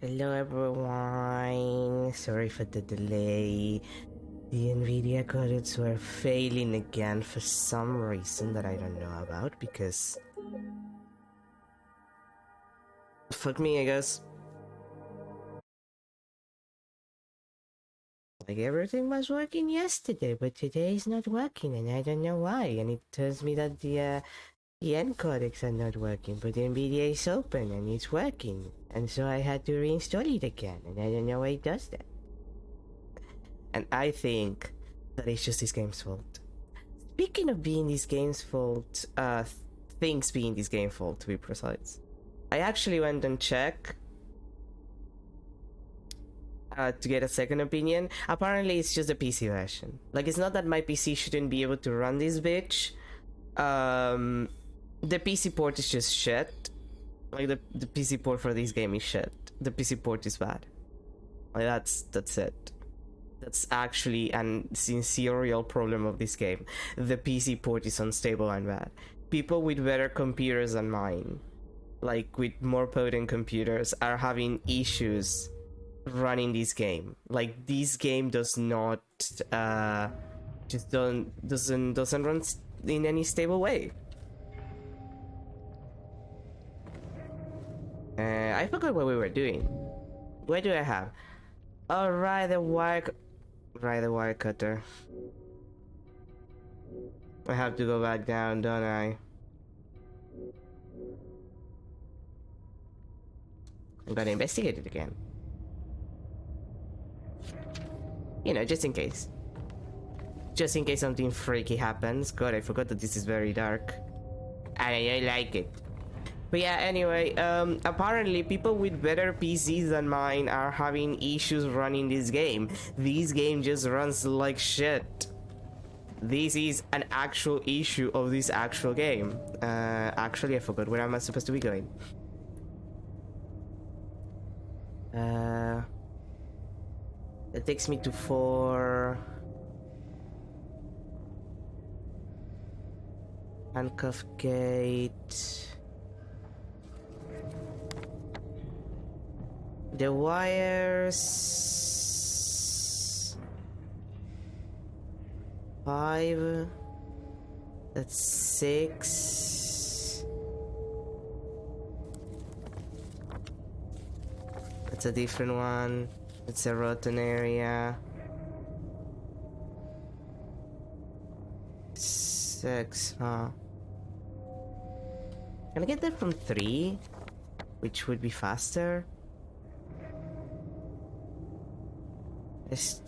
Hello everyone, sorry for the delay. The Nvidia cards were failing again for some reason that I don't know about because... Fuck me, I guess. Like everything was working yesterday, but today is not working and I don't know why. And it tells me that the encodecs are not working, but Nvidia is open and it's working. And so I had to reinstall it again and I don't know why it does that. And I think that it's just this game's fault. Speaking of being this game's fault, things being this game's fault to be precise, I actually went and checked to get a second opinion. Apparently it's just a PC version. Like, it's not that my PC shouldn't be able to run this bitch. The PC port is just shit. Like, the PC port for this game is shit. The PC port is bad. Like, that's it. That's actually a sincere real problem of this game. The PC port is unstable and bad. People with better computers than mine, like with more potent computers, are having issues running this game. Like, this game does not just doesn't run in any stable way. I forgot what we were doing. What do I have? Oh, right, the wire cutter. I have to go back down, don't I? I'm gonna investigate it again. You know, just in case. Just in case something freaky happens. God, I forgot that this is very dark. And I like it. But yeah, anyway, apparently people with better PCs than mine are having issues running this game. This game just runs like shit. This is an actual issue of this actual game. Actually, I forgot where am I supposed to be going. That takes me to 4... Handcuff gate... The wires... 5... That's 6... That's a different one. It's a rotten area. 6, huh? Can I get that from 3? Which would be faster? There's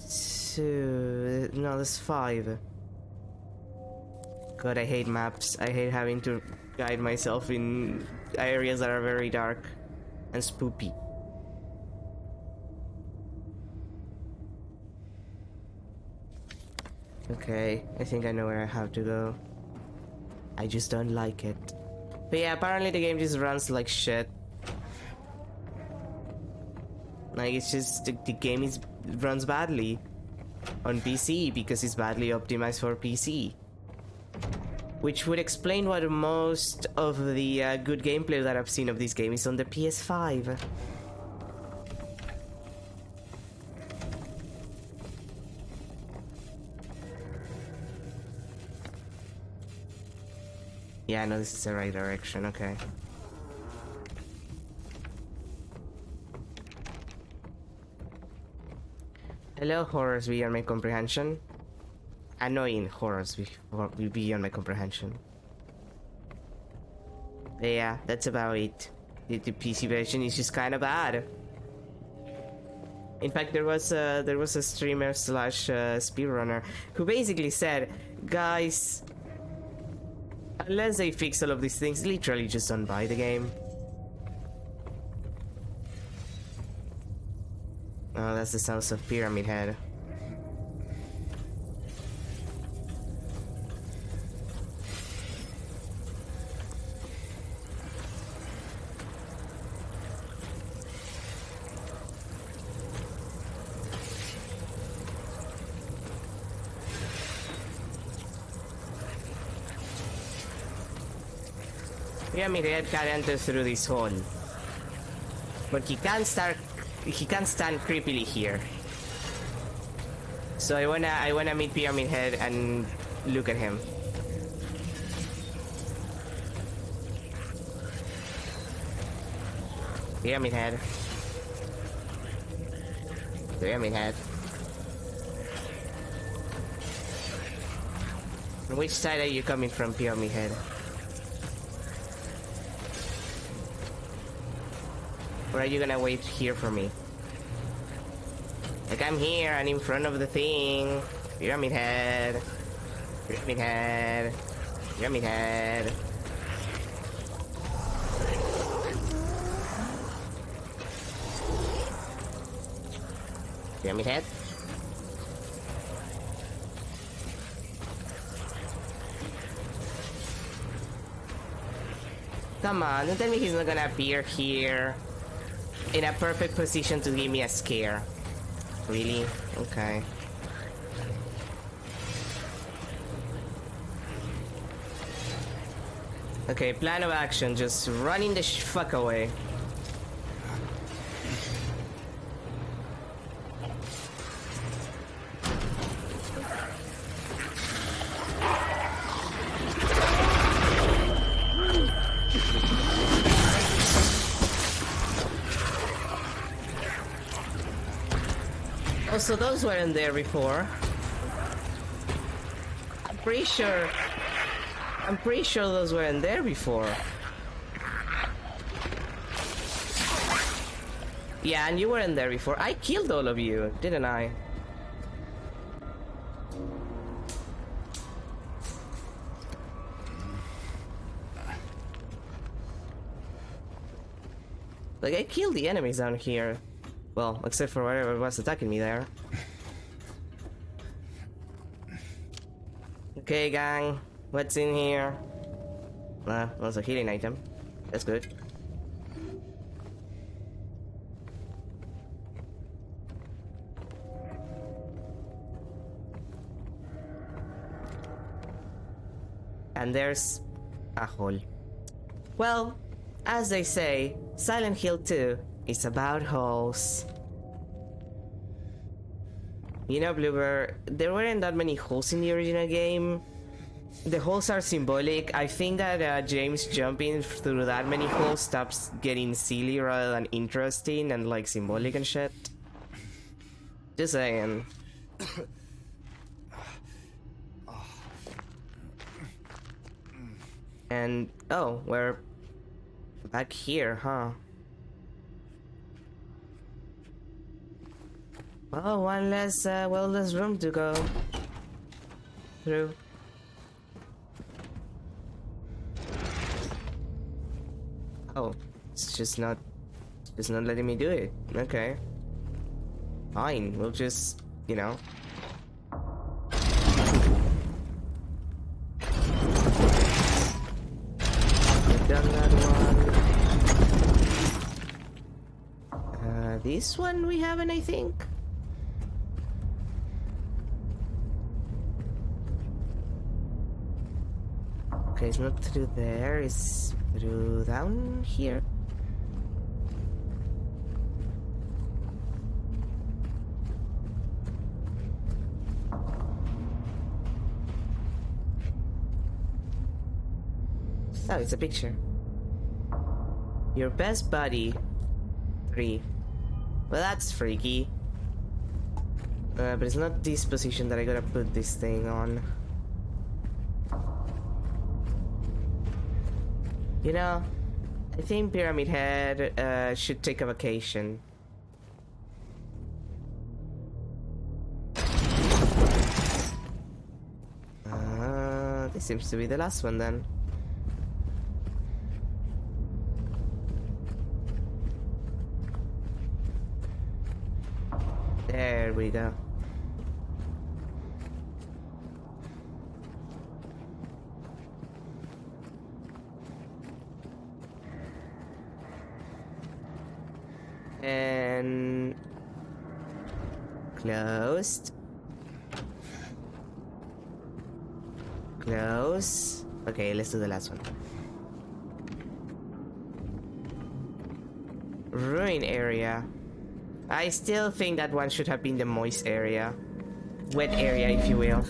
2... No, there's 5. God, I hate maps. I hate having to guide myself in areas that are very dark and spoopy. Okay, I think I know where I have to go. I just don't like it. But yeah, apparently the game just runs like shit. Like, it's just, the game runs badly on PC because it's badly optimized for PC. Which would explain why most of the good gameplay that I've seen of this game is on the PS5. Yeah, I know this is the right direction, okay. Hello, horrors beyond my comprehension. Annoying horrors beyond my comprehension. But yeah, that's about it. The PC version is just kind of bad. In fact, there was a streamer slash speedrunner who basically said, guys, unless they fix all of these things, literally just don't buy the game. Oh, that's the sounds of Pyramid Head. Pyramid Head can enter through this hole, but he can't start he can't stand creepily here. So I wanna meet Pyramid Head and look at him. Pyramid Head. Pyramid Head. Which side are you coming from, Pyramid Head? Or are you gonna wait here for me? Like, I'm here and in front of the thing. Pyramid Head. Pyramid Head. Pyramid Head. Pyramid Head. Come on, don't tell me he's not gonna appear here in a perfect position to give me a scare. Really? Okay. Okay, plan of action, just running the fuck away. Oh, so those weren't there before. I'm pretty sure those weren't there before. Yeah, and you weren't there before. I killed all of you, didn't I? Like, I killed the enemies down here. Well, except for whatever was attacking me there. Okay, gang. What's in here? Also a healing item. That's good. And there's a hole. Well, as they say, Silent Hill 2 is about holes. You know, Bluebird, there weren't that many holes in the original game. The holes are symbolic. I think that James jumping through that many holes stops getting silly rather than interesting and like symbolic and shit. Just saying. And oh, we're back here, huh? Oh, one less, less room to go through. Oh, it's just not letting me do it. Okay. Fine, we'll just, you know. I've done that one. This one we haven't, I think. Okay, it's not through there, it's through down here. Oh, it's a picture. Your best buddy. 3. Well, that's freaky. But it's not this position that I gotta put this thing on. You know, I think Pyramid Head should take a vacation. This seems to be the last one then. There we go. And closed. Close. Okay, let's do the last one. Ruin area. I still think that one should have been the moist area. Wet area, if you will.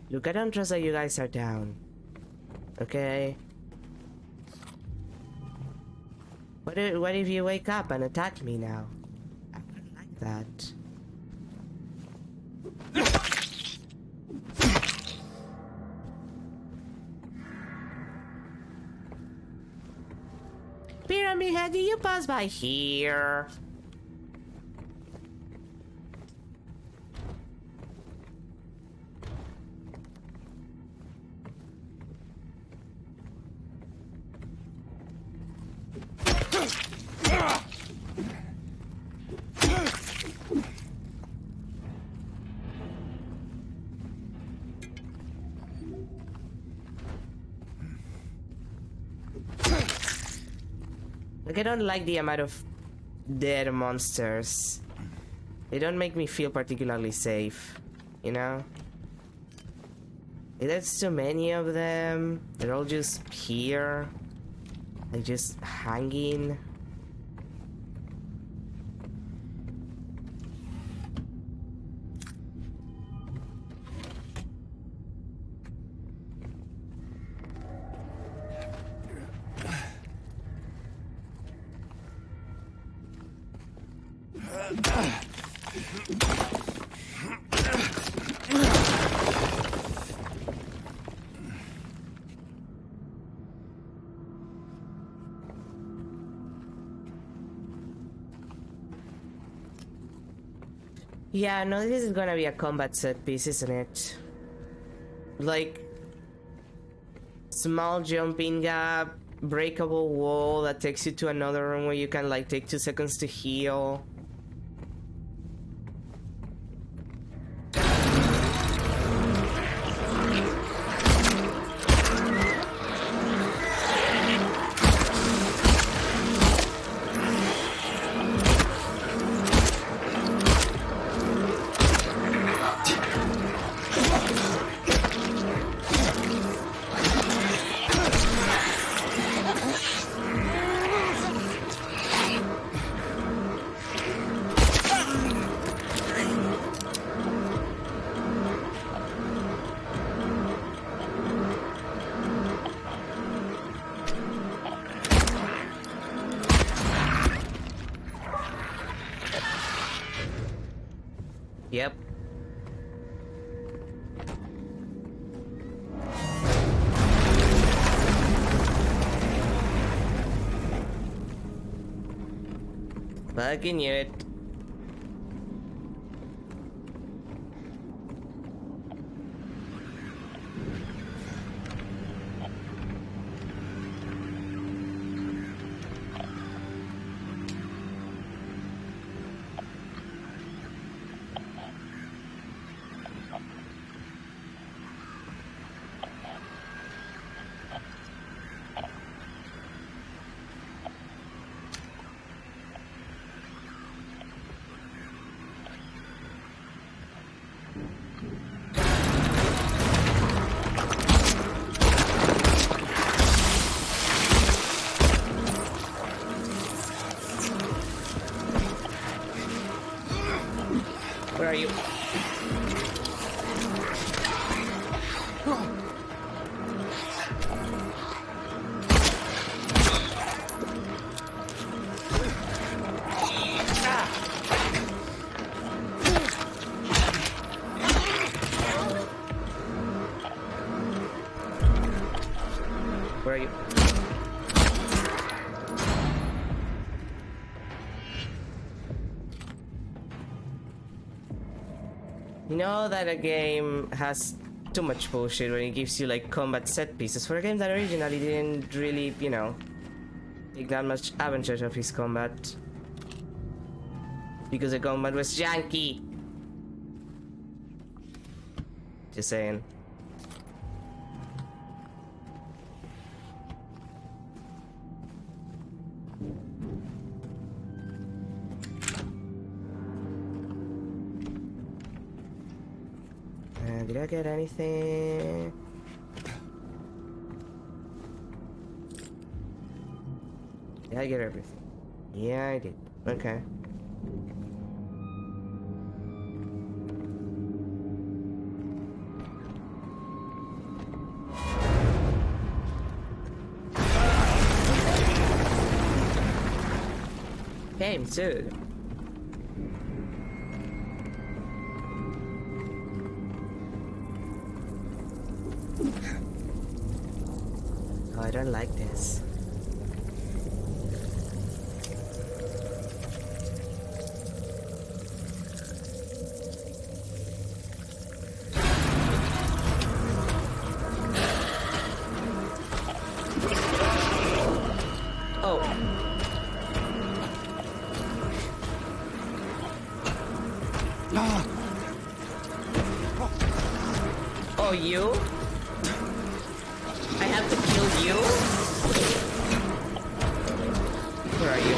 Look, I don't trust that you guys are down. Okay? What if you wake up and attack me now? I wouldn't like that. Pyramid Head, do you pass by here? Like, I don't like the amount of dead monsters. They don't make me feel particularly safe, you know? There's too many of them. They're all just here. Like, just hanging. Yeah, no, this is gonna be a combat set piece, isn't it? Like, small jumping gap, breakable wall that takes you to another room where you can like take 2 seconds to heal. Yep. Fucking knew it. Where are you? Where are you? You know that a game has too much bullshit when it gives you like combat set pieces for a game that originally didn't really, you know, take that much advantage of his combat. because the combat was janky. Just saying. Did I get anything? Did I get everything? Yeah, I did. Okay. Game, dude. Oh, I don't like this. Oh. Oh, you? I have to kill you? Where are you?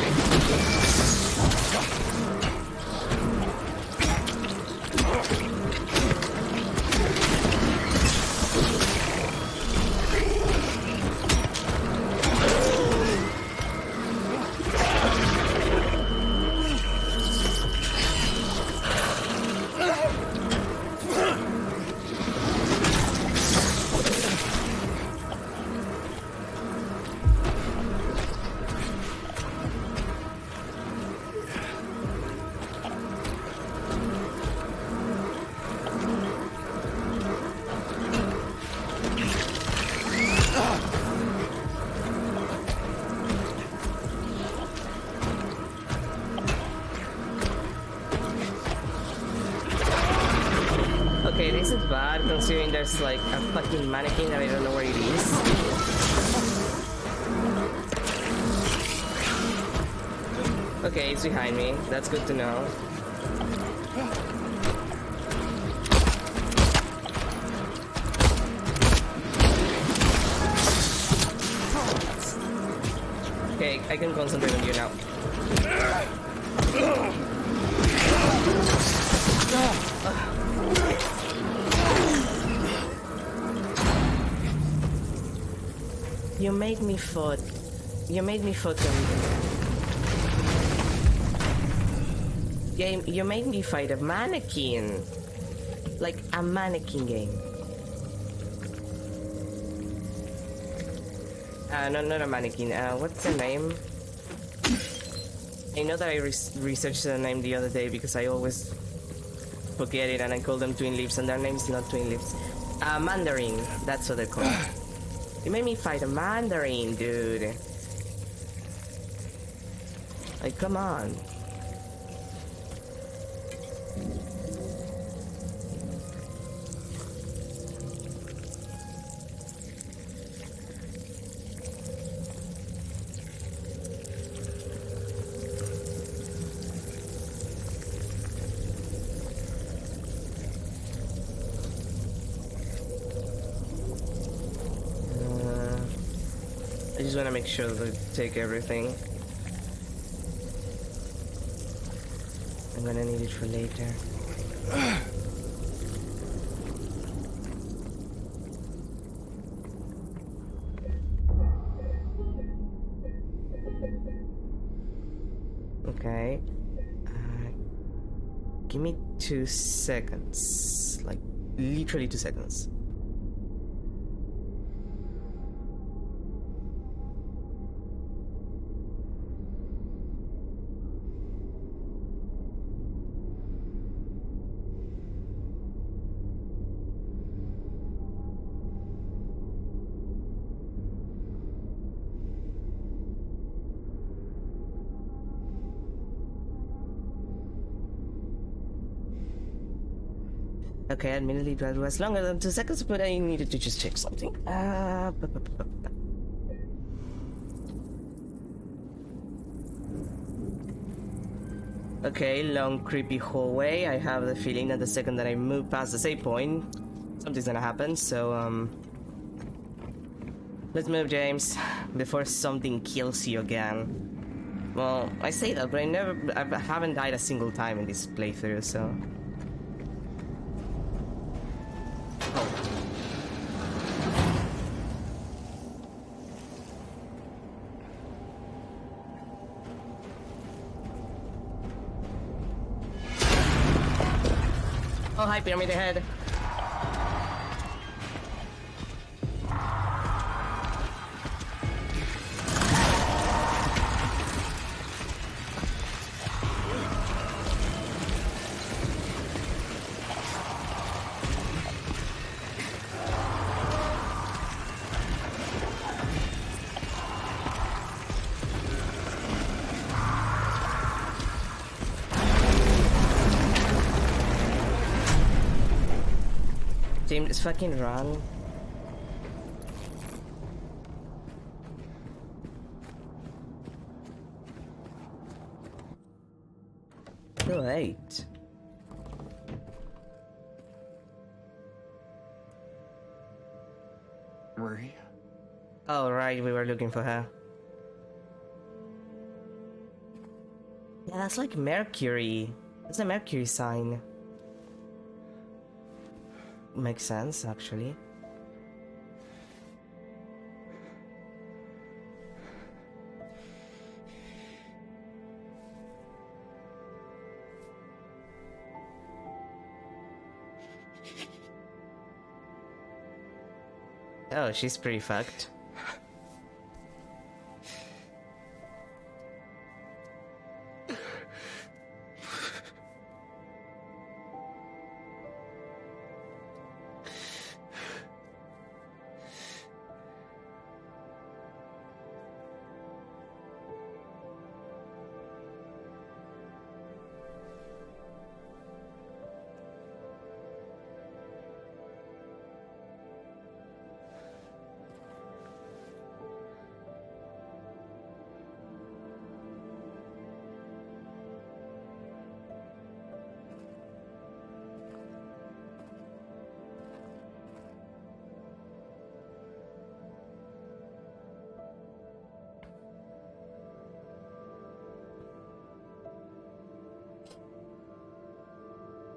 Okay, this is bad considering there's like a fucking mannequin and I don't know where it is. Okay, it's behind me. That's good to know. Okay, I can concentrate on you now. You made me fight. You made me fight game. You made me fight a mannequin. Like a mannequin game. No, not a mannequin. What's the name? I know that I researched the name the other day because I always forget it and I call them twin lips and their name's not twin lips. Mandarin. That's what they're called. You made me fight a mandarin, dude. Like, come on. I just want to make sure that I take everything. I'm gonna need it for later. Okay. Give me 2 seconds. Like, literally 2 seconds. Okay, admittedly that was longer than 2 seconds, but I needed to just check something. Okay, long creepy hallway. I have the feeling that the second that I move past the save point, something's gonna happen, so let's move, James, before something kills you again. Well, I say that, but I haven't died a single time in this playthrough, so... Oh, hi, Pyramid Head. James, just fucking run. Too late. Marie? Oh, right, we were looking for her. Yeah, that's like Mercury. That's a Mercury sign. Makes sense, actually. Oh, she's pretty fucked.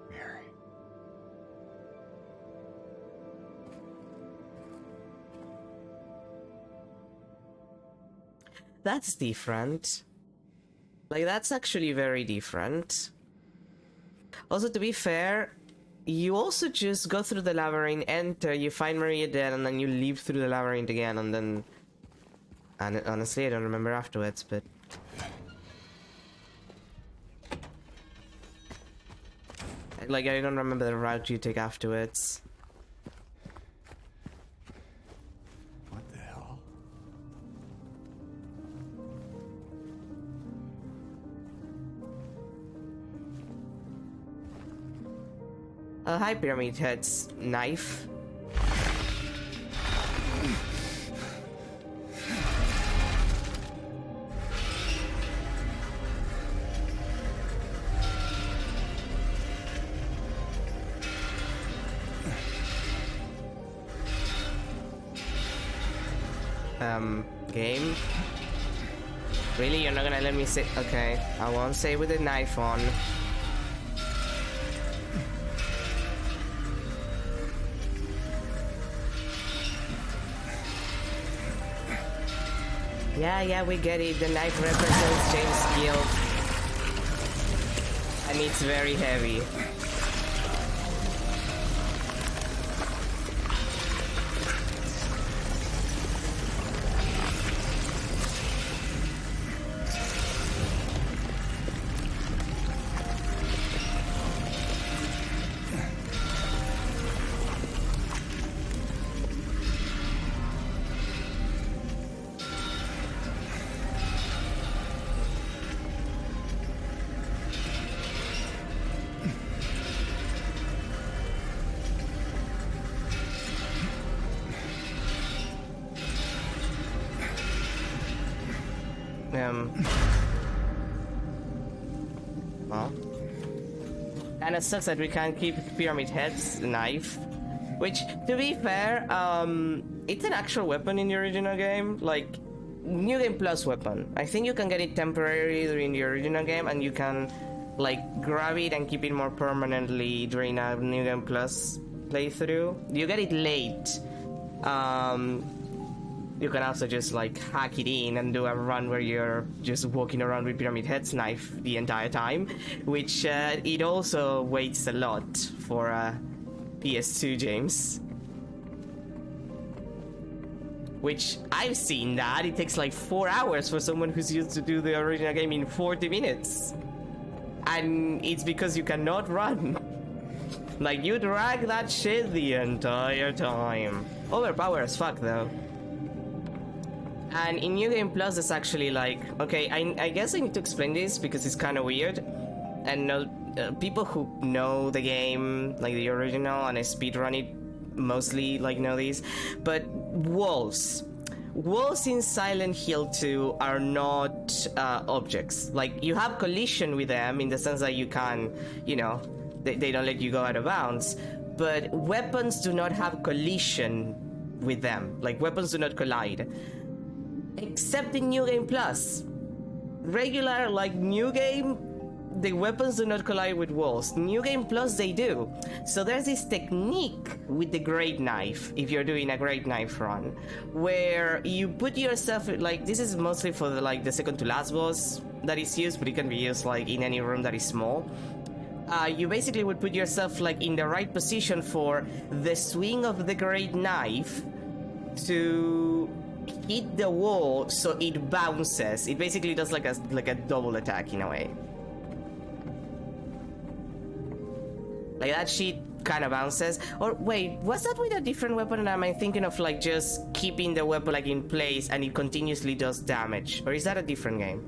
Mary. That's different. Like, that's actually very different. Also, to be fair, you also just go through the labyrinth, enter, you find Maria dead, and then you leave through the labyrinth again, and then... And honestly, I don't remember afterwards, but... Like, I don't remember the route you take afterwards. What the hell? Hi, Pyramid Head's knife. Game? Really? You're not gonna let me say? Okay, I won't say with the knife on. Yeah, we get it. The knife represents James' guilt. And it's very heavy. Huh? Kinda sucks that we can't keep Pyramid Head's knife. Which, to be fair, it's an actual weapon in the original game. Like, New Game Plus weapon. I think you can get it temporarily during the original game, and you can, like, grab it and keep it more permanently during a New Game Plus playthrough. You get it late. You can also just, like, hack it in and do a run where you're just walking around with Pyramid Head's knife the entire time, which it also waits a lot for PS2 games. Which, I've seen that. It takes like 4 hours for someone who's used to do the original game in 40 minutes. And it's because you cannot run. Like, you drag that shit the entire time. Overpowered as fuck, though. And in New Game Plus, it's actually like... Okay, I guess I need to explain this because it's kind of weird. And people who know the game, like the original, and I speedrun it, mostly like know these. But walls in Silent Hill 2 are not objects. Like, you have collision with them in the sense that you can, you know, they don't let you go out of bounds. But weapons do not have collision with them. Like, weapons do not collide. Except in New Game Plus. Regular, like, New Game, the weapons do not collide with walls. New Game Plus, they do. So there's this technique with the Great Knife, if you're doing a Great Knife run, where you put yourself, like, this is mostly for the, like, the second to last boss that is used, but it can be used, like, in any room that is small. You basically would put yourself, like, in the right position for the swing of the Great Knife to hit the wall so it bounces. It basically does like a double attack in a way. Like, that shit kind of bounces. Or wait, was that with a different weapon, and am I thinking of like just keeping the weapon like in place and it continuously does damage? Or is that a different game?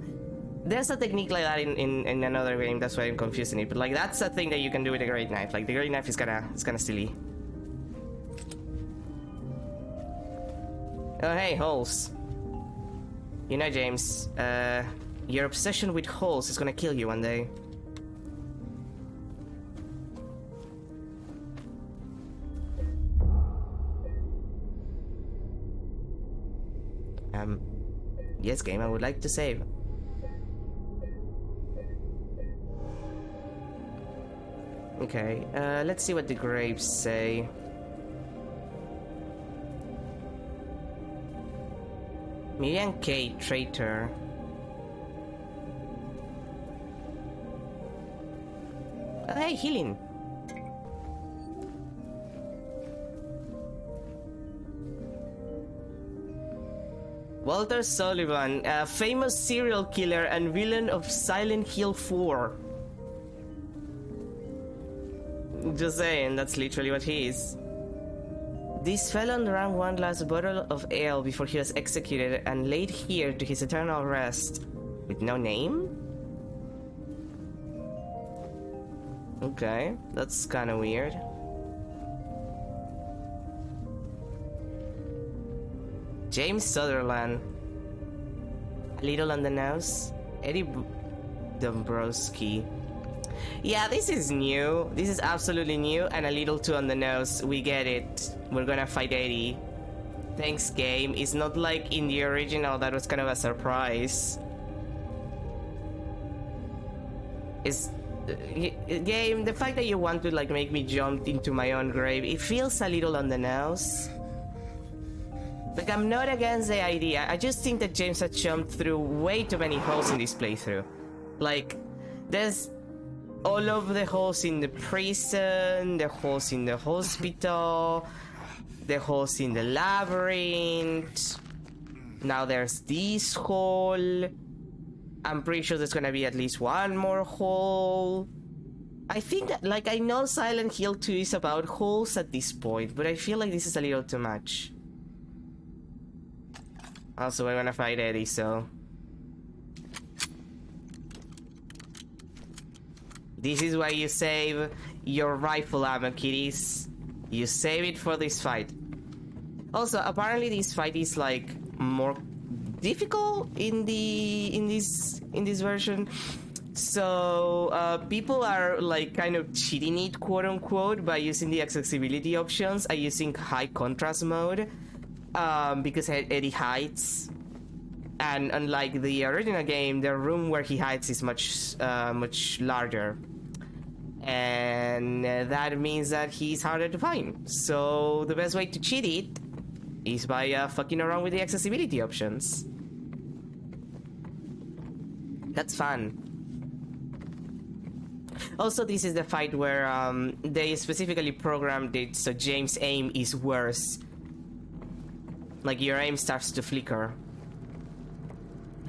There's a technique like that in another game, that's why I'm confusing it. But like, that's a thing that you can do with a Great Knife. Like, the Great Knife is kinda silly. Oh hey, holes. You know, James, your obsession with holes is gonna kill you one day. Yes, game, I would like to save. Okay, let's see what the graves say. Miriam K, traitor. Oh, hey, healing. Walter Sullivan, a famous serial killer and villain of Silent Hill 4. Just saying, that's literally what he is. This felon drank one last bottle of ale before he was executed and laid here to his eternal rest. With no name? Okay, that's kinda weird. James Sutherland. A little on the nose. Eddie Dombrowski. Yeah, this is new. This is absolutely new and a little too on the nose. We get it. We're gonna fight Eddie. Thanks, game. It's not like in the original that was kind of a surprise. It's... game, the fact that you want to like make me jump into my own grave, it feels a little on the nose. Like, I'm not against the idea. I just think that James has jumped through way too many holes in this playthrough. Like, there's all of the holes in the prison, the holes in the hospital, the holes in the labyrinth. Now there's this hole. I'm pretty sure there's gonna be at least one more hole. I think that, like, I know Silent Hill 2 is about holes at this point, but I feel like this is a little too much. Also, we're gonna fight Eddie, so... This is why you save your rifle ammo, kiddies. You save it for this fight. Also, apparently this fight is like more difficult in this version. So people are like kind of cheating it, quote unquote, by using the accessibility options and using high contrast mode, because Eddie hides. And unlike the original game, the room where he hides is much larger, and that means that he's harder to find. So the best way to cheat it is by fucking around with the accessibility options. That's fun. Also, this is the fight where they specifically programmed it so James' aim is worse. Like, your aim starts to flicker.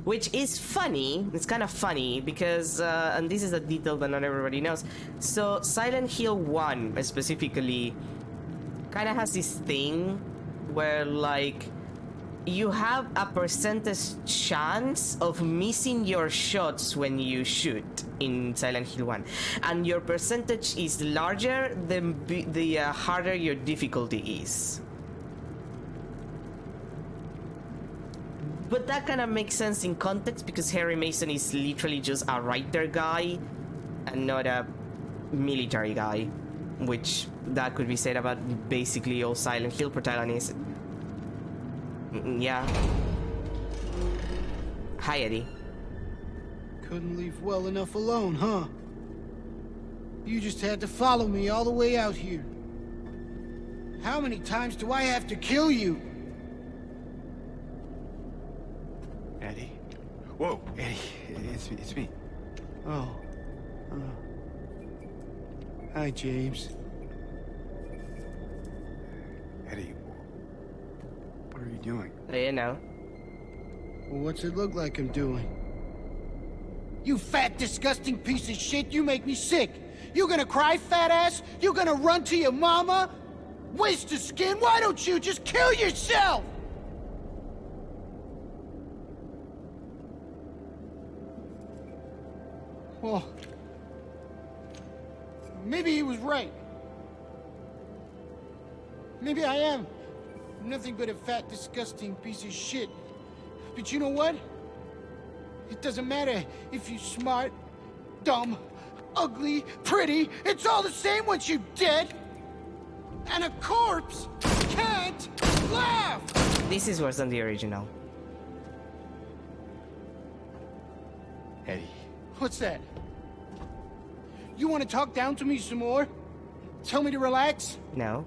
Which is funny. It's kind of funny because, and this is a detail that not everybody knows. So, Silent Hill 1 specifically kind of has this thing where, like, you have a percentage chance of missing your shots when you shoot in Silent Hill 1. And your percentage is larger the harder your difficulty is. But that kind of makes sense in context because Harry Mason is literally just a writer guy and not a military guy, which that could be said about basically all Silent Hill protagonists. Yeah. Hi, Eddie. Couldn't leave well enough alone, huh? You just had to follow me all the way out here. How many times do I have to kill you? Eddie? Whoa, Eddie, it's me. Oh. Hi, James. Eddie, what are you doing? You know. Well, what's it look like I'm doing? You fat, disgusting piece of shit, you make me sick. You gonna cry, fat ass? You gonna run to your mama? Waste of skin, why don't you just kill yourself? Well, maybe he was right. Maybe I am nothing but a fat, disgusting piece of shit. But you know what? It doesn't matter if you're smart, dumb, ugly, pretty. It's all the same once you're dead. And a corpse can't laugh! This is worse than the original. Eddie. What's that? You want to talk down to me some more? Tell me to relax? No.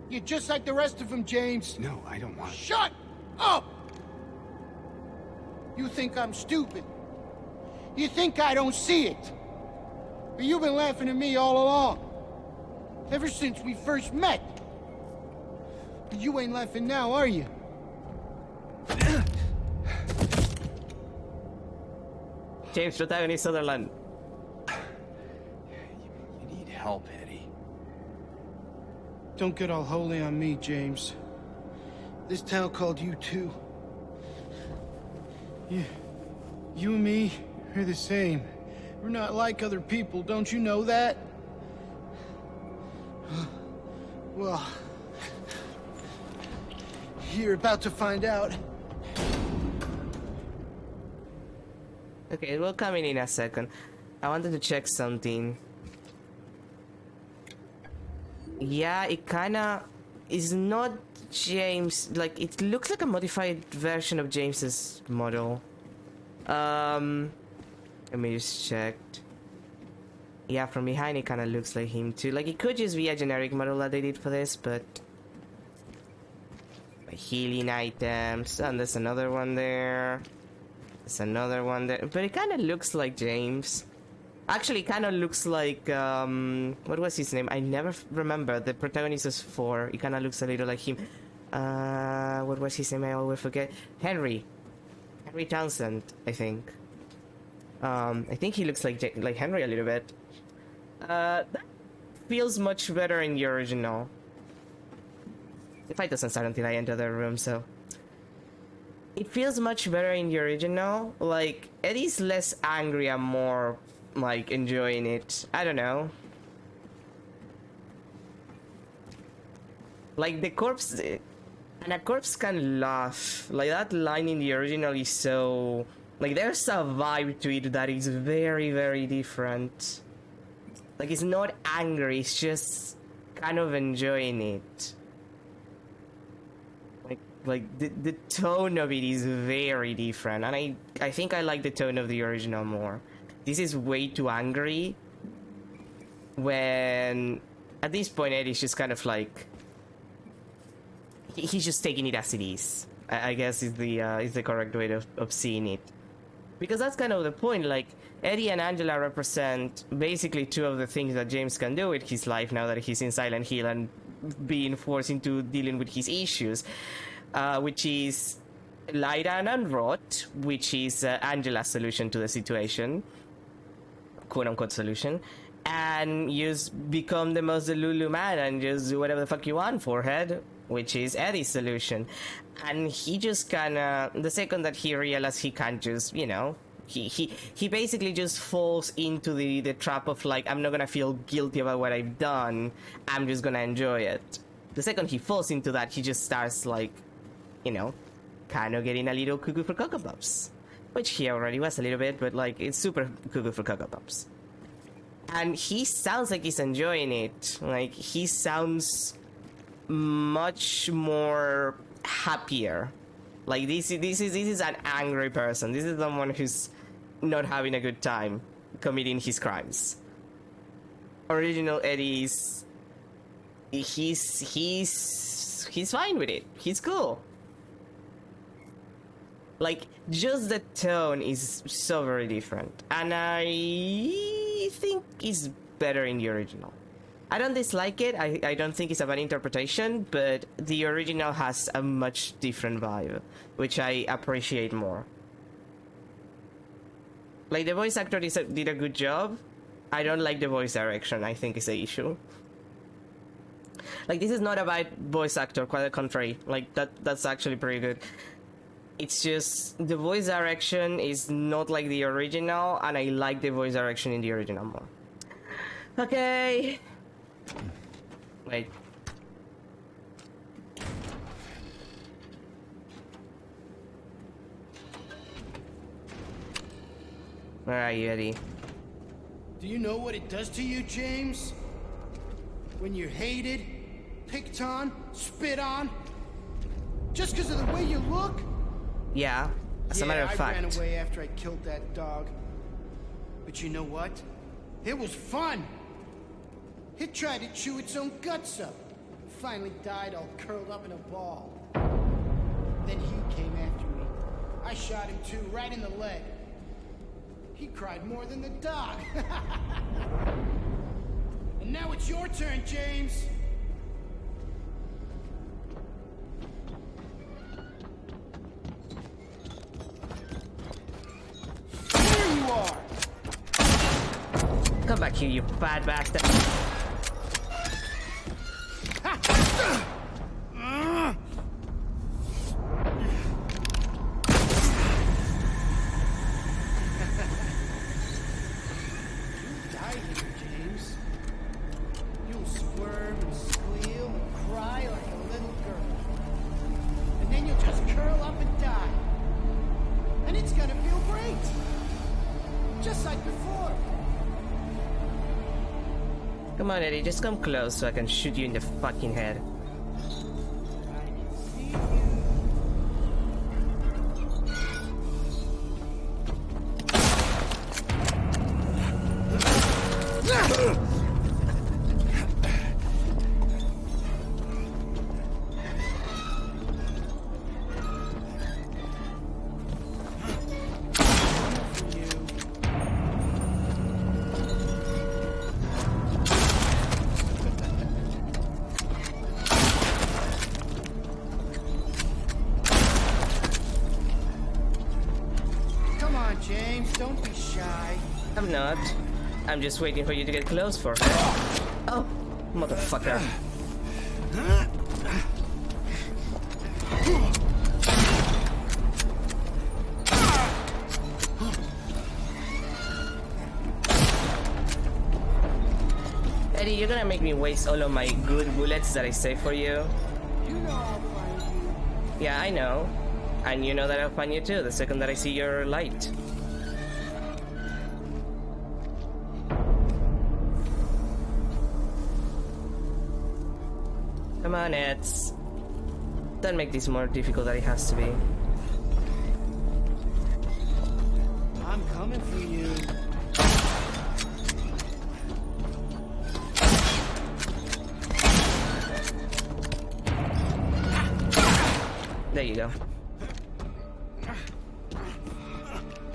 You're just like the rest of them, James. No, I don't want... Shut up! You think I'm stupid. You think I don't see it. But you've been laughing at me all along. Ever since we first met. But you ain't laughing now, are you? James, protagonist Sutherland. You need help, Eddie. Don't get all holy on me, James. This town called you too. You and me are the same. We're not like other people, don't you know that? Well, you're about to find out. Okay, we'll come in a second. I wanted to check something. Yeah, it kinda is not James. Like, it looks like a modified version of James's model. Let me just check. Yeah, from behind it kinda looks like him too. Like, it could just be a generic model that they did for this, but... healing items, and there's another one there. There's another one there, but it kinda looks like James. Actually, it kinda looks like, what was his name? I never remember. The protagonist is 4. It kinda looks a little like him. What was his name? I always forget. Henry Townsend, I think. I think he looks like Henry a little bit. That feels much better in the original. The fight doesn't start until I enter the room, so... It feels much better in the original. Like, Eddie's less angry and more, like, enjoying it. I don't know. Like, the corpse... And a corpse can laugh. Like, that line in the original is so Like, there's a vibe to it that is very, very different. Like, it's not angry, it's just kind of enjoying it. Like the tone of it is very different, and I think I like the tone of the original more. This is way too angry, when at this point Eddie's just kind of like, he's just taking it as it is. I guess is the correct way of seeing it, because that's kind of the point. Like, Eddie and Angela represent basically two of the things that James can do with his life now that he's in Silent Hill and being forced into dealing with his issues, which is lie down and rot, which is Angela's solution to the situation, quote-unquote solution, and just become the most Lulu man and just do whatever the fuck you want, forehead, which is Eddie's solution. And he just kinda, the second that he realized he can't just, you know, he basically just falls into the trap of like, I'm not gonna feel guilty about what I've done, I'm just gonna enjoy it. The second he falls into that, he just starts like, you know, kind of getting a little cuckoo for Cocoa Pops. Which he already was a little bit, but like, it's super cuckoo for Cocoa Pops. And he sounds like he's enjoying it. Like, he sounds much more happier. Like, this is an angry person. This is someone who's not having a good time committing his crimes. Original Eddie's, he's fine with it. He's cool. Like, just the tone is so very different, and I think it's better in the original. I don't dislike it. I don't think it's a bad interpretation, but the original has a much different vibe, which I appreciate more. Like, the voice actor did a good job. I don't like the voice direction. I think it's the issue. Like, this is not a bad voice actor, quite the contrary. Like, that's actually pretty good. It's just the voice direction is not like the original, and I like the voice direction in the original more. Okay. Wait. Where are you, Eddie? Do you know what it does to you, James? When you're hated, picked on, spit on, just because of the way you look? Yeah, as a matter of fact. I ran away after I killed that dog. But you know what? It was fun. It tried to chew its own guts up. Finally died all curled up in a ball. Then he came after me. I shot him too, right in the leg. He cried more than the dog. And now it's your turn, James. There you are. Come back here, you bad bastard. Come on, Eddie, just come close so I can shoot you in the fucking head. I'm just waiting for you to get close for her. Oh, motherfucker. Eddie, you're gonna make me waste all of my good bullets that I save for you. You know I'll find you. Yeah, I know. And you know that I'll find you too the second that I see your light. Come on, Eds. Don't make this more difficult than it has to be. I'm coming for you. There you go.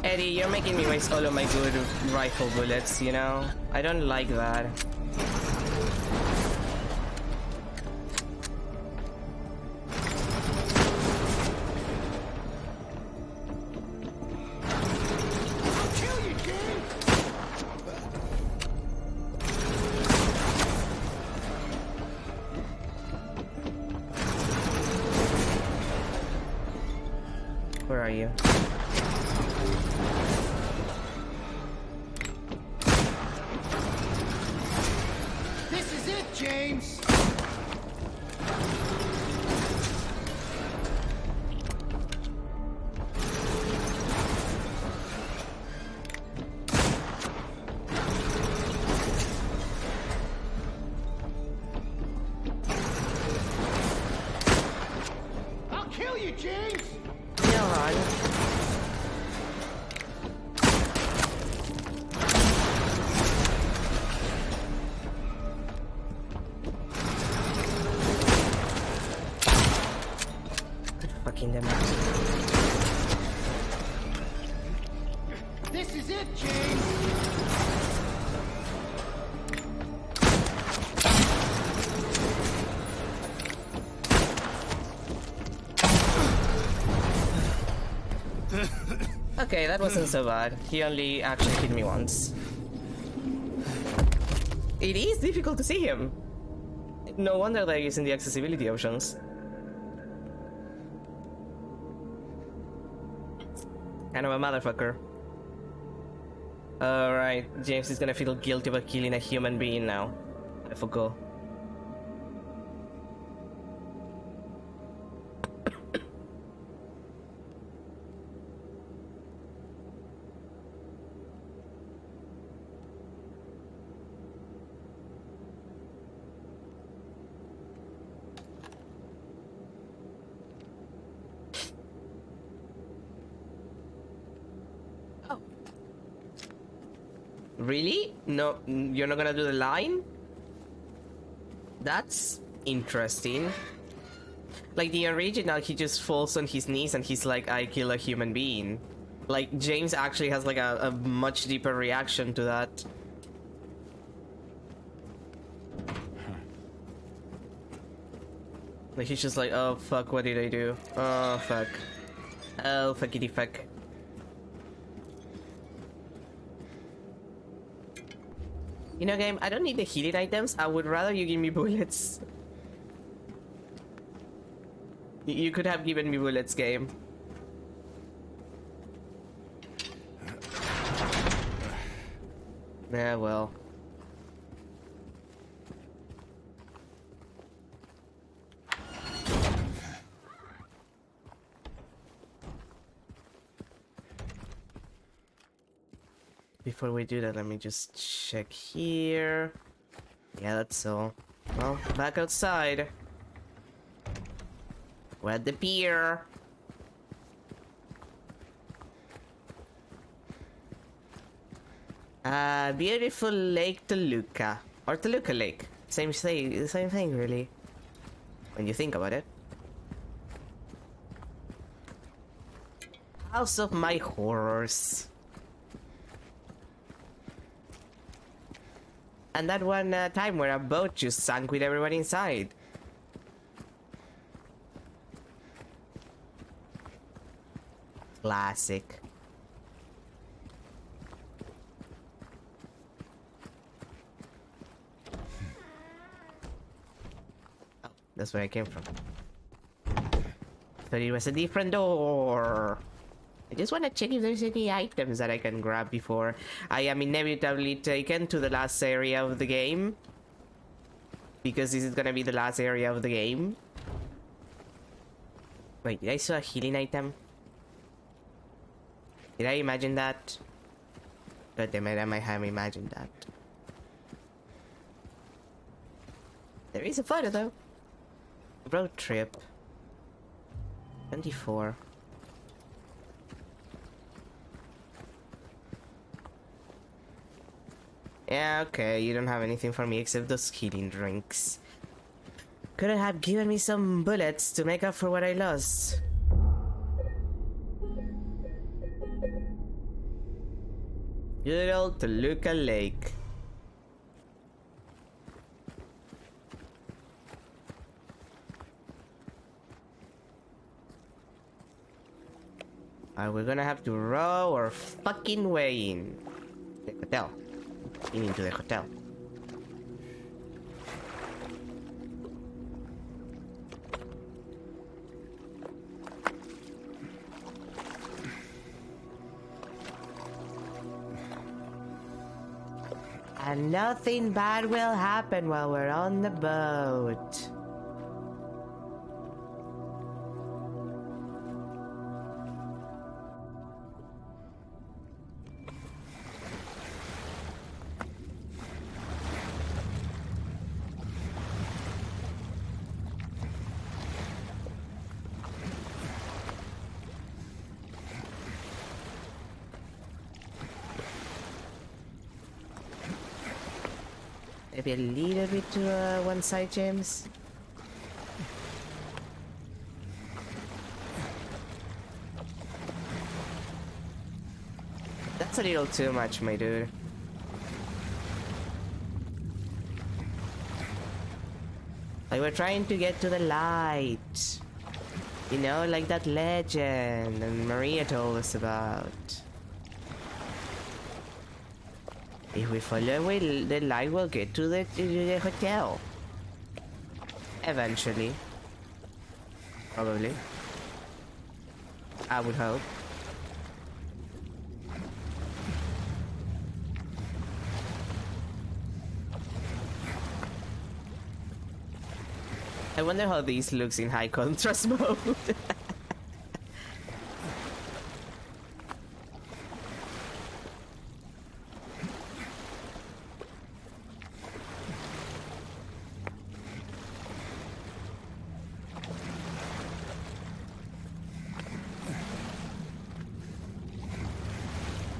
Eddie, you're making me waste all of my good rifle bullets, you know? I don't like that. Where are you? This is it, James. I'll kill you, James. No, hon. Fucking them out. This is it, James. Okay, that wasn't so bad. He only actually hit me once. It is difficult to see him. No wonder they're using the accessibility options. Kind of a motherfucker. Alright, James is gonna feel guilty about killing a human being now. I forgot. Really? No, you're not gonna do the line? That's interesting. Like the original, he just falls on his knees and he's like, I kill a human being. Like, James actually has like a much deeper reaction to that. Like, he's just like, oh fuck, what did I do? Oh fuck. Oh fuckity fuck. You know, game, I don't need the healing items. I would rather you give me bullets. You could have given me bullets, game. Yeah, well. Before we do that, let me just check here. Yeah, that's all. Well, back outside. We're at the pier. Beautiful Lake Toluca. Or Toluca Lake. Same thing, really. When you think about it. House of my horrors. And that one time where a boat just sank with everyone inside. Classic. Oh, that's where I came from. Thought it was a different door. I just want to check if there's any items that I can grab before I am inevitably taken to the last area of the game. Because this is gonna be the last area of the game. Wait, did I saw a healing item? Did I imagine that? God damn it, I might have imagined that. There is a photo though. Road trip. 24. Yeah, okay, you don't have anything for me except those healing drinks. Could have given me some bullets to make up for what I lost. Good old Toluca Lake. We're gonna have to row our fucking way in. The hotel. Into the hotel. And nothing bad will happen while we're on the boat. Maybe a little bit to one side, James. That's a little too much, my dude. Like, we're trying to get to the light. You know, like that legend and Maria told us about. If we follow the light, we'll get to the hotel. Eventually. Probably. I would hope. I wonder how this looks in high contrast mode.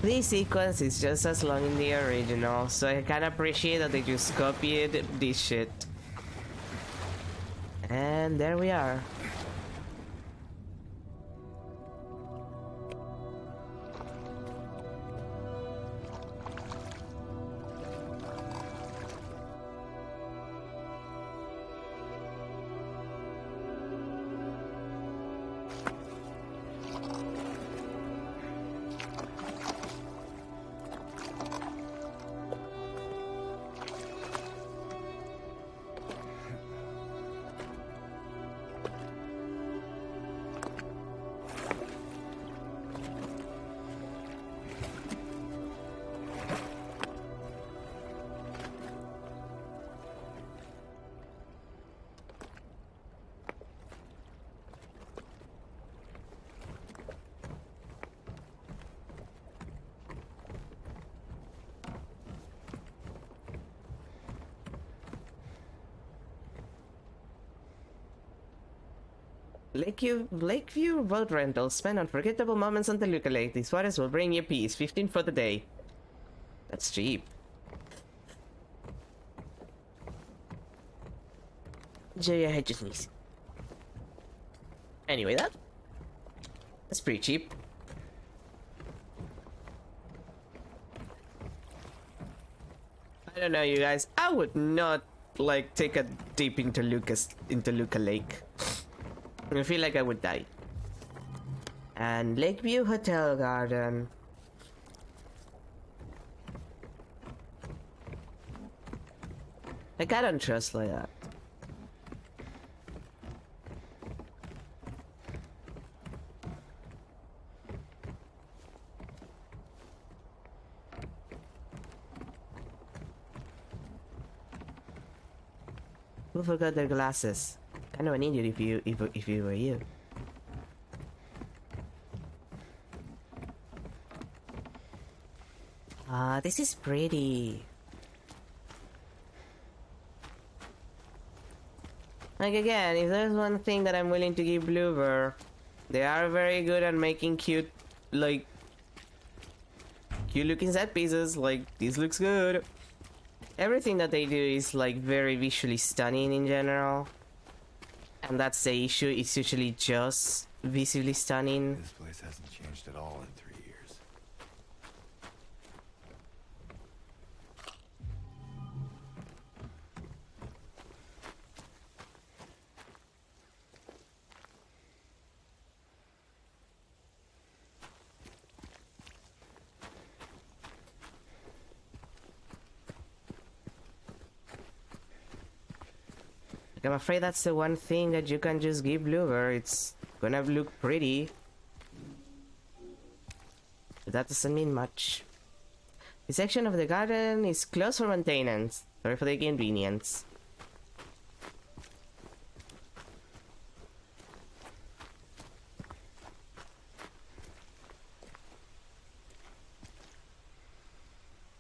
This sequence is just as long in the original, so I can appreciate that they just copied this shit. And there we are. Lakeview Road Rentals. Spend unforgettable moments on the Toluca Lake. These waters will bring you peace. 15 for the day. That's cheap. I just sneeze. Anyway, that's pretty cheap. I don't know, you guys. I would not like take a dip into Toluca Lake. I feel like I would die. And Lakeview Hotel Garden. Like, I don't trust like that. Who forgot their glasses? Kind of an idiot if you were you. Ah, this is pretty. Like again, if there's one thing that I'm willing to give Bloober, they are very good at making cute, like, cute looking set pieces. Like, this looks good. Everything that they do is like very visually stunning in general. And that's the issue, it's usually just visually stunning. This place hasn't changed at all in 3 years. Like, I'm afraid that's the one thing that you can just give Bloober. It's gonna look pretty. But that doesn't mean much. This section of the garden is closed for maintenance. Sorry for the inconvenience.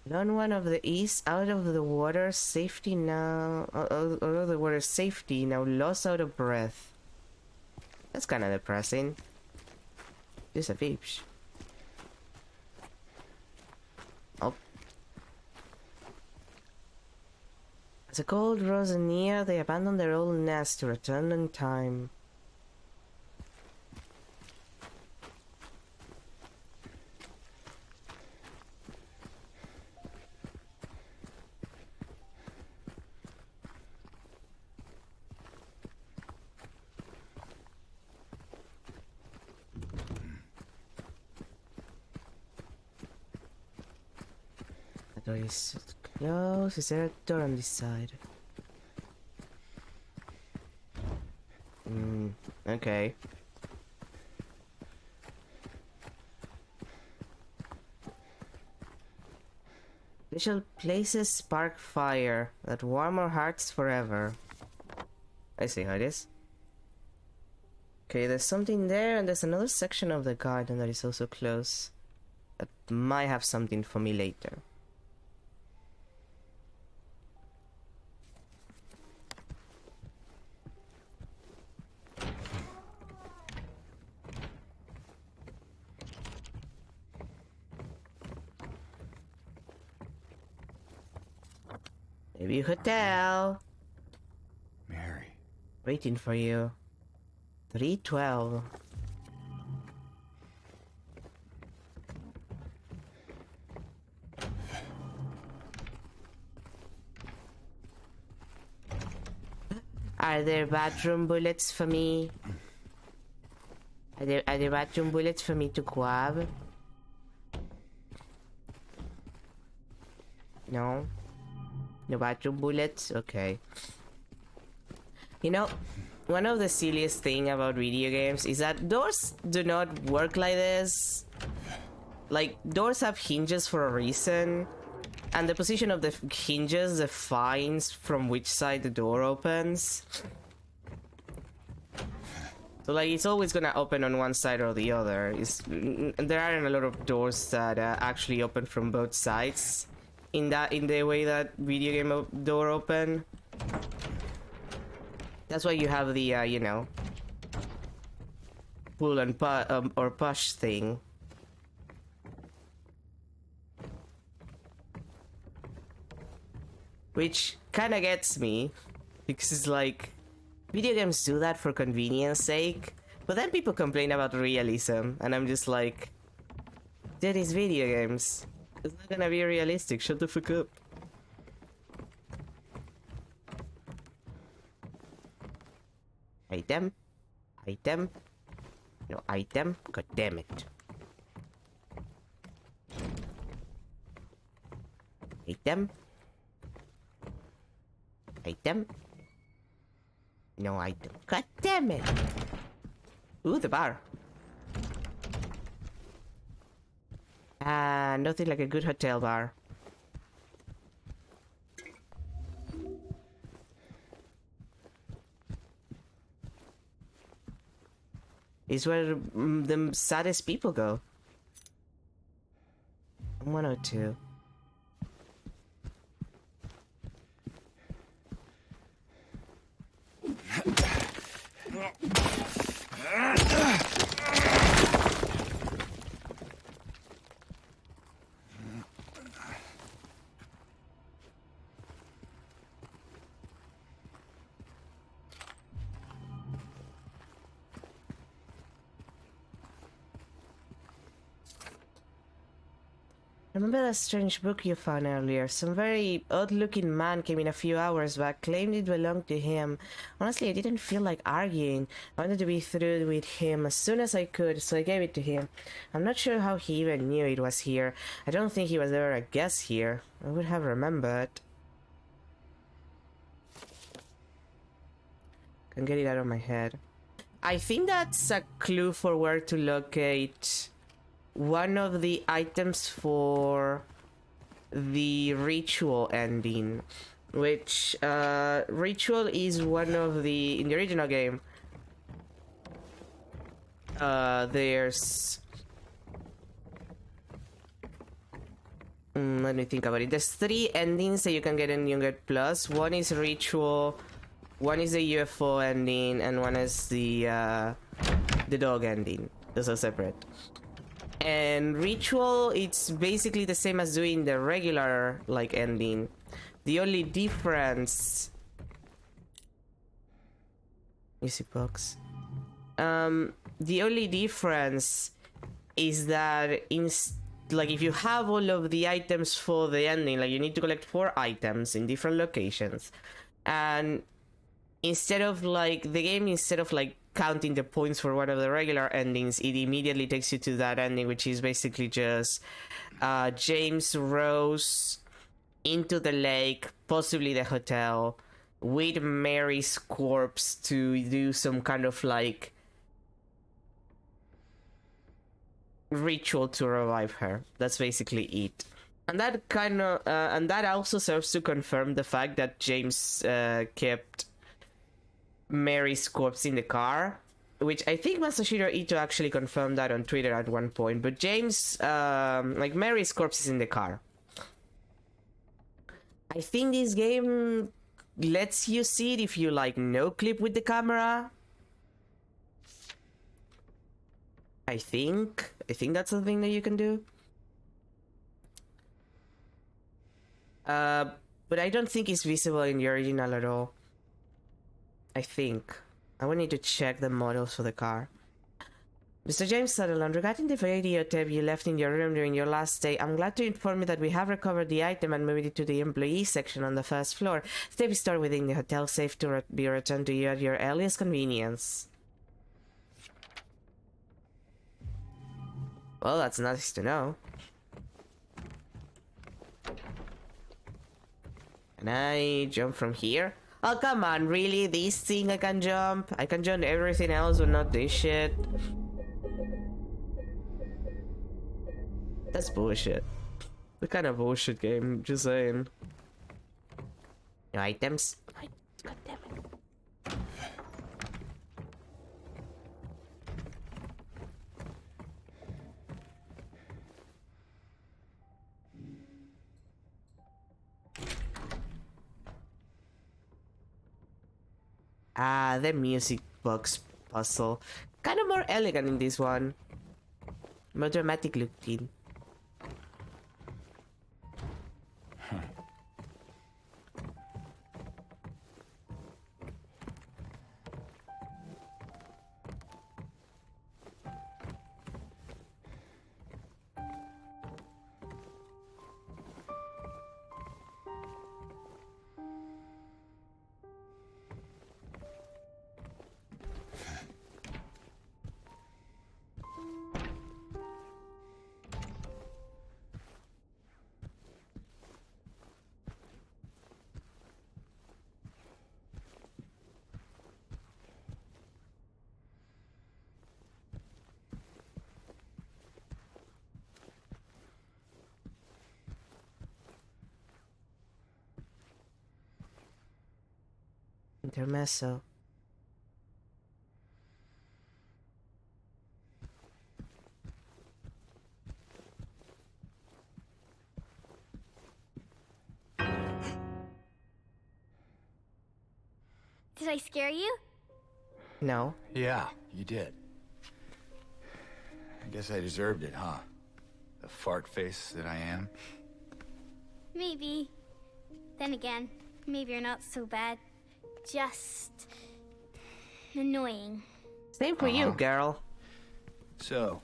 Learn one of the east out of the water safety now. Out of the water safety now lost out of breath. That's kind of depressing. Just a beach. Oh. As the cold rose near, they abandoned their old nest to return in time. The door is closed. Is there a door on this side? Okay. Special places spark fire that warm our hearts forever. I see how it is. Okay, there's something there, and there's another section of the garden that is also close. That might have something for me later. Maybe a hotel. Mary. Waiting for you. 312. Are there bathroom bullets for me? Are there bathroom bullets for me to grab? No? No bathroom bullets? Okay. You know, one of the silliest thing about video games is that doors do not work like this. Like, doors have hinges for a reason, and the position of the hinges defines from which side the door opens. So, like, it's always gonna open on one side or the other. There aren't a lot of doors that actually open from both sides in the way that video game door open. That's why you have the you know, pull and or push thing. Which kind of gets me, because it's like, video games do that for convenience sake, but then people complain about realism, and I'm just like, dude, it's video games. It's not gonna be realistic, shut the fuck up. Item. Item. No item. God damn it. Item. Item. No item. God damn it. Ooh, the bar. Nothing like a good hotel bar. Is where the saddest people go. 102. Remember that strange book you found earlier? Some very odd-looking man came in a few hours back, claimed it belonged to him. Honestly, I didn't feel like arguing. I wanted to be through with him as soon as I could, so I gave it to him. I'm not sure how he even knew it was here. I don't think he was ever a guest here. I would have remembered. Can't get it out of my head. I think that's a clue for where to locate one of the items for the ritual ending, which ritual is one of the in the original game. There's let me think about it. There's 3 endings that you can get in Young Get Plus. One is ritual, one is the UFO ending, and one is the dog ending. Those are separate. And ritual, it's basically the same as doing the regular like ending. The only difference, easy box. The only difference is that like if you have all of the items for the ending, like you need to collect 4 items in different locations, and instead of like counting the points for one of the regular endings, it immediately takes you to that ending, which is basically just James Rose into the lake, possibly the hotel, with Mary's corpse to do some kind of like ritual to revive her. That's basically it. And that kind of and that also serves to confirm the fact that James kept Mary's corpse in the car, which I think Masashiro Ito actually confirmed that on Twitter at one point. But James, like Mary's corpse is in the car. I think this game lets you see it if you like no clip with the camera. I think that's the thing that you can do. But I don't think it's visible in the original at all. I think. I will need to check the models for the car. Mr. James Sutherland, regarding the videotape you left in your room during your last stay, I'm glad to inform you that we have recovered the item and moved it to the employee section on the first floor. The tape is stored within the hotel safe to be returned to you at your earliest convenience. Well, that's nice to know. Can I jump from here? Oh, come on, really? This thing I can jump? I can jump everything else, but not this shit. That's bullshit. The kind of bullshit game, just saying. No items? God damn it. Ah, the music box puzzle. Kind of more elegant in this one. More dramatic looking. Intermezzo. Did I scare you? No. Yeah, you did. I guess I deserved it, huh? The fart face that I am. Maybe. Then again, maybe you're not so bad. Just annoying. Same for you, girl. So,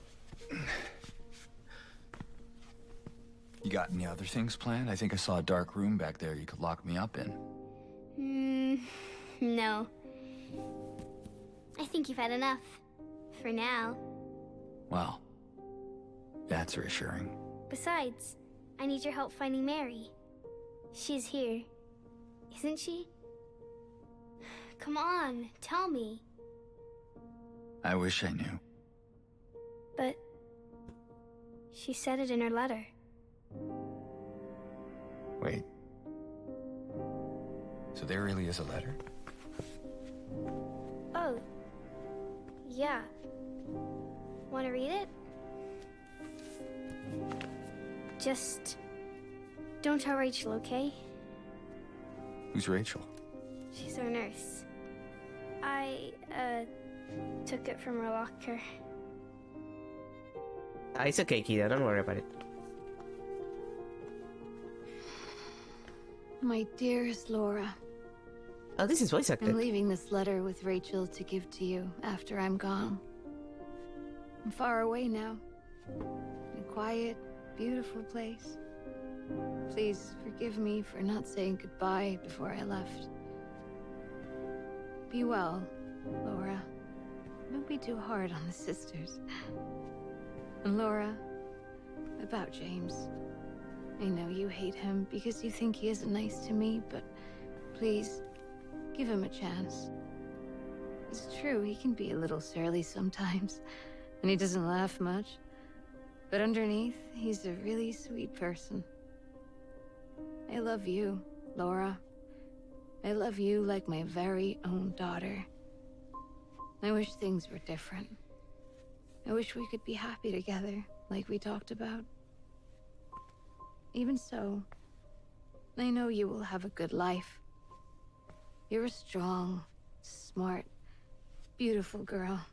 you got any other things planned? I think I saw a dark room back there you could lock me up in. No. I think you've had enough. For now. Well, that's reassuring. Besides, I need your help finding Mary. She's here. Isn't she? Come on, tell me. I wish I knew. But she said it in her letter. Wait. So there really is a letter? Oh. Yeah. Want to read it? Just don't tell Rachel, okay? Who's Rachel? She's our nurse. I took it from her locker. It's okay, Kida. Don't worry about it. My dearest Laura, Oh, this is voice acted. I'm leaving this letter with Rachel to give to you after I'm gone. I'm far away now. In a quiet, beautiful place. Please forgive me for not saying goodbye before I left. Be well, Laura. Don't be too hard on the sisters. And Laura, about James. I know you hate him because you think he isn't nice to me, but please, give him a chance. It's true, he can be a little surly sometimes, and he doesn't laugh much. But underneath, he's a really sweet person. I love you, Laura. I love you like my very own daughter. I wish things were different. I wish we could be happy together, like we talked about. Even so, I know you will have a good life. You're a strong, smart, beautiful girl.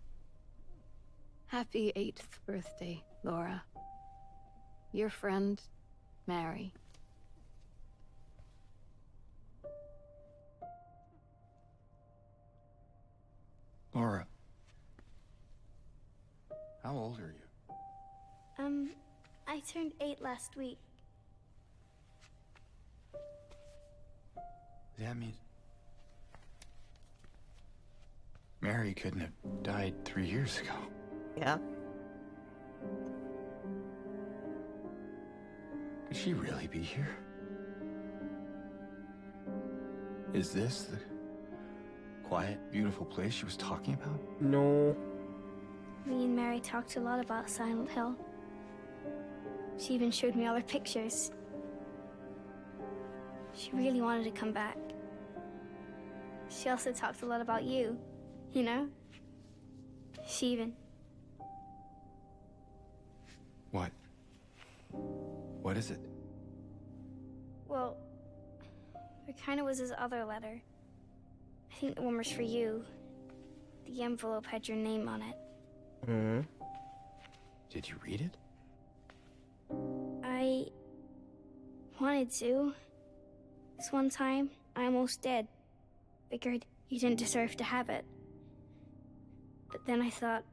Happy 8th birthday, Laura. Your friend, Mary. Laura. How old are you? I turned 8 last week. That means... Mary couldn't have died 3 years ago. Yeah. Could she really be here? Is this the quiet, beautiful place she was talking about? No. Me and Mary talked a lot about Silent Hill. She even showed me all her pictures. She really wanted to come back. She also talked a lot about you, you know? She even... What? What is it? Well, there kind of was this other letter. I think the one was for you. The envelope had your name on it. Hmm. Did you read it? I wanted to. This one time, I almost did. Figured you didn't deserve to have it. But then I thought,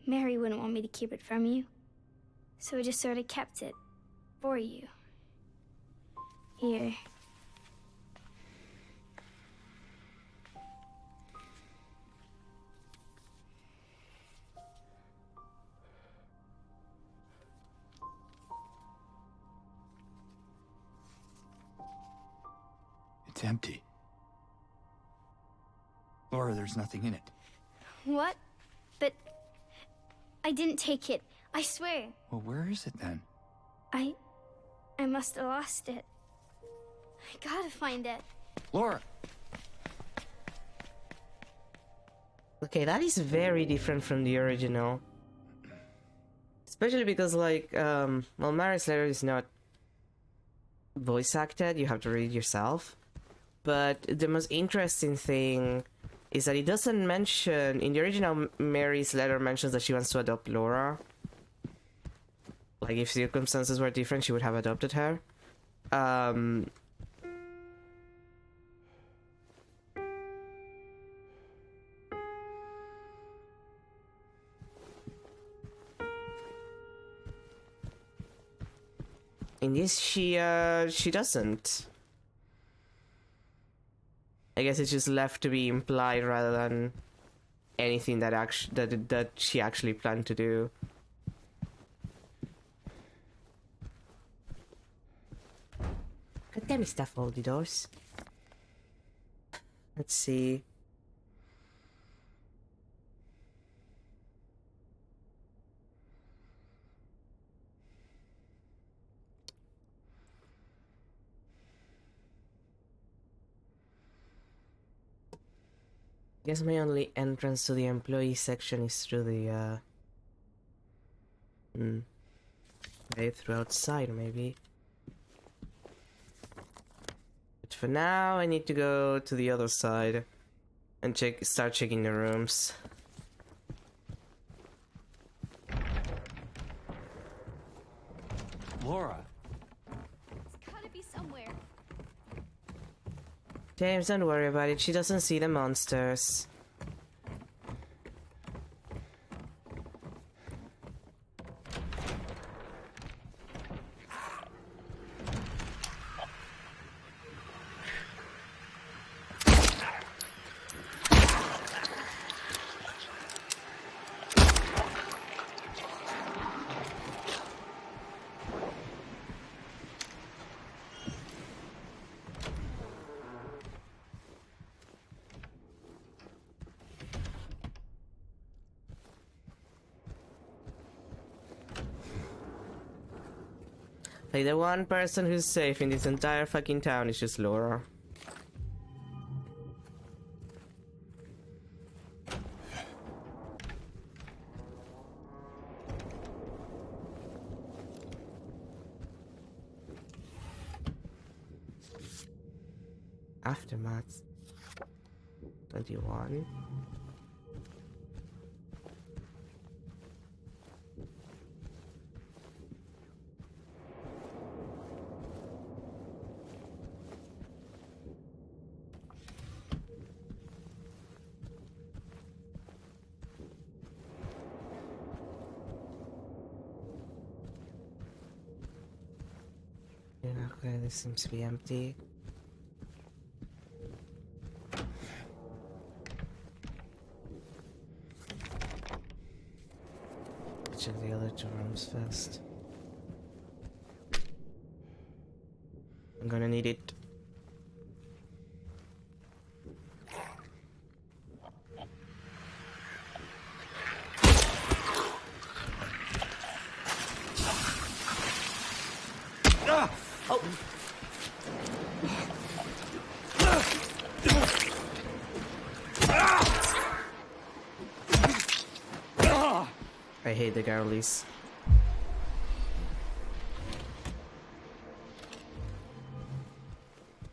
Mary wouldn't want me to keep it from you. So I just sort of kept it for you. Here. It's empty. Laura, there's nothing in it. What? But I didn't take it. I swear. Well, where is it then? I must have lost it. I gotta find it. Laura! Okay, that is very different from the original. Especially because, like, well, Mary's letter is not voice acted, you have to read it yourself. But the most interesting thing is that it doesn't mention in the original. Mary's letter mentions that she wants to adopt Laura. Like if circumstances were different, she would have adopted her. In this, she doesn't. I guess it's just left to be implied rather than anything that that she actually planned to do. God damn it, stuff all the doors. Let's see. I guess my only entrance to the employee section is through the maybe through outside, maybe. But for now, I need to go to the other side and start checking the rooms. Laura. It's gotta be somewhere. James, don't worry about it. She doesn't see the monsters. Like, the one person who's safe in this entire fucking town is just Laura. Aftermath 21. Okay, this seems to be empty. Check the other two rooms first. I'm gonna need it. Oh! I hate the girlies.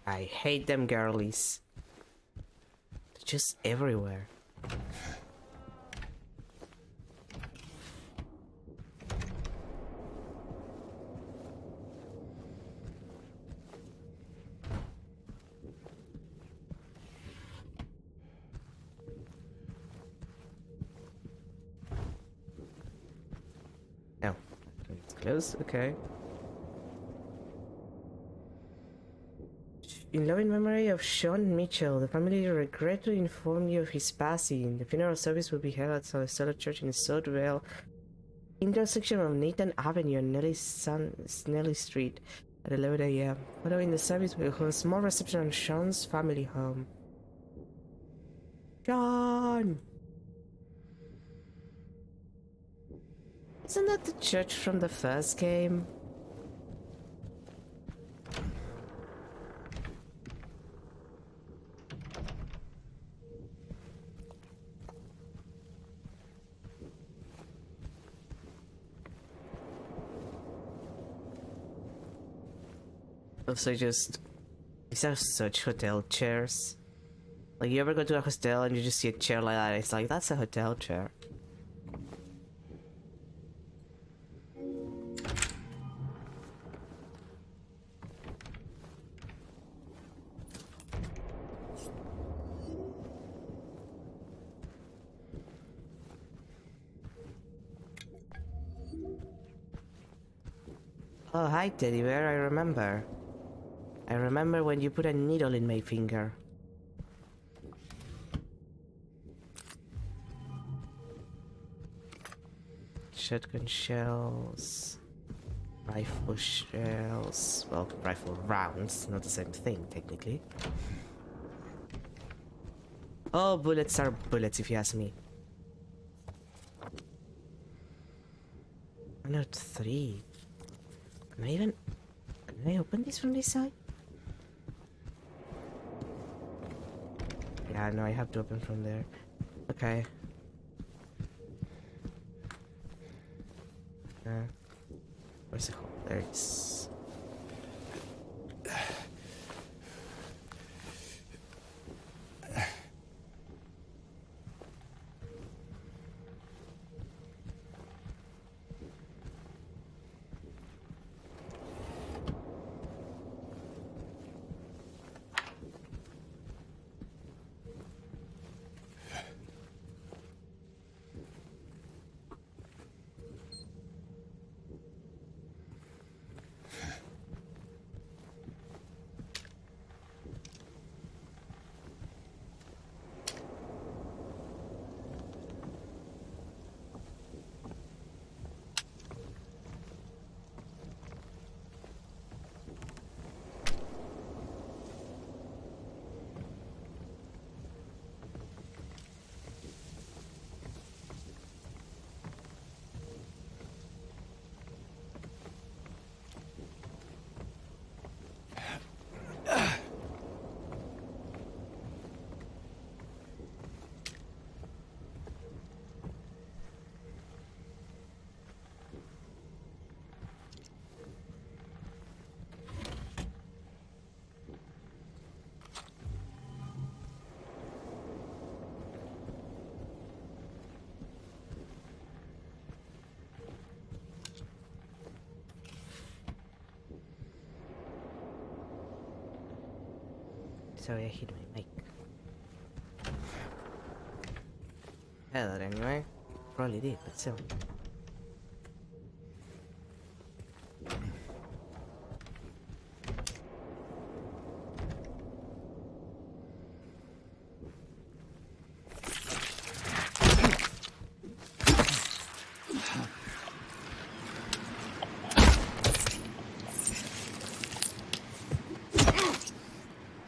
I hate them girlies. They're just everywhere. No. It's close, okay. In loving memory of Sean Mitchell, the family regret to inform you of his passing. The funeral service will be held at Celestial Church in Southvale, intersection of Nathan Avenue and Nelly Street at 11 a.m. Following the service, we'll hold a small reception at Sean's family home. Sean! Isn't that the church from the first game? Also, just these are such hotel chairs. Like, you ever go to a hostel and you just see a chair like that, it's like, that's a hotel chair. Oh, hi, teddy bear, I remember. I remember when you put a needle in my finger. Shotgun shells. Rifle shells. Well, rifle rounds, not the same thing, technically. Oh, bullets are bullets, if you ask me. Note 3. Can I open this from this side? Yeah, no, I have to open from there. Okay. Where's the hole? There it is. Sorry, I hit my mic. Yeah, that anyway. Probably did, but still.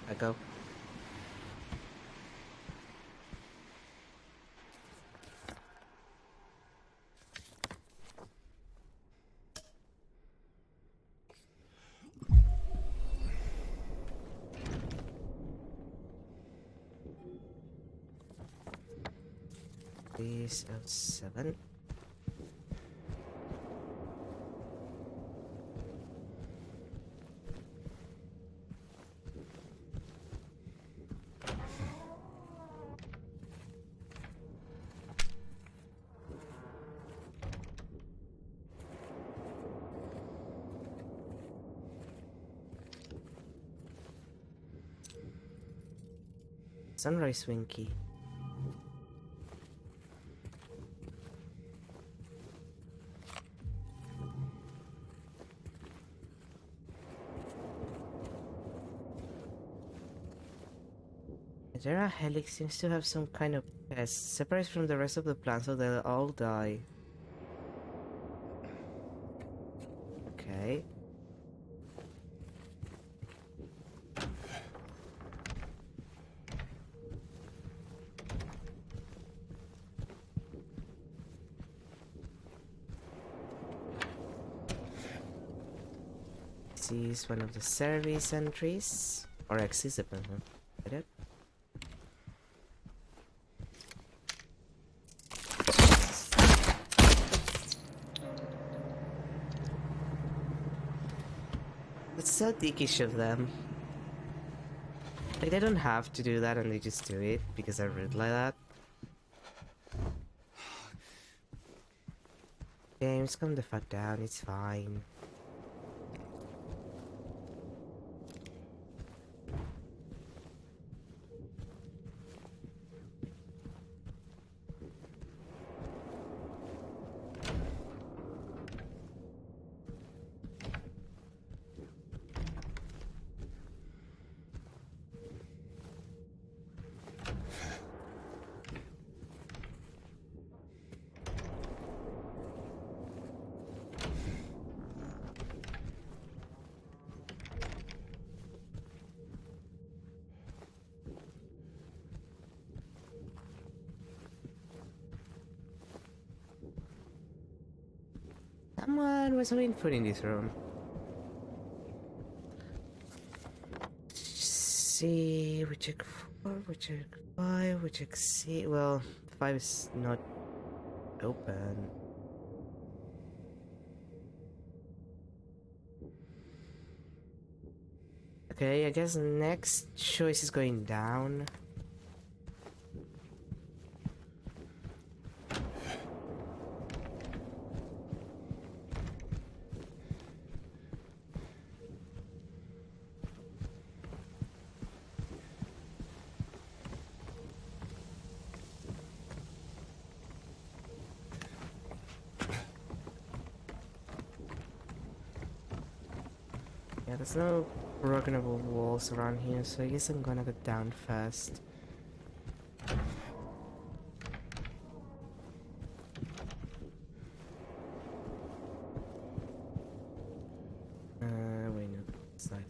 I go. Piece of 7. Sunrise Winky. Terra Helix seems to have some kind of pest, separates from the rest of the plants so they'll all die. Okay. This is one of the service entries, or exits, depending on it. It's so dickish of them. Like, they don't have to do that and they just do it because they're rude like that. James, calm the fuck down, it's fine. Come on, where's some food in this room? See, we check 4, we check 5, we check C. Well, 5 is not open. Okay, I guess next choice is going down. Yeah, there's no brokenable walls around here, so I guess I'm gonna go down first. Wait, no, it's not.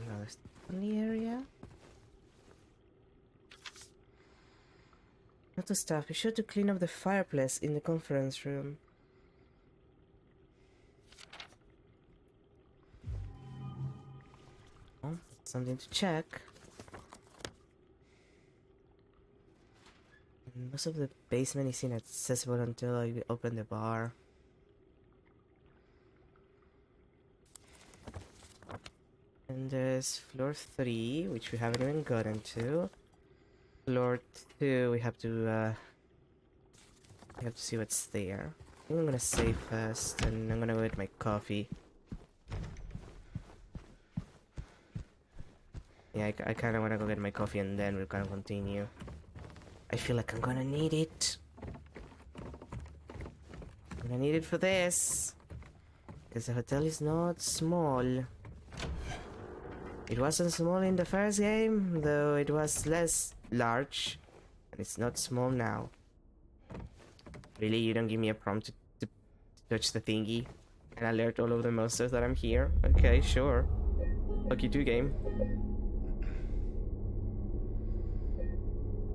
Another stuff in the area. Not to stuff. Be sure to clean up the fireplace in the conference room. Oh, something to check. And most of the basement is inaccessible until I open the bar. And there's floor 3, which we haven't even gotten to. Floor 2, we have to see what's there. I think I'm gonna save first, and I'm gonna go get my coffee. Yeah, I kind of want to go get my coffee, and then we're gonna continue. I feel like I'm gonna need it. I'm gonna need it for this. Because the hotel is not small. It wasn't small in the first game, though it was less large. And it's not small now. Really, you don't give me a prompt to touch the thingy and alert all of the monsters that I'm here? Okay, sure. Fuck you too, game.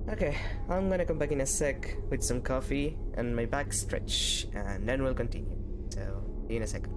Okay, I'm gonna come back in a sec with some coffee and my back stretch, and then we'll continue. So, see you in a second.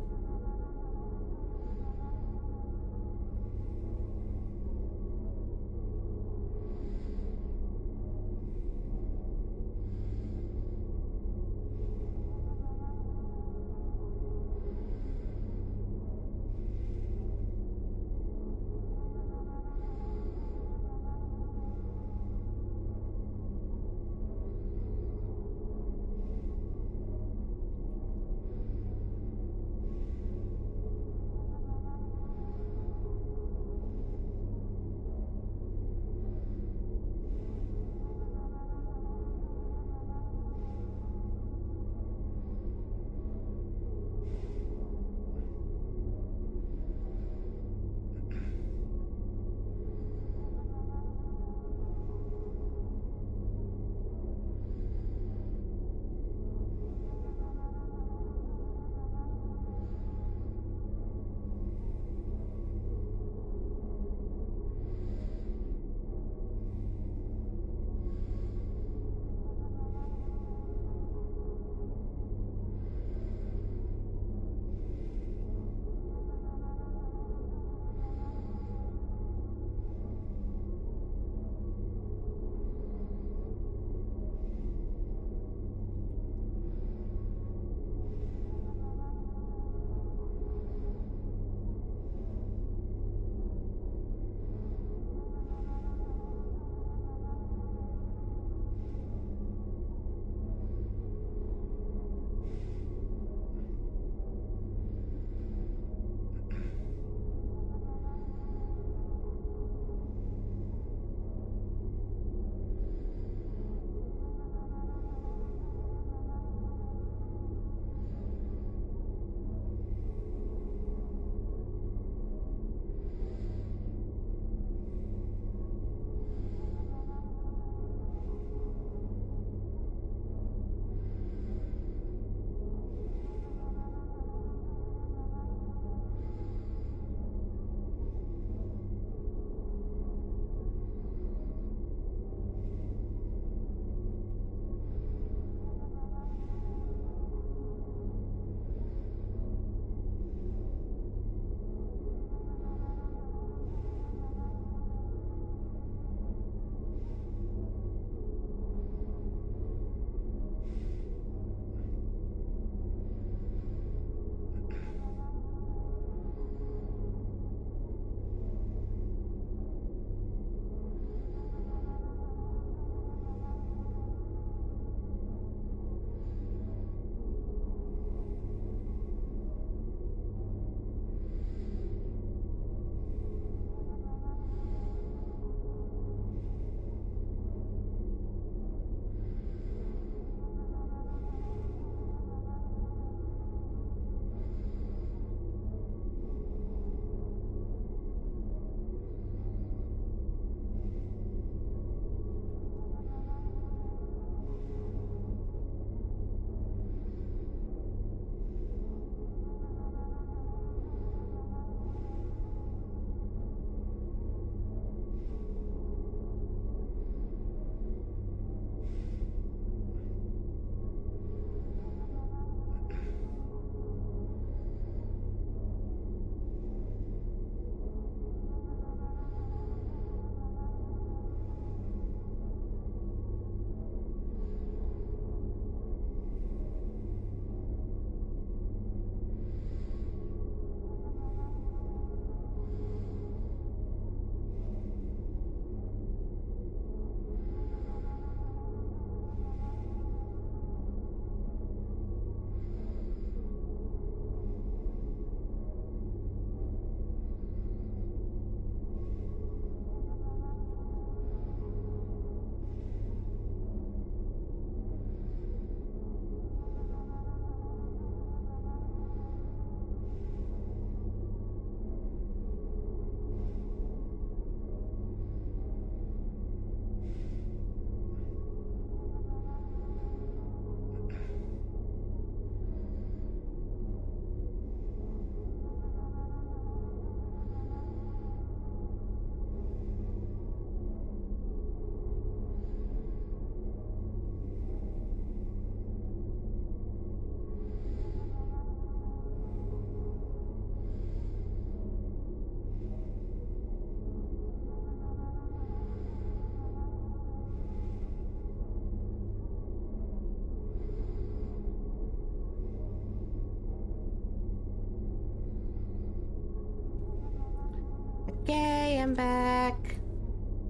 Yay, I'm back.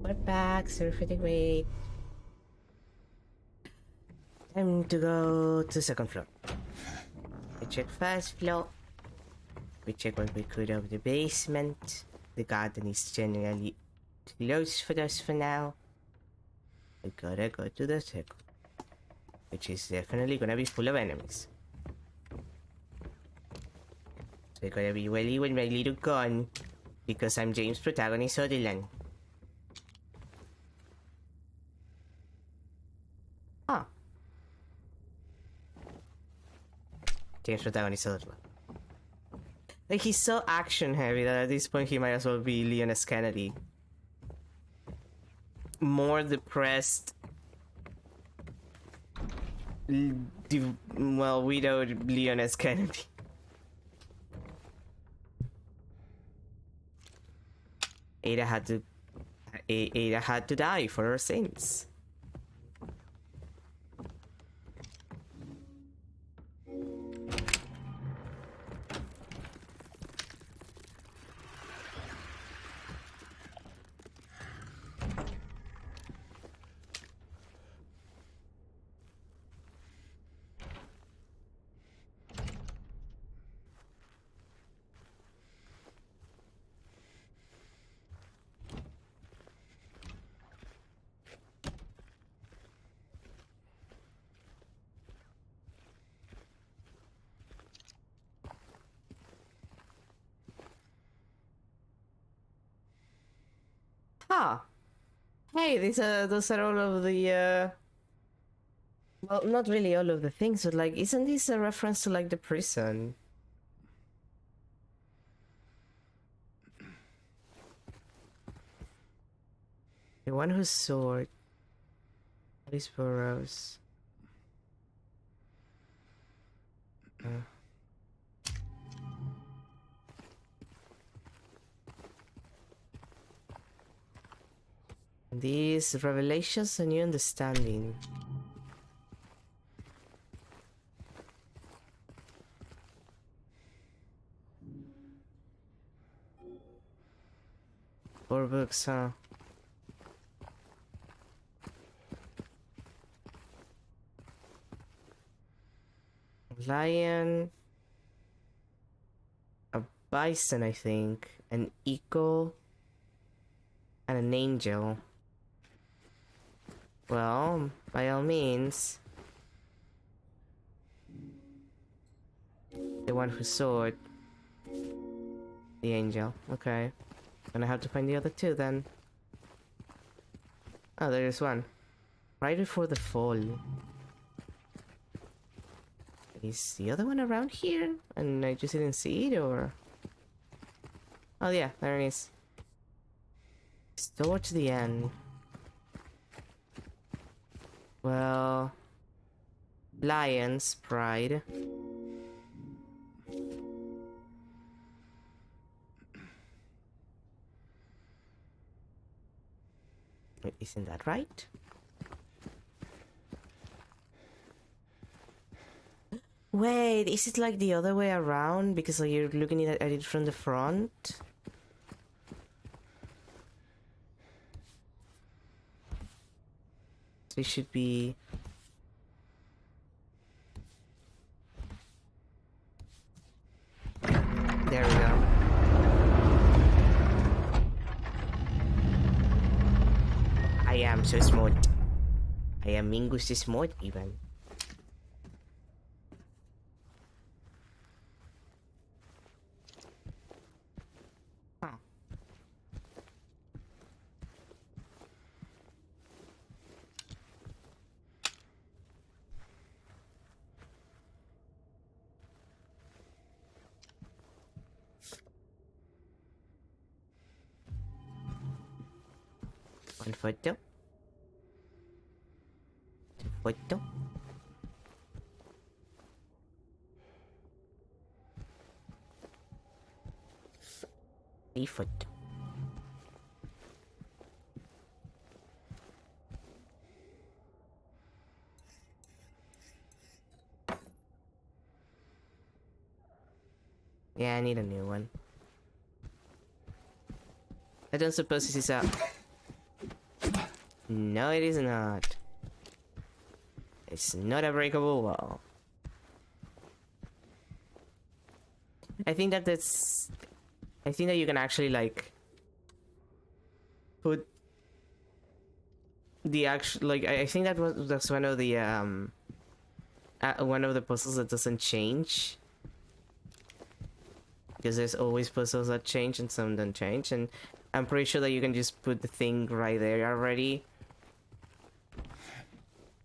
We're back, surfing great. Time to go to the second floor. We check first floor. We check what we could of the basement. The garden is generally closed for us for now. We gotta go to the second, which is definitely gonna be full of enemies. So I gotta be ready with my little gun, because I'm James Protagonist Sutherland. Ah. James Protagonist Sutherland. Like, he's so action heavy that at this point he might as well be Leon S. Kennedy. More depressed. Well, without Leon S. Kennedy. Ada had to die for her sins. Ah, hey, those are all of the well, not really all of the things, but like, isn't this a reference to like the prison? The one whose sword, Alice Burrows. These revelations, a new understanding. Four books, huh? Lion, a bison, I think, an eagle, and an angel. Well, by all means. The one who sword. The angel. Okay. Gonna have to find the other two then. Oh, there is one. Right before the fall. Is the other one around here? And I just didn't see it, or... Oh yeah, there it is. It's towards the end. Well... Lion's pride. Wait, isn't that right? Wait, is it like the other way around? Because like, you're looking at it from the front? So it should be... There we go. I am so smart. I am Mingus smart even. Huh. One photo. Two photo. Three photo. Yeah, I need a new one. I don't suppose this is a... No, it is not. It's not a breakable wall. I think that that's... I think that you can actually, like... put... the actual... Like, I think that's one of the, one of the puzzles that doesn't change. Because there's always puzzles that change and some don't change, and I'm pretty sure that you can just put the thing right there already.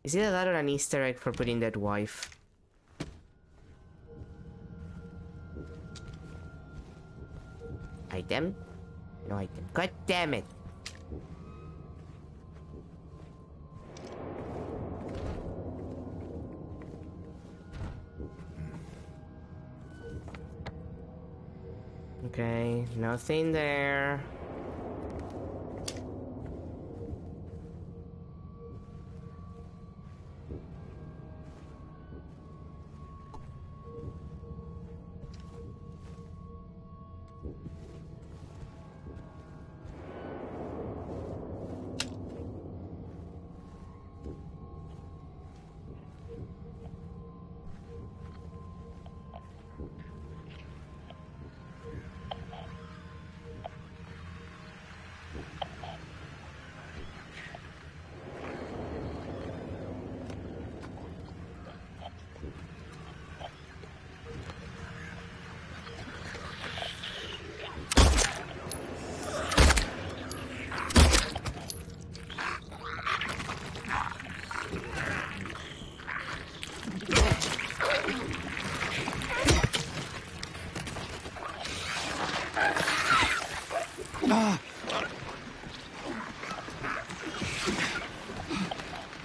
Is either that or an Easter egg for putting that wife? Item? No item. God damn it! Okay, nothing there.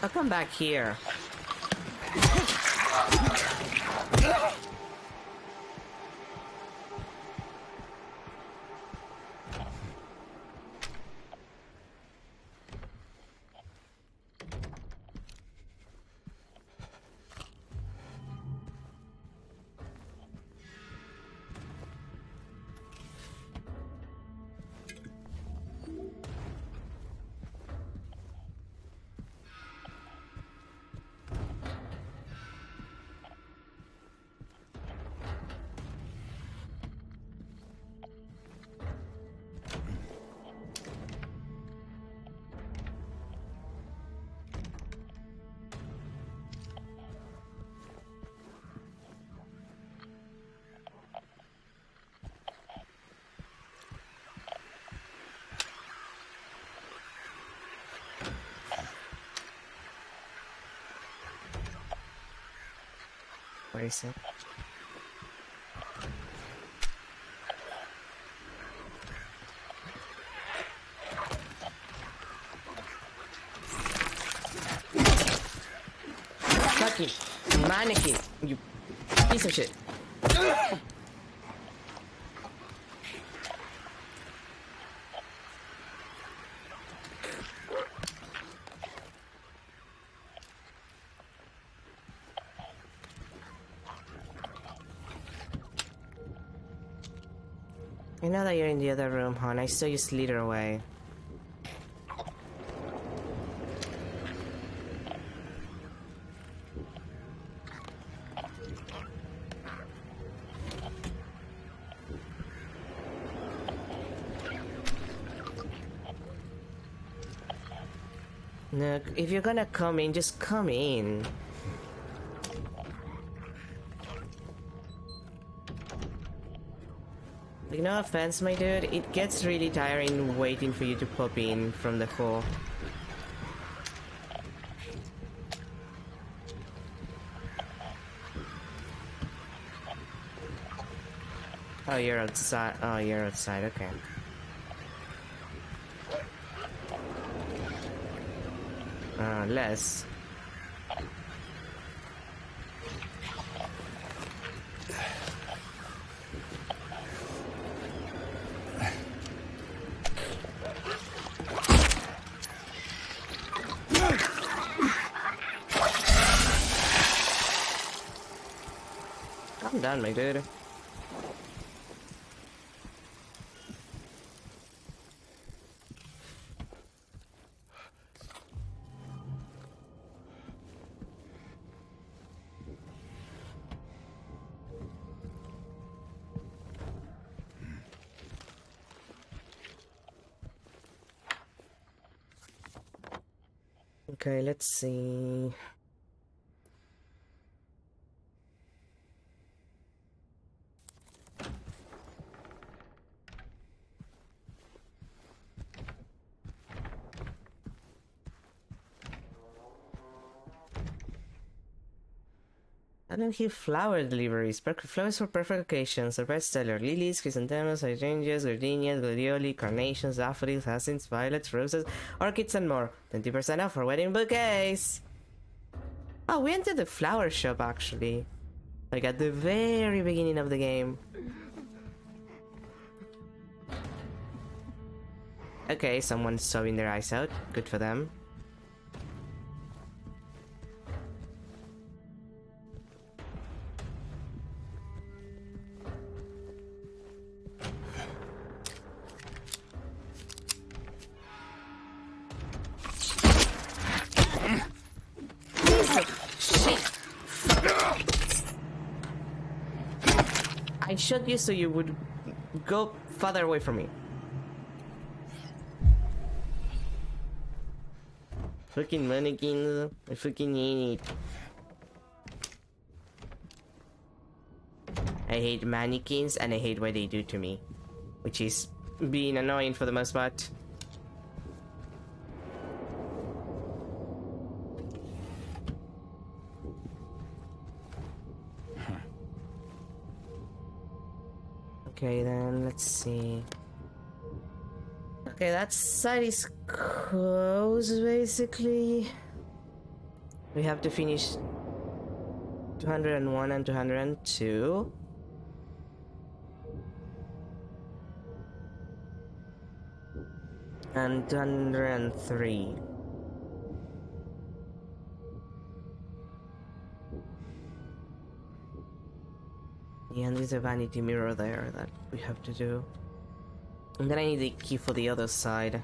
I'll come back here. Where is it? Fucking mannequin, you piece of shit. I know that you're in the other room, hon. I saw you slither away. Look, if you're gonna come in, just come in. Like, no offense, my dude, it gets really tiring waiting for you to pop in from the hole. Oh, you're outside. Oh, you're outside, okay. Less. I'm done, my dude. Okay, let's see. I don't hear flower deliveries. Flowers for perfect occasions. Surprise stellar. Lilies, chrysanthemums, hydrangeas, gardenias, gladioli, carnations, daffodils, hyacinths, violets, roses, orchids, and more. 20% off for wedding bouquets. Oh, we entered the flower shop actually. Like at the very beginning of the game. Okay, someone's sobbing their eyes out. Good for them. I shot you so you would go farther away from me. Fucking mannequins, I fucking hate it. I hate mannequins and I hate what they do to me. Which is being annoying for the most part. Okay then, let's see. Okay, that side is closed basically. We have to finish 201 and 202. And 203. Yeah, and there's a vanity mirror there that we have to do. And then I need the key for the other side.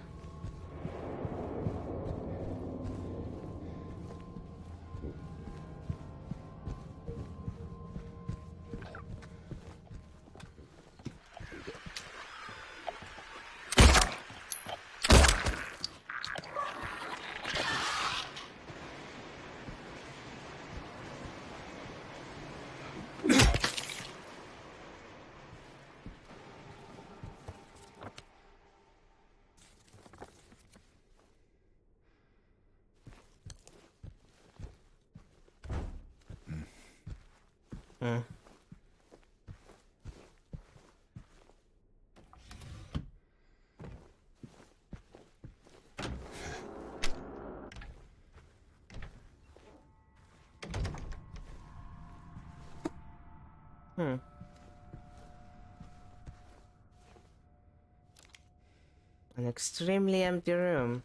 An extremely empty room.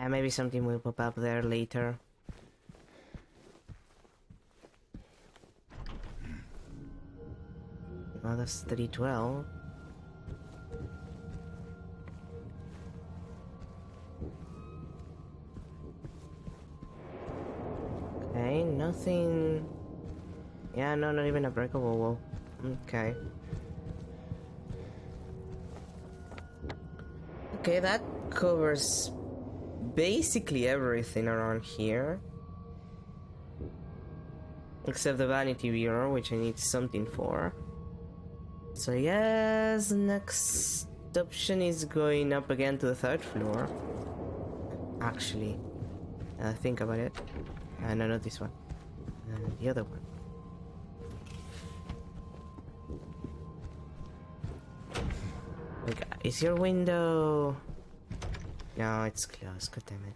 Maybe something will pop up there later. Oh, that's 312. Okay, nothing. Yeah, no, not even a breakable wall. Okay. Okay, that covers basically everything around here. Except the vanity mirror, which I need something for. So yes, next option is going up again to the 3rd floor. Actually, think about it. No, not this one. The other one. Like, is your window? No, it's closed. God damn it.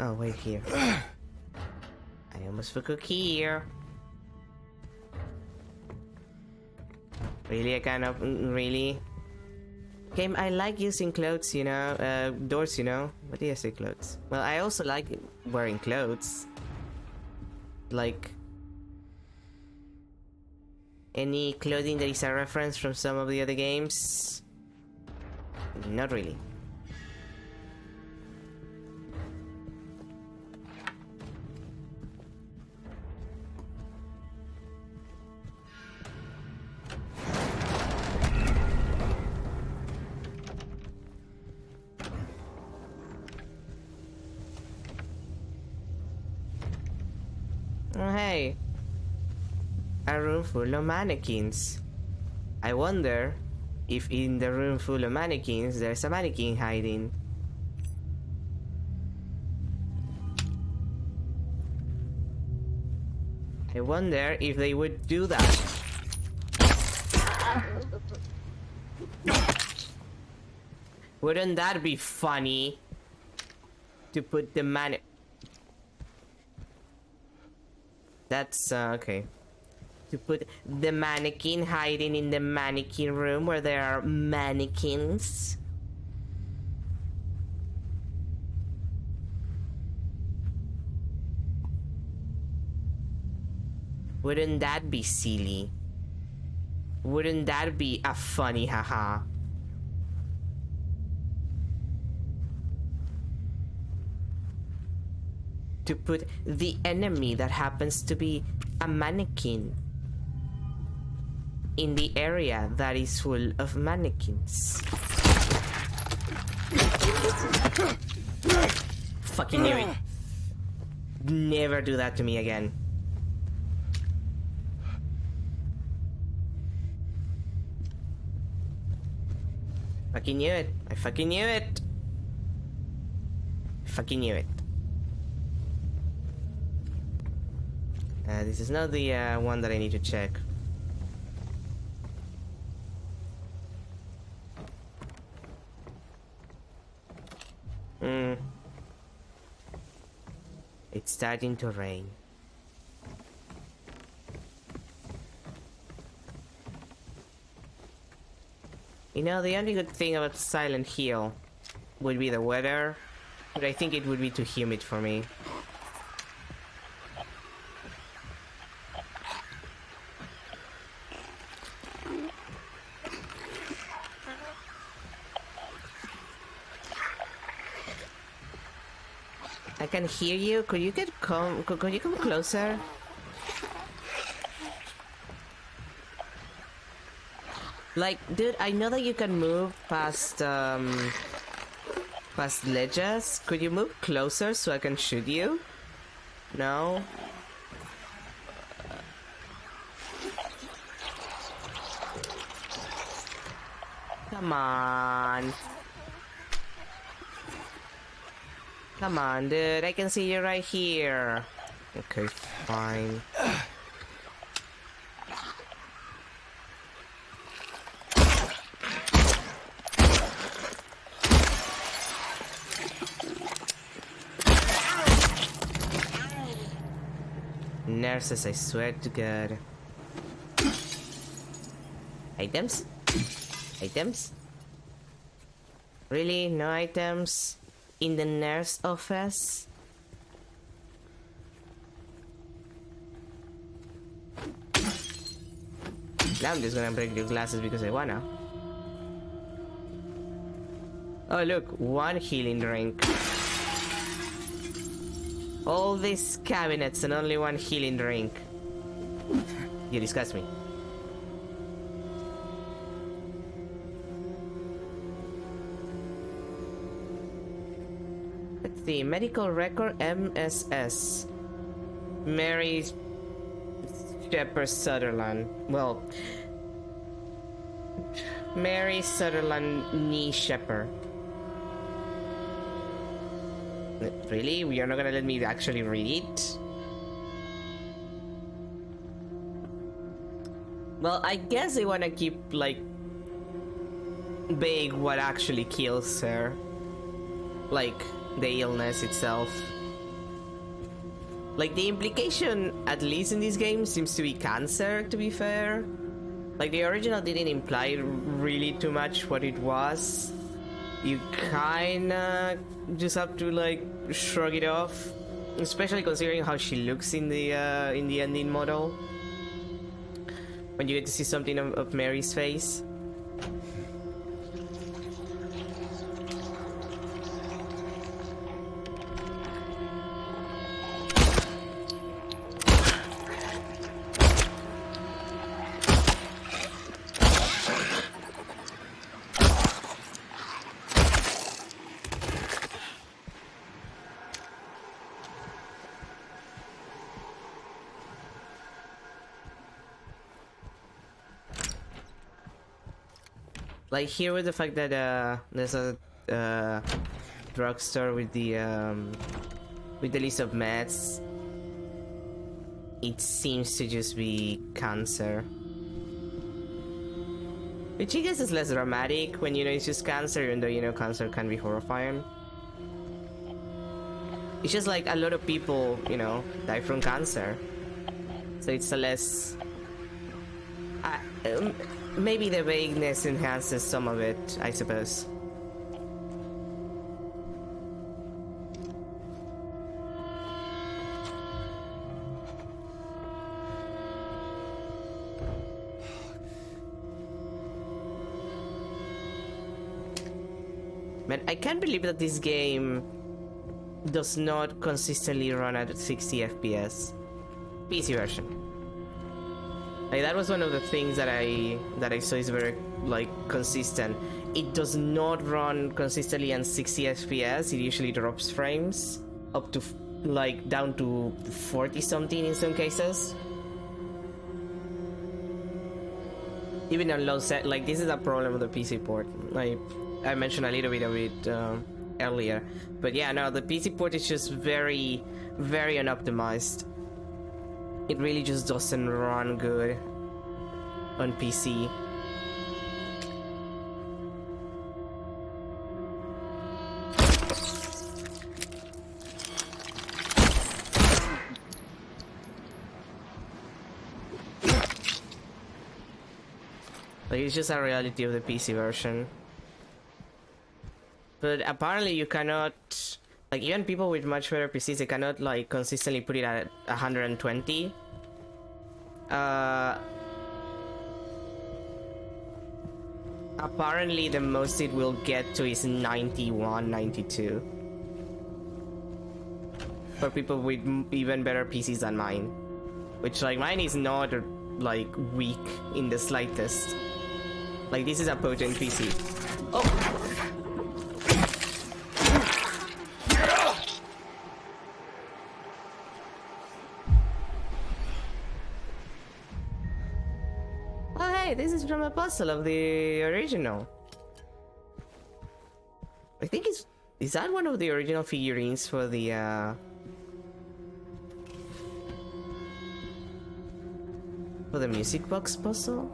Oh, wait here. I almost forgot here. Really, I kind of really. Game, I like using clothes, you know, doors, you know. What do you say, clothes? Well, I also like wearing clothes. Like any clothing that is a reference from some of the other games? Not really. Oh, hey. A room full of mannequins. I wonder if in the room full of mannequins there's a mannequin hiding. I wonder if they would do that. Wouldn't that be funny? To put the That's, okay. To put the mannequin hiding in the mannequin room where there are mannequins. Wouldn't that be silly? Wouldn't that be a funny haha? To put the enemy that happens to be a mannequin in the area that is full of mannequins. Fucking knew it. Never do that to me again. Fucking knew it. I fucking knew it. Fucking knew it. This is not the one that I need to check. It's starting to rain. You know, the only good thing about Silent Hill would be the weather, but I think it would be too humid for me. I can hear you. Could you come closer? Like, dude, I know that you can move past past ledges. Could you move closer so I can shoot you? No? Come on. Come on, dude. I can see you right here. Okay, fine. Nurses, I swear to God. Items? Items? Really? No items? In the nurse office? Now I'm just gonna break your glasses because I wanna. Oh look, one healing drink. All these cabinets and only one healing drink. You disgust me. Let's see, medical record MSS. Mary Shepard Sutherland. Well, Mary Sutherland Nee Shepard. Really? You're not gonna let me actually read it? Well, I guess they wanna keep, like, vague what actually kills her. Like, the illness itself. Like, the implication, at least in this game, seems to be cancer, to be fair. Like, the original didn't imply really too much what it was. You kinda just have to, like, shrug it off. Especially considering how she looks in the ending model. When you get to see something of Mary's face. Like here with the fact that there's a drugstore with the list of meds, it seems to just be cancer. Which I guess is less dramatic when you know it's just cancer, even though you know cancer can be horrifying. It's just like a lot of people, you know, die from cancer, so it's a less. Maybe the vagueness enhances some of it, I suppose. Man, I can't believe that this game does not consistently run at 60 FPS. PC version. Like, that was one of the things that I saw is very, like, consistent. It does not run consistently on 60 FPS. It usually drops frames up to, like, down to 40 something in some cases. Even on low set, like, this is a problem with the PC port. Like, I mentioned a little bit of it earlier. But yeah, no, the PC port is just very, very unoptimized. It really just doesn't run good on PC. Like, it's just a reality of the PC version. But apparently you cannot, like, even people with much better PCs, they cannot, like, consistently put it at 120. Apparently the most it will get to is 91, 92. For people with even better PCs than mine. Which, like, mine is not, like, weak in the slightest. Like, this is a potent PC. Oh! This is from a puzzle of the original. I think is that one of the original figurines for the music box puzzle?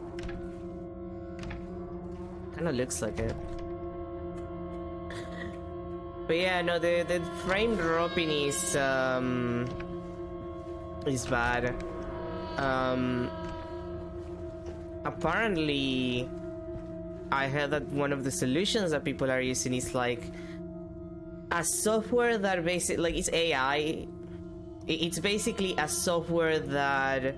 Kinda looks like it. But yeah, no, the frame dropping is bad. Apparently, I heard that one of the solutions that people are using is like a software that basically, like, it's AI. It's basically a software that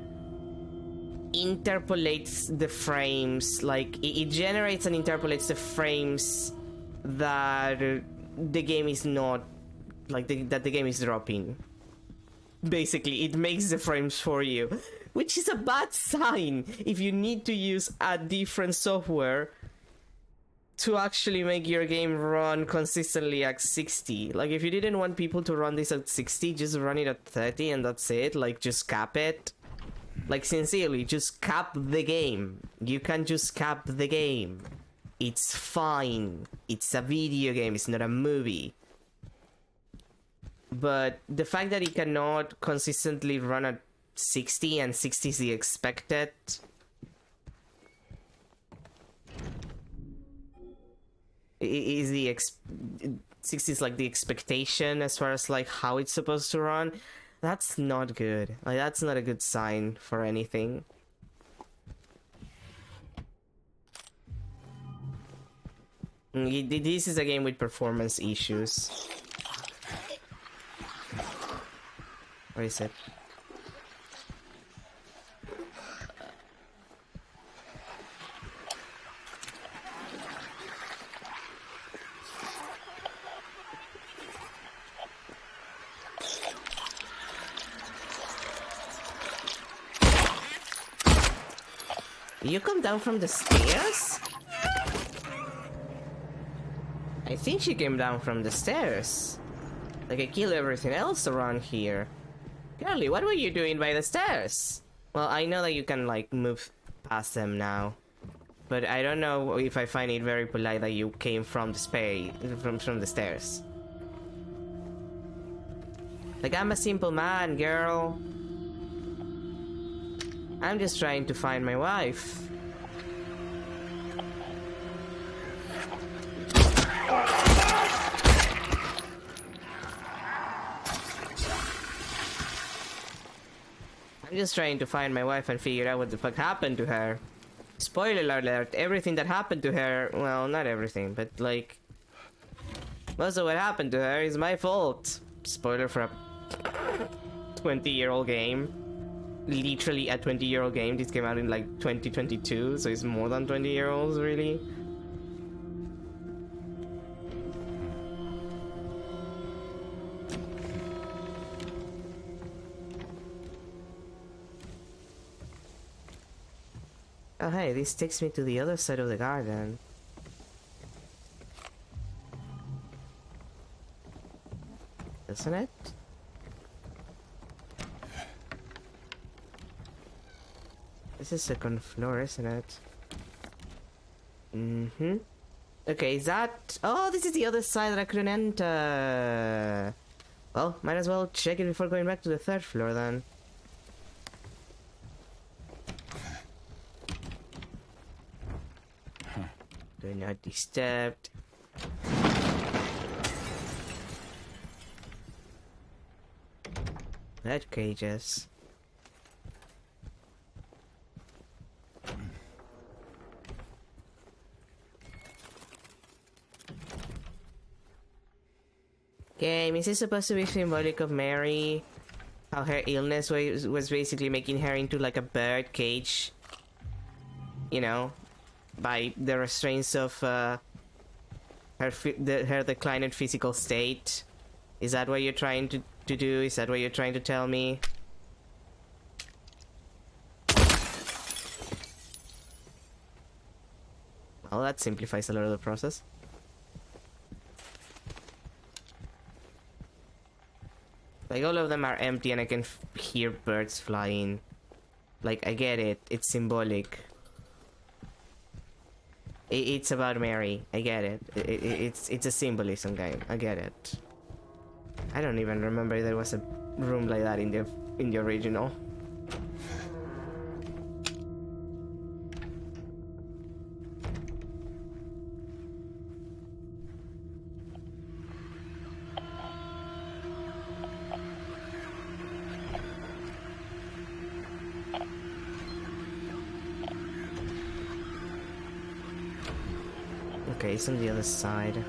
interpolates the frames. Like, it generates and interpolates the frames that the game is not, like, that the game is dropping. Basically, it makes the frames for you. Which is a bad sign if you need to use a different software to actually make your game run consistently at 60. Like, if you didn't want people to run this at 60, just run it at 30 and that's it. Like, just cap it. Like, sincerely, just cap the game. You can just cap the game. It's fine. It's a video game, it's not a movie. But the fact that it cannot consistently run at 60 and 60 is the expected, is the 60 is like the expectation as far as like how it's supposed to run. That's not good. Like, that's not a good sign for anything. This is a game with performance issues. Where is it? You come down from the stairs? I think she came down from the stairs. Like I killed everything else around here. Girlie, what were you doing by the stairs? Well, I know that you can like move past them now. But I don't know if I find it very polite that you came from the from the stairs. Like, I'm a simple man, girl. I'm just trying to find my wife. I'm just trying to find my wife and figure out what the fuck happened to her. Spoiler alert, everything that happened to her, well, not everything, but like, most of what happened to her is my fault. Spoiler for a 20-year-old game. Literally a 20-year-old game. This came out in like 2022, so it's more than 20-year-olds, really. Oh hey, this takes me to the other side of the garden. Isn't it? This is second floor, isn't it? Mm-hmm. Okay, is that... Oh, this is the other side that I couldn't enter. Well, might as well check it before going back to the third floor then. Do not disturb. Red cages. Game, is this supposed to be symbolic of Mary? How her illness was basically making her into like a bird cage. You know? By the restraints of her declining physical state. Is that what you're trying to do? Is that what you're trying to tell me? Well, that simplifies a lot of the process. Like, all of them are empty and I can hear birds flying. Like, I get it. It's symbolic. It's about Mary. I get it. It's a symbolism game. I get it. I don't even remember there was a room like that in the original. Okay, it's on the other side.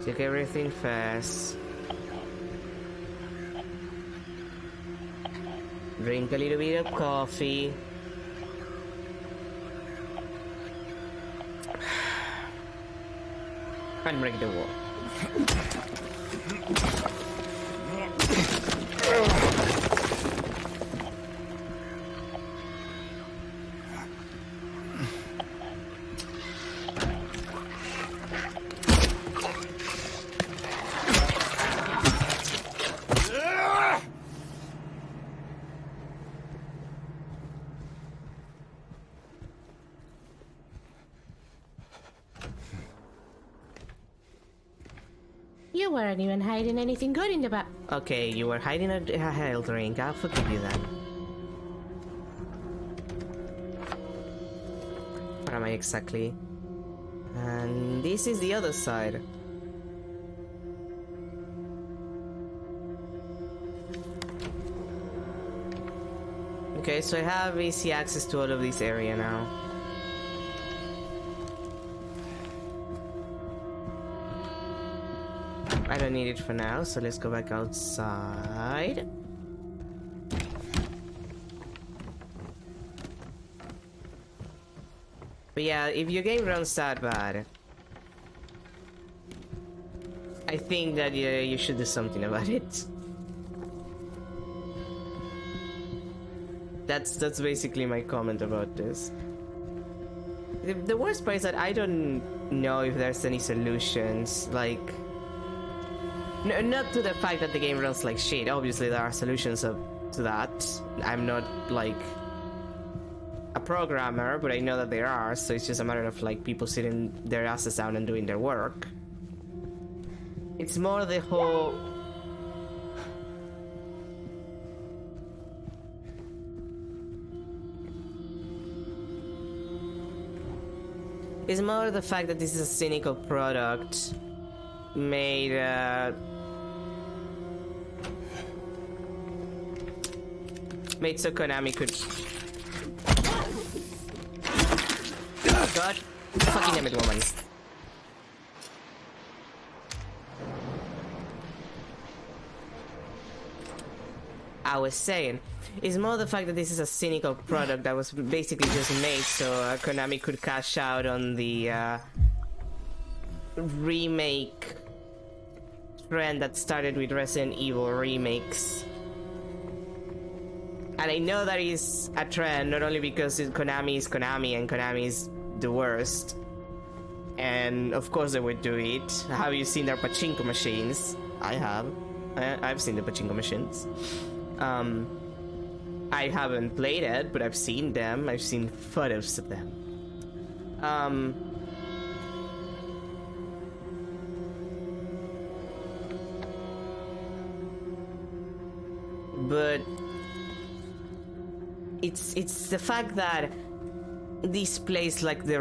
Take everything fast. Drink a little bit of coffee. And break the wall. You weren't even hiding anything good in the back. Okay, you were hiding a hell drink. I'll forgive you then. Where am I exactly? And this is the other side. Okay, so I have easy access to all of this area now. I don't need it for now, so let's go back outside. But yeah, if your game runs that bad, I think that you should do something about it. That's basically my comment about this. The worst part is that I don't know if there's any solutions, like... No, not to the fact that the game runs like shit. Obviously there are solutions to that. I'm not, like, a programmer, but I know that there are, so it's just a matter of, like, people sitting their asses down and doing their work. It's more the whole... It's more the fact that this is a cynical product made so Konami could... God fucking damn it, woman. I was saying, it's more the fact that this is a cynical product that was basically just made so Konami could cash out on the remake trend that started with Resident Evil remakes. And I know that is a trend not only because Konami is Konami and Konami is the worst, and of course they would do it. Have you seen their pachinko machines? I have. I've seen the pachinko machines. I haven't played it, but I've seen them. I've seen photos of them. But it's the fact that this plays like the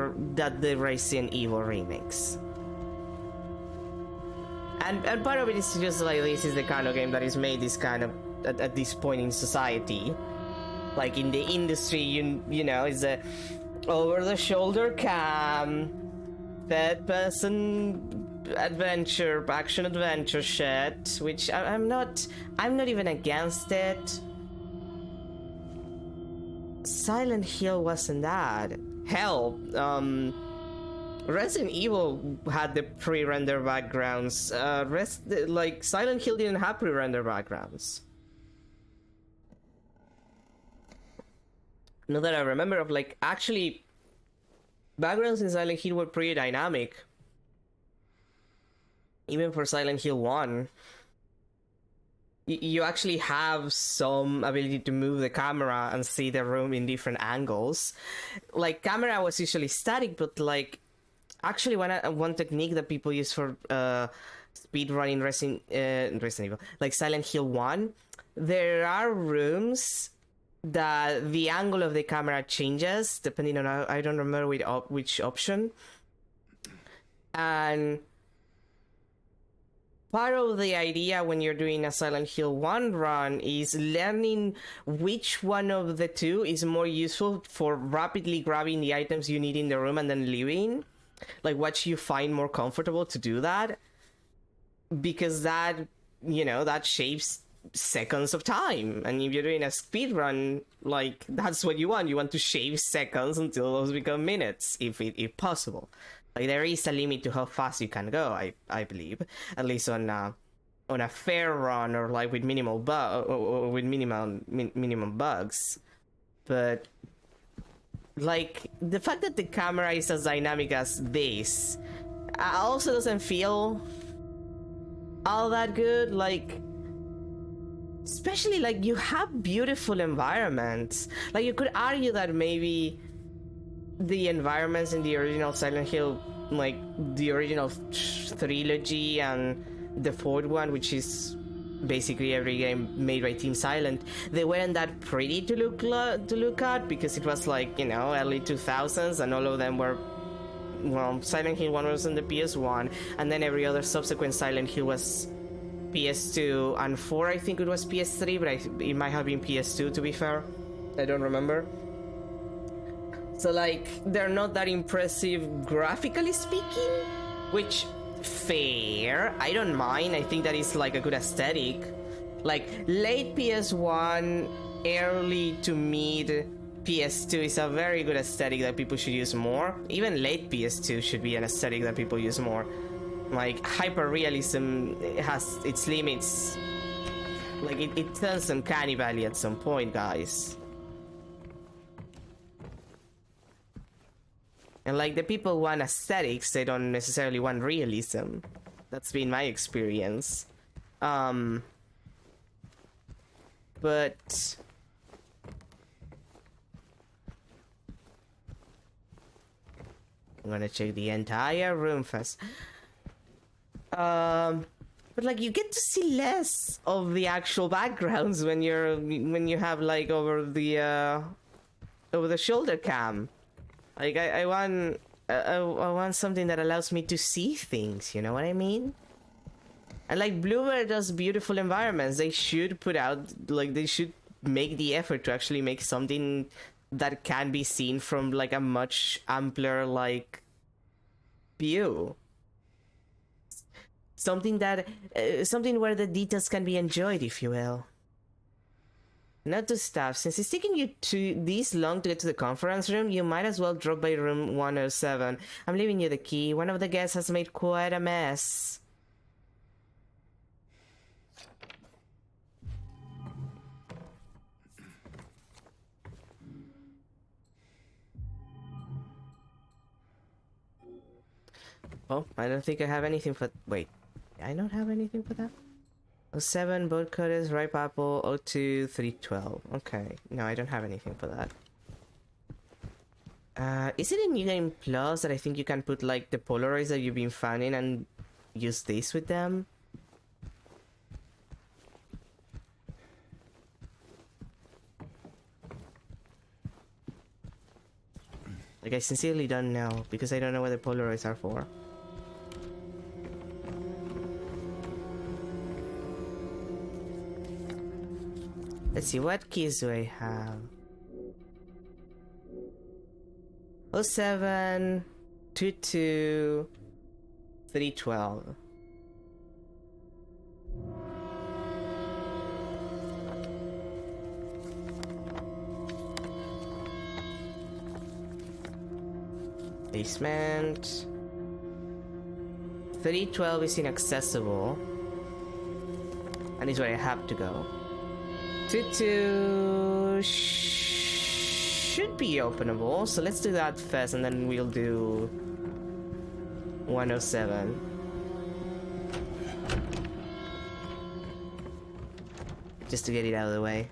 Resident Evil remakes. And part of it is just like this is the kind of game that is made this kind of at this point in society. Like in the industry, you know, it's a over-the-shoulder cam, third-person action adventure shit, which I'm not even against it. Silent Hill wasn't that. Hell, Resident Evil had the pre-render backgrounds. Like Silent Hill didn't have pre-render backgrounds. Now that I remember of, like, actually backgrounds in Silent Hill were pretty dynamic. Even for Silent Hill 1. You actually have some ability to move the camera and see the room in different angles. Like, camera was usually static, but like, actually one technique that people use for speedrunning Resident Evil, like Silent Hill 1, there are rooms that the angle of the camera changes depending on I don't remember which option, and part of the idea when you're doing a Silent Hill 1 run is learning which one of the two is more useful for rapidly grabbing the items you need in the room and then leaving. Like, what you find more comfortable to do that, because that, you know, that shapes seconds of time. And if you're doing a speed run, like, that's what you want to shave seconds until those become minutes, if possible. Like, there is a limit to how fast you can go, I believe, at least on a fair run, or like with minimal minimum bugs. But like, the fact that the camera is as dynamic as this also doesn't feel all that good. Like, especially, like, you have beautiful environments. Like, you could argue that maybe the environments in the original Silent Hill, like the original trilogy and the fourth one, which is basically every game made by Team Silent, they weren't that pretty to look at, because it was like, you know, early 2000s, and all of them were, well, Silent Hill 1 was on the PS1, and then every other subsequent Silent Hill was PS2, and 4 I think it was PS3, but it might have been PS2 to be fair. I don't remember. So like, they're not that impressive graphically speaking, which, fair, I don't mind. I think that is like a good aesthetic. Like, late PS1, early to mid PS2 is a very good aesthetic that people should use more. Even late PS2 should be an aesthetic that people use more. Like, hyper-realism has its limits. Like, it turns uncanny valley at some point, guys. And like, the people want aesthetics, they don't necessarily want realism. That's been my experience. But I'm gonna check the entire room first. But like, you get to see less of the actual backgrounds when you have like over the shoulder cam. Like, I want something that allows me to see things, you know what I mean? And like, Bluebird does beautiful environments. They should put out, like, they should make the effort to actually make something that can be seen from like a much ampler like view. Something that, something where the details can be enjoyed, if you will. Not to staff, since it's taking you to this long to get to the conference room, you might as well drop by room 107. I'm leaving you the key. One of the guests has made quite a mess. Oh, I don't think I have anything for... Wait, I don't have anything for that? 07, boat cutters, ripe apple, 02, 312. Okay, no, I don't have anything for that. Is it in New Game Plus that I think you can put like the Polaroids that you've been finding and use this with them? Like, I sincerely don't know, because I don't know what the Polaroids are for. Let's see, what keys do I have? 07, 22, 312. Basement. 312 is inaccessible. And is where I have to go. 22 should be openable, so let's do that first and then we'll do 107. Just to get it out of the way.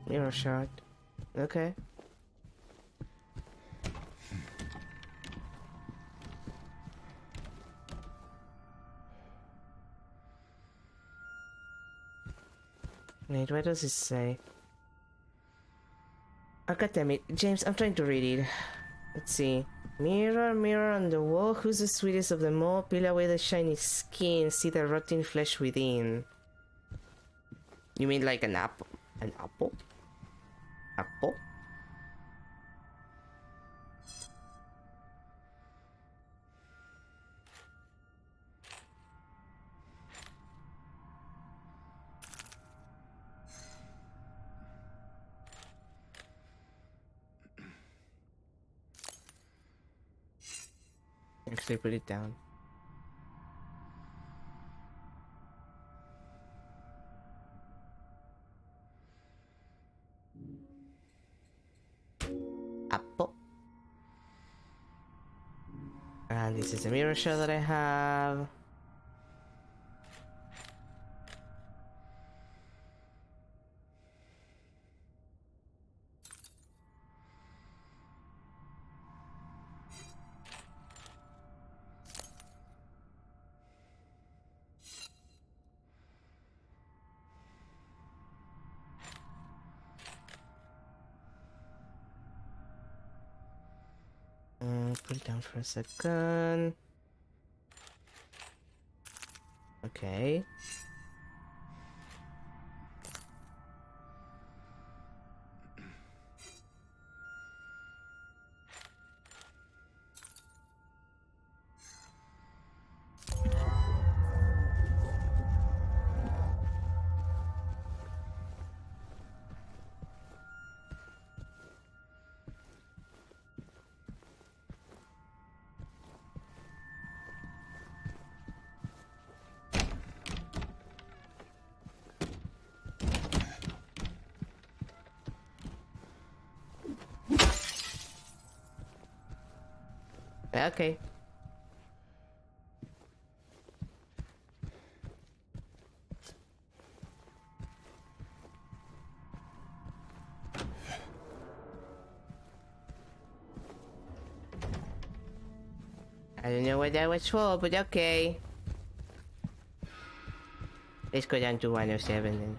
Mirror shot. Okay. Wait, what does it say? Oh, God damn it. James, I'm trying to read it. Let's see. Mirror, mirror on the wall, who's the sweetest of them all? Peel away the shiny skin, see the rotting flesh within. You mean like an apple? An apple? Apple? Actually, put it down. And this is a mirror shot that I have. Put it down for a second. Okay. Okay. I don't know what that was for, but okay. Let's go down to 107 then.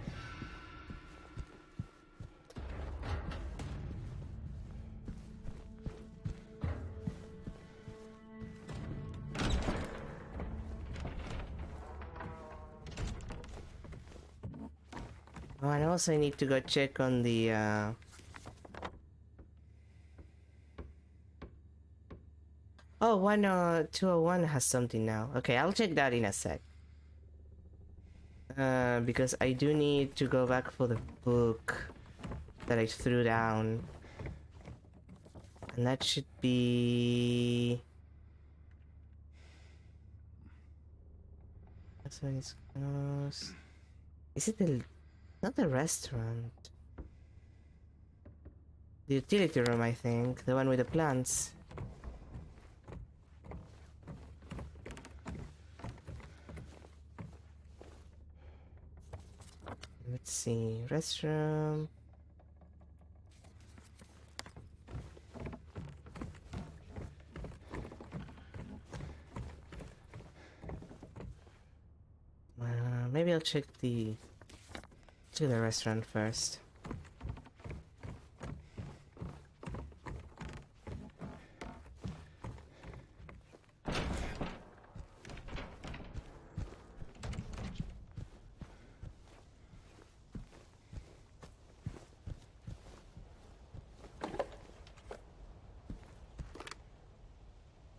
Oh, and also I need to go check on the Oh, 201 has something now. Okay, I'll check that in a sec. Because I do need to go back for the book that I threw down. And that should be... That's when it's closed. Is it the... Not the restaurant. The utility room, I think. The one with the plants. Let's see. Restroom. Maybe I'll check the restaurant first.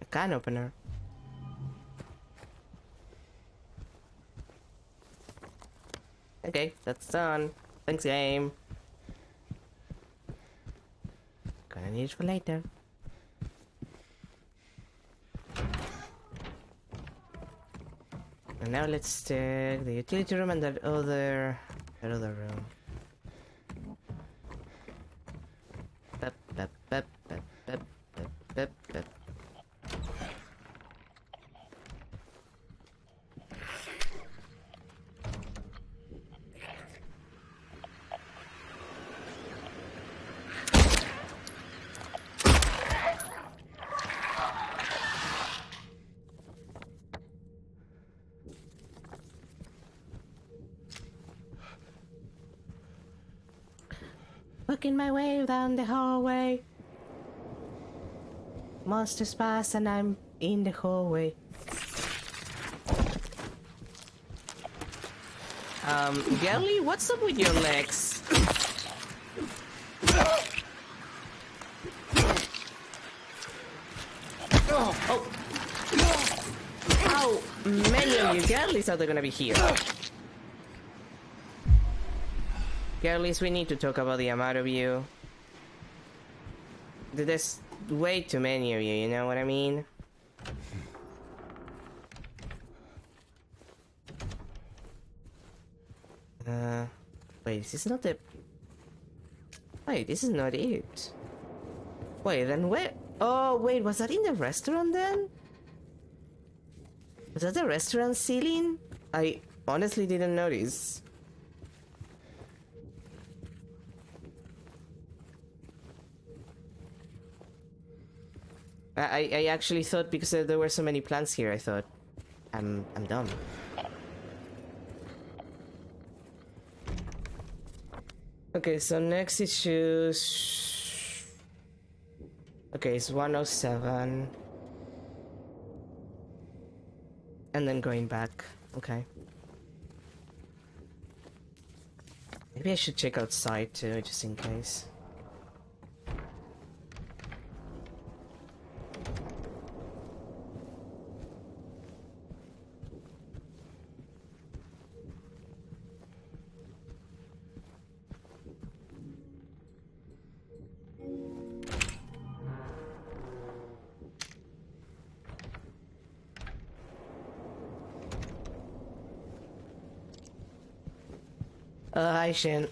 A can opener. Okay, that's done. Thanks, game. Gonna need it for later. And now let's check the utility room and that other room. Bep, bep, bep, bep, bep, bep, bep, bep. Working my way down the hallway. Monsters pass and I'm in the hallway. Gelly, what's up with your legs? Oh! How many of you girlies are there gonna be here? Girlies, we need to talk about the amount of you. There's way too many of you, you know what I mean? Wait, this is not the... Wait, this is not it. Wait, then where... Oh, wait, was that in the restaurant then? Was that the restaurant ceiling? I honestly didn't notice. I actually thought, because there were so many plants here, I thought, I'm dumb. Okay, so next issues. Okay, it's 107. And then going back. Okay. Maybe I should check outside too, just in case. Hi Shin.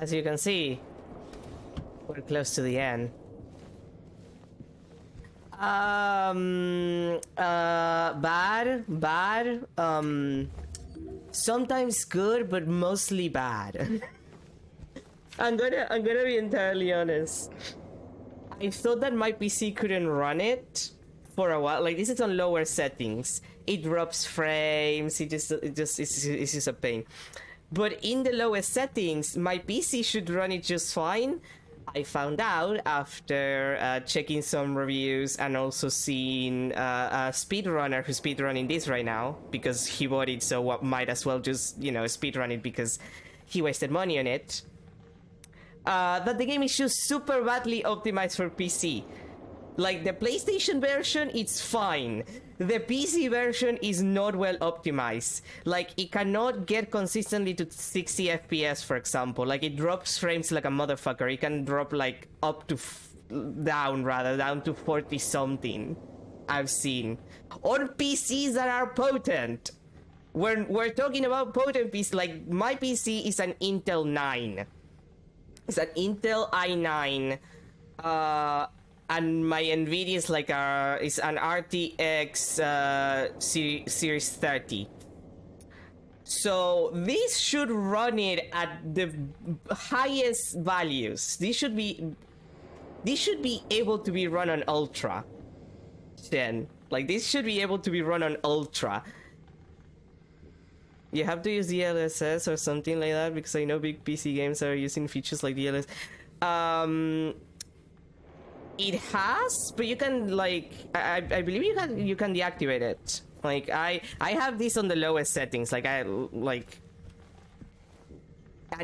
As you can see, we're close to the end. Bad. Sometimes good, but mostly bad. I'm gonna be entirely honest. I thought that my PC couldn't run it for a while. Like, this is on lower settings. It drops frames. It's just a pain. But in the lowest settings, my PC should run it just fine. I found out after checking some reviews and also seeing a speedrunner who's speedrunning this right now, because he bought it, so might as well just, you know, speedrun it because he wasted money on it. That the game is just super badly optimized for PC. Like, the PlayStation version, it's fine. The PC version is not well optimized. Like, it cannot get consistently to 60 FPS, for example. Like, it drops frames like a motherfucker. It can drop, like, up to... down to 40 something. I've seen. On PCs that are potent. When we're talking about potent PCs, like, my PC is an Intel 9. It's an Intel i9. And my NVIDIA is like is an RTX Series 30. So this should run it at the highest values. This should be able to be run on Ultra. Then, like, this should be able to be run on Ultra. You have to use DLSS or something like that, because I know big PC games are using features like DLSS. It has, but you can, like, I believe you can deactivate it. Like, I have this on the lowest settings, like, and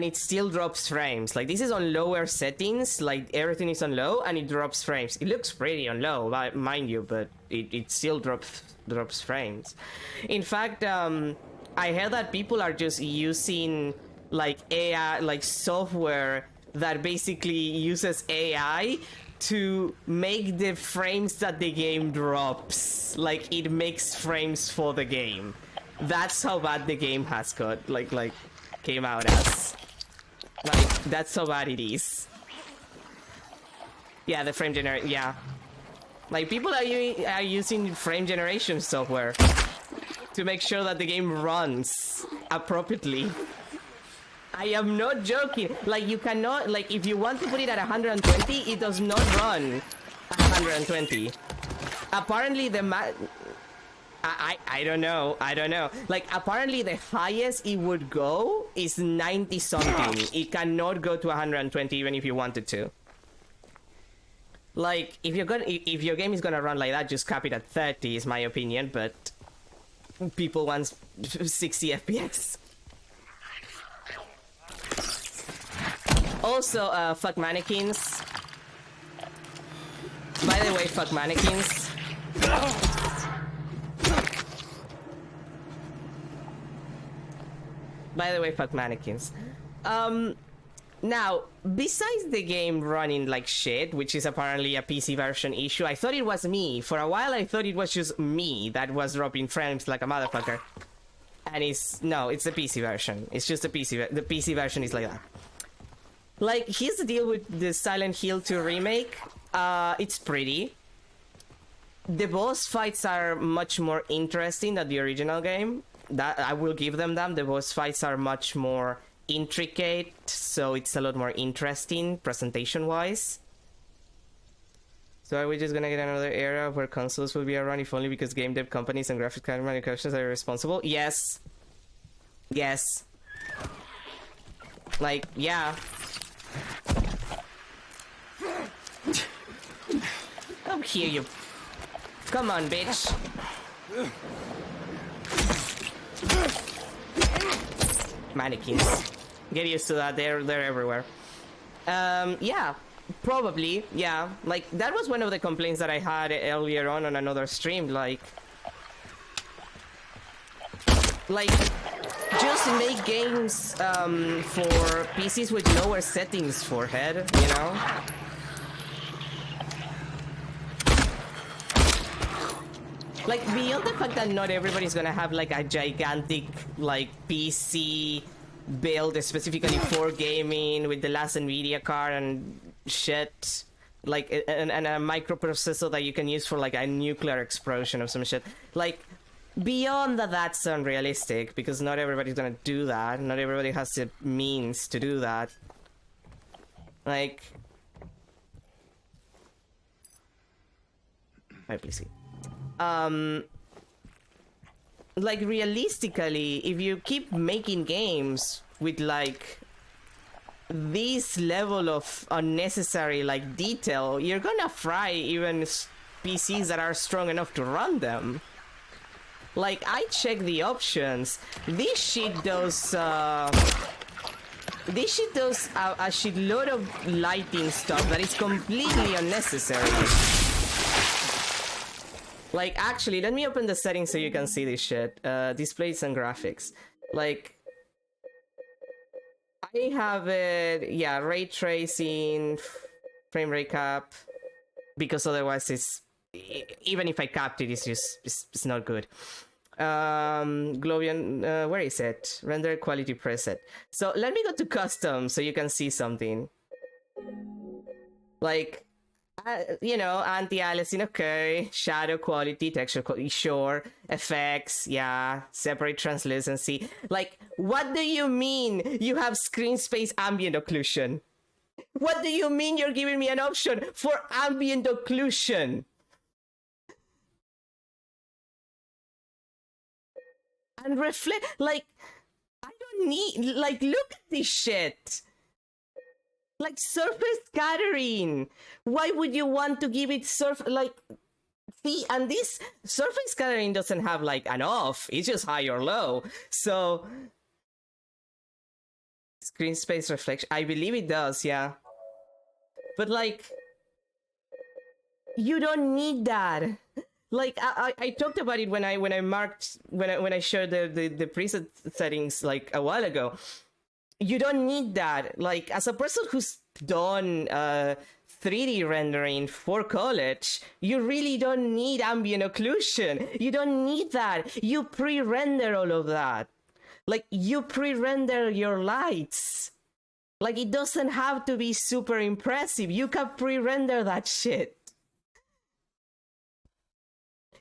it still drops frames. Like, this is on lower settings, like, everything is on low, and it drops frames. It looks pretty on low, mind you, but it still drops frames. In fact, I heard that people are just using, like, AI, like, software that basically uses AI to make the frames that the game drops. Like, it makes frames for the game. That's how bad the game has got, like came out as. Like, that's how bad it is. Yeah, the frame generation, yeah. Like, people are using frame generation software to make sure that the game runs appropriately. I am not joking. Like, you cannot, like, if you want to put it at 120, it does not run at 120. Apparently I don't know. Like, apparently the highest it would go is 90 something. It cannot go to 120 even if you wanted to. Like, if your game is gonna run like that, just cap it at 30 is my opinion, but people want 60 FPS. Also, fuck mannequins. By the way, fuck mannequins. By the way, fuck mannequins. Now, besides the game running like shit, which is apparently a PC version issue, I thought it was me. For a while, I thought it was just me that was dropping frames like a motherfucker. And it's the PC version. It's just the PC version is like that. Like, here's the deal with the Silent Hill 2 remake. It's pretty. the boss fights are much more interesting than the original game. That I will give them that. The boss fights are much more intricate, so it's a lot more interesting presentation-wise. So are we just gonna get another era where consoles will be around, if only because game dev companies and graphic card manufacturers are responsible? Yes. Yes. Like, yeah. Come here, you. Come on, bitch. Mannequins. Get used to that. They're everywhere. Yeah, probably. Yeah, like that was one of the complaints that I had earlier on another stream. Like just make games for PCs with lower settings for head. You know. Like, beyond the fact that not everybody's gonna have, like, a gigantic, like, PC build specifically for gaming with the last NVIDIA card and shit, like, and a microprocessor that you can use for, like, a nuclear explosion or some shit. Like, beyond that, that's unrealistic, because not everybody's gonna do that. Not everybody has the means to do that. Like... my PC. Like, realistically, if you keep making games with, like, this level of unnecessary, like, detail, you're gonna fry even PCs that are strong enough to run them. Like, I check the options. This shit does a shitload of lighting stuff that is completely unnecessary. Like, actually, let me open the settings so you can see this shit. Displays and graphics. Like, I have it, yeah, ray tracing, frame rate cap, because otherwise it's, even if I capped it, it's just, it's not good. Globian, where is it? Render quality preset. So let me go to custom so you can see something. Like, you know, anti-aliasing, okay, shadow quality, texture quality, sure, effects, yeah, separate translucency. Like, what do you mean you have screen space ambient occlusion? What do you mean you're giving me an option for ambient occlusion? And reflect, like, I don't need, like, look at this shit. Like, surface scattering. Why would you want to give it like, see, and this surface scattering doesn't have, like, an off. It's just high or low. So, screen space reflection. I believe it does, yeah. But, like, you don't need that. Like, I talked about it when I shared the preset settings, like, a while ago. You don't need that. Like, as a person who's done 3D rendering for college, you really don't need ambient occlusion. You don't need that. You pre-render all of that. Like, you pre-render your lights. Like, it doesn't have to be super impressive. You can pre-render that shit.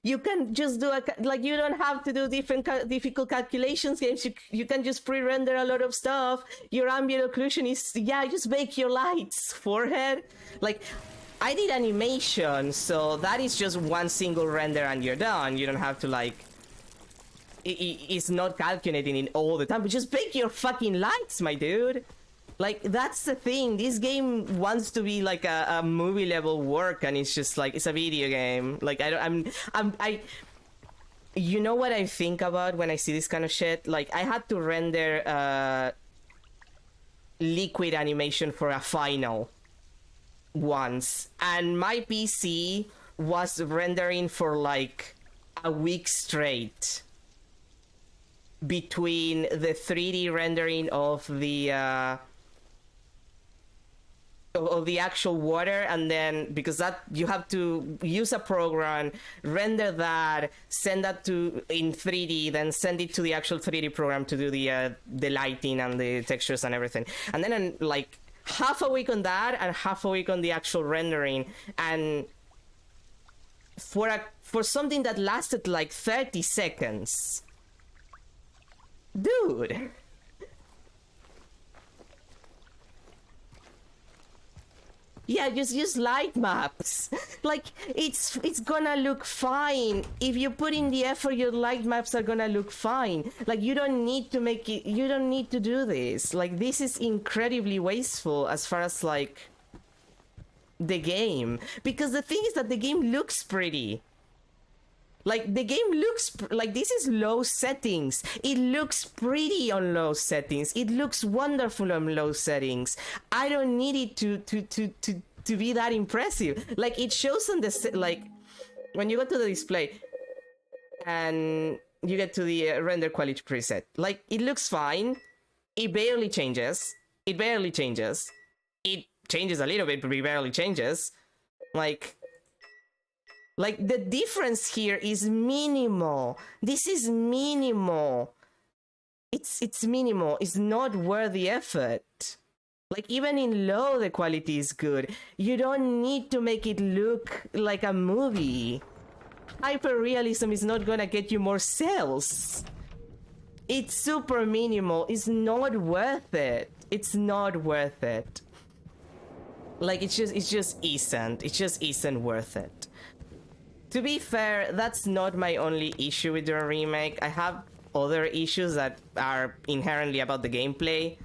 You can just do like, you don't have to do difficult calculations games. You can just pre-render a lot of stuff. Your ambient occlusion is, yeah, just make your lights forehead. Like, I did animation, so that is just one single render and you're done. You don't have to, like, it's not calculating it all the time, but just make your fucking lights, my dude. Like, that's the thing. This game wants to be like a movie level work, and it's just like, it's a video game. Like, you know what I think about when I see this kind of shit? Like, I had to render liquid animation for a final once, and my PC was rendering for like a week straight between the 3D rendering of the actual water, and then, because that you have to use a program, render that, send that to in 3D, then send it to the actual 3D program to do the lighting and the textures and everything, and then like half a week on that and half a week on the actual rendering, and for something that lasted like 30 seconds. Dude. Yeah, just use light maps. Like, it's gonna look fine. If you put in the effort, your light maps are gonna look fine. Like, you don't need to make it, you don't need to do this. Like, this is incredibly wasteful as far as, like, the game. Because the thing is that the game looks pretty. Like, the game looks, like, this is low settings. It looks pretty on low settings. It looks wonderful on low settings. I don't need it to be that impressive. Like, it shows on the, like, when you go to the display and you get to the render quality preset, like, it looks fine. It barely changes. It barely changes. It changes a little bit, but it barely changes. Like, the difference here is minimal. This is minimal. It's minimal. It's not worth the effort. Like, even in low, the quality is good. You don't need to make it look like a movie. Hyperrealism is not gonna get you more sales. It's super minimal. It's not worth it. It's not worth it. Like, it just isn't. It just isn't worth it. To be fair, that's not my only issue with the remake. I have other issues that are inherently about the gameplay.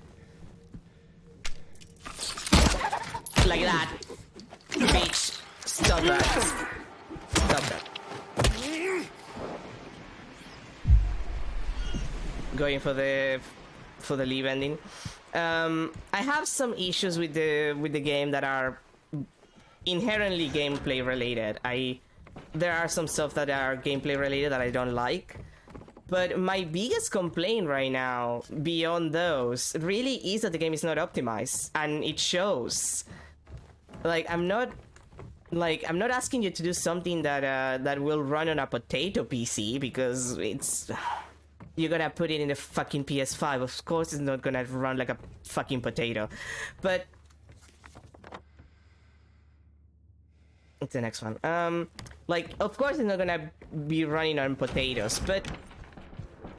Like that. Bitch. Stop that. Stop that. Going for the leave ending. I have some issues with the game that are inherently gameplay related. There are some stuff that are gameplay related that I don't like. But my biggest complaint right now, beyond those, really is that the game is not optimized. And it shows. Like, I'm not asking you to do something that will run on a potato PC, because you're gonna put it in the fucking PS5. Of course it's not gonna run like a fucking potato. But it's the next one. Like, of course it's not gonna be running on potatoes, but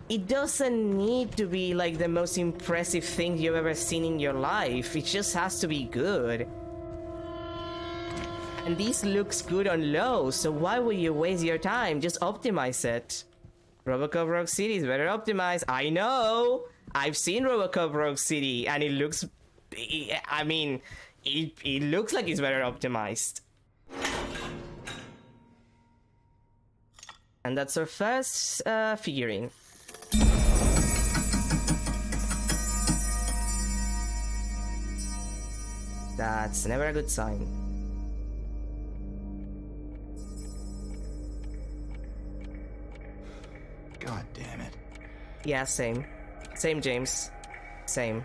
it doesn't need to be like the most impressive thing you've ever seen in your life. It just has to be good. And this looks good on low, so why would you waste your time? Just optimize it. Robocop Rogue City is better optimized. I know! I've seen Robocop Rogue City, and it looks... I mean, it looks like it's better optimized. And that's our first figurine. That's never a good sign. God damn it. Yeah, same. Same, James. Same.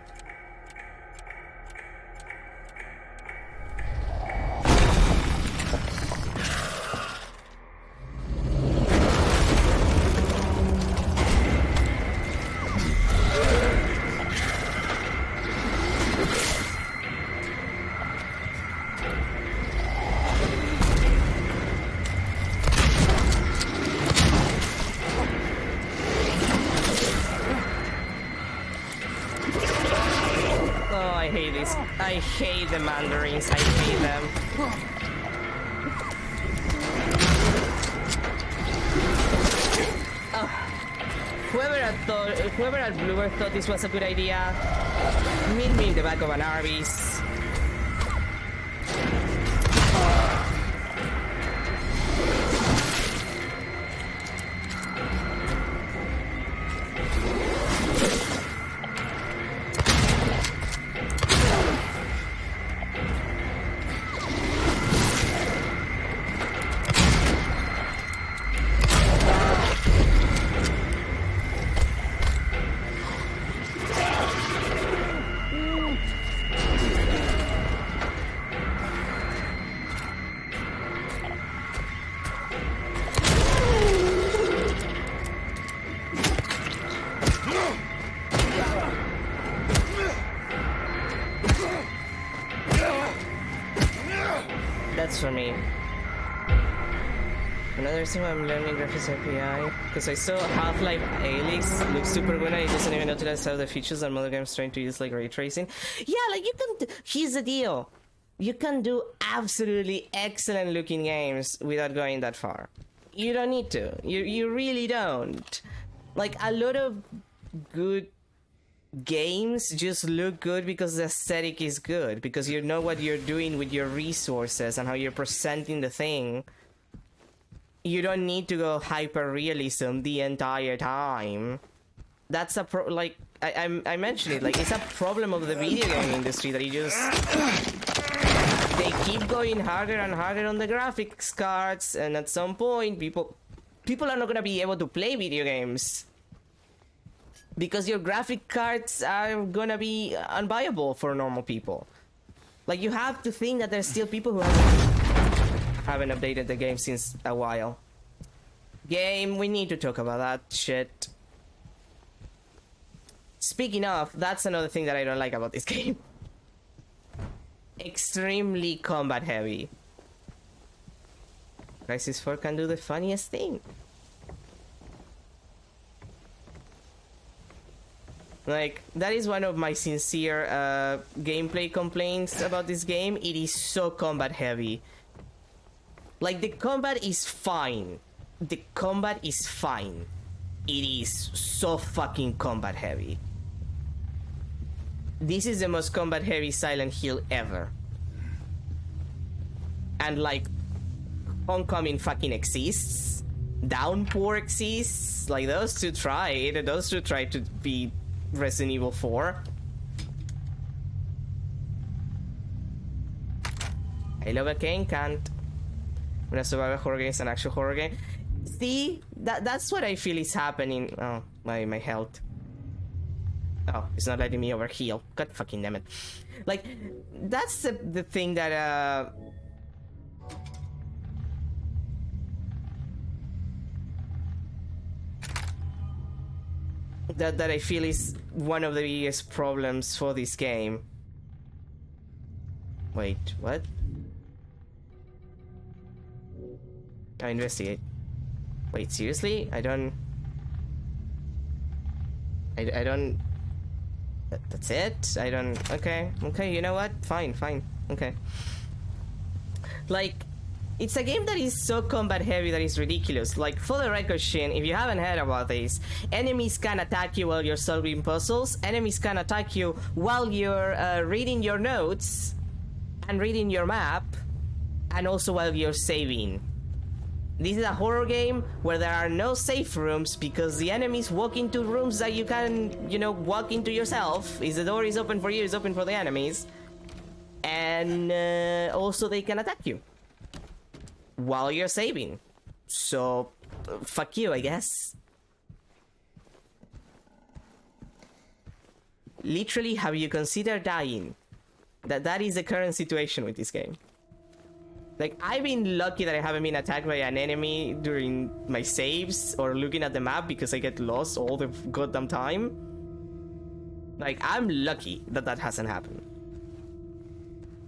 I hate the mandarins, I hate them. Whoever at Bluebird thought this was a good idea, meet me in the back of an Arby's. That's for me. Another reason why I'm learning graphics API, because I saw Half-Life Alyx looks super good and it doesn't even utilize some of the features that other games trying to use, like ray tracing. Yeah, like you can. Here's the deal: you can do absolutely excellent looking games without going that far. You don't need to. You really don't. Like a lot of good games just look good because the aesthetic is good, because you know what you're doing with your resources and how you're presenting the thing. You don't need to go hyper realism the entire time. That's a like I mentioned it, like it's a problem of the video game industry that they keep going harder and harder on the graphics cards, and at some point people are not gonna be able to play video games because your graphic cards are gonna be unviable for normal people. Like, you have to think that there's still people who haven't updated the game since a while. Game, we need to talk about that shit. Speaking of, that's another thing that I don't like about this game. Extremely combat heavy. Crisis 4 can do the funniest thing. Like, that is one of my sincere gameplay complaints about this game. It is so combat heavy. Like, the combat is fine. The combat is fine. It is so fucking combat heavy. This is the most combat heavy Silent Hill ever. And like, Homecoming fucking exists. Downpour exists. Like, those two tried to be Resident Evil 4. I love a game can't. When a survival horror game is an actual horror game. See, that's what I feel is happening. Oh, my health. Oh, it's not letting me overheal. God fucking damn it. Like, that's the thing that that I feel is one of the biggest problems for this game. Wait, what? Oh, investigate. Wait, seriously? I don't... That's it? I don't... Okay, you know what? Fine. Okay. Like, it's a game that is so combat heavy that is ridiculous. Like, for the record, Shin, if you haven't heard about this, enemies can attack you while you're solving puzzles. Enemies can attack you while you're reading your notes and reading your map, and also while you're saving. This is a horror game where there are no safe rooms because the enemies walk into rooms that you can, you know, walk into yourself. If the door is open for you, it's open for the enemies. And also they can attack you while you're saving. So, fuck you, I guess. Literally, have you considered dying? That is the current situation with this game. Like, I've been lucky that I haven't been attacked by an enemy during my saves or looking at the map because I get lost all the goddamn time. Like, I'm lucky that that hasn't happened.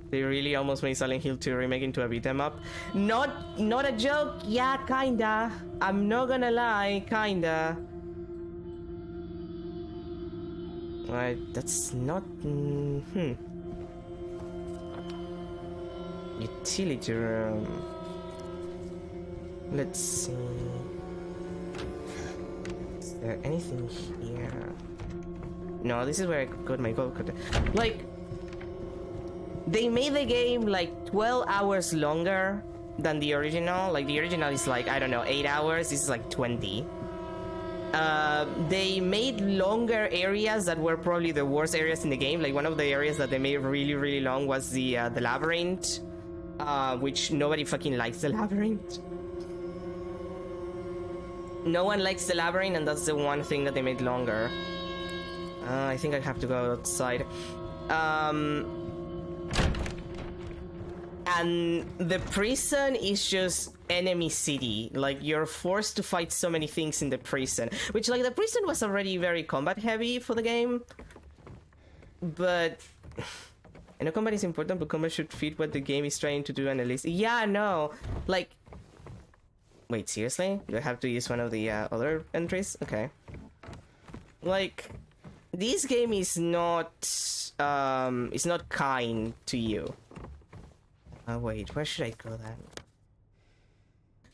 They really almost made Silent Hill 2 remake into a beat 'em up. Not a joke. Yeah, kinda. I'm not gonna lie, kinda. That's not... Utility room. Let's see. Is there anything here? No, this is where I got my gold. Like, they made the game like 12 hours longer than the original. Like, the original is like, I don't know, 8 hours. This is like 20. They made longer areas that were probably the worst areas in the game. Like, one of the areas that they made really, really long was the labyrinth. Which nobody fucking likes the labyrinth. No one likes the labyrinth, and that's the one thing that they made longer. I think I have to go outside. And the prison is just enemy city. Like, you're forced to fight so many things in the prison. Which, like, the prison was already very combat heavy for the game. But... I know combat is important, but combat should fit what the game is trying to do and at least... Yeah, no. Like... Wait, seriously? Do I have to use one of the other entries? Okay. Like, this game is not kind to you. Wait, where should I go then?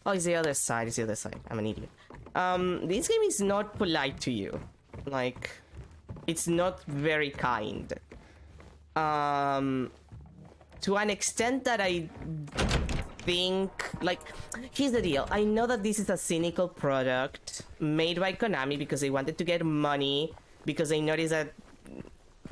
Oh, it's the other side, it's the other side. I'm an idiot. This game is not polite to you. Like, it's not very kind. To an extent that I think, like, here's the deal. I know that this is a cynical product made by Konami because they wanted to get money, because they noticed that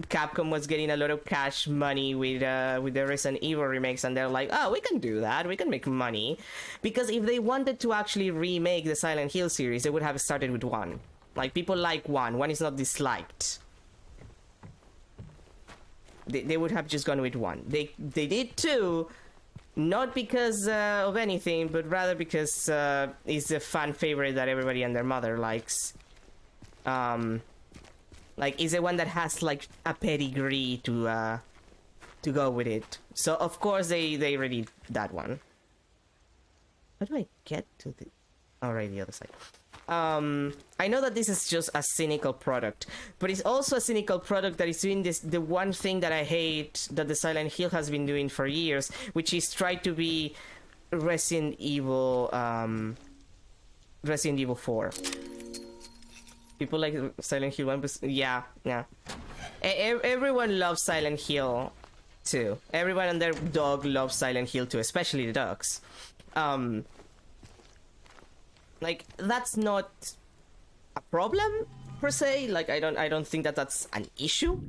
Capcom was getting a lot of cash money with the Resident Evil remakes, and they're like, oh, we can do that, we can make money. Because if they wanted to actually remake the Silent Hill series, they would have started with 1. Like, people like 1 is not disliked. They would have just gone with 1. They did 2, not because of anything, but rather because it's a fan favorite that everybody and their mother likes. Like, it's the one that has like a pedigree to go with it. So of course they really that one. How do I get to the? Oh, right, the other side. I know that this is just a cynical product, but it's also a cynical product that is doing this, the one thing that I hate that the Silent Hill has been doing for years, which is try to be Resident Evil 4. People like Silent Hill 1, yeah. Everyone loves Silent Hill 2. Everyone and their dog loves Silent Hill 2, especially the dogs. Like, that's not a problem per se. Like, I don't think that that's an issue.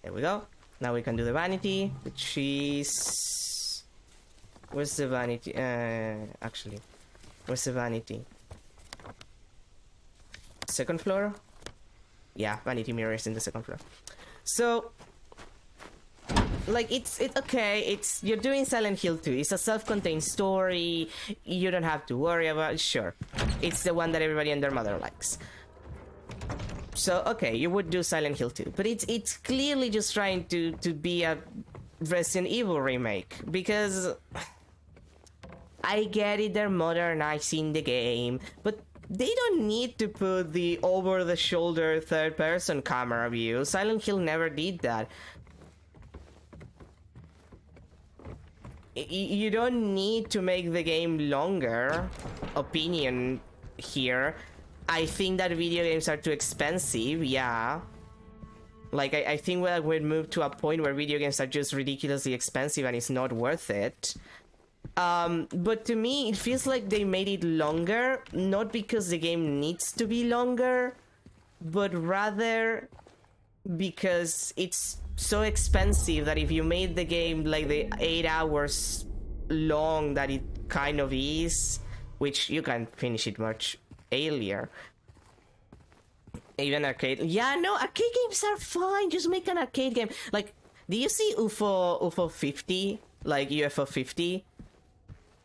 There we go. Now we can do the vanity, which is, where's the vanity? Actually, where's the vanity? Second floor? Yeah, vanity mirror is in the second floor. So, like, it's okay. You're doing Silent Hill 2. It's a self-contained story. You don't have to worry about it. Sure, it's the one that everybody and their mother likes. So okay, you would do Silent Hill 2, but it's clearly just trying to be a Resident Evil remake, because I get it, they're modernizing the game, but they don't need to put the over-the-shoulder third-person camera view. Silent Hill never did that. You don't need to make the game longer. Opinion here. I think that video games are too expensive, yeah. Like, I think we'll move to a point where video games are just ridiculously expensive and it's not worth it. But to me, it feels like they made it longer, not because the game needs to be longer, but rather because it's so expensive that if you made the game like the 8 hours long that it kind of is, which you can finish it much earlier. Even arcade, yeah, no, arcade games are fine. Just make an arcade game. Like, do you see UFO 50, like UFO 50,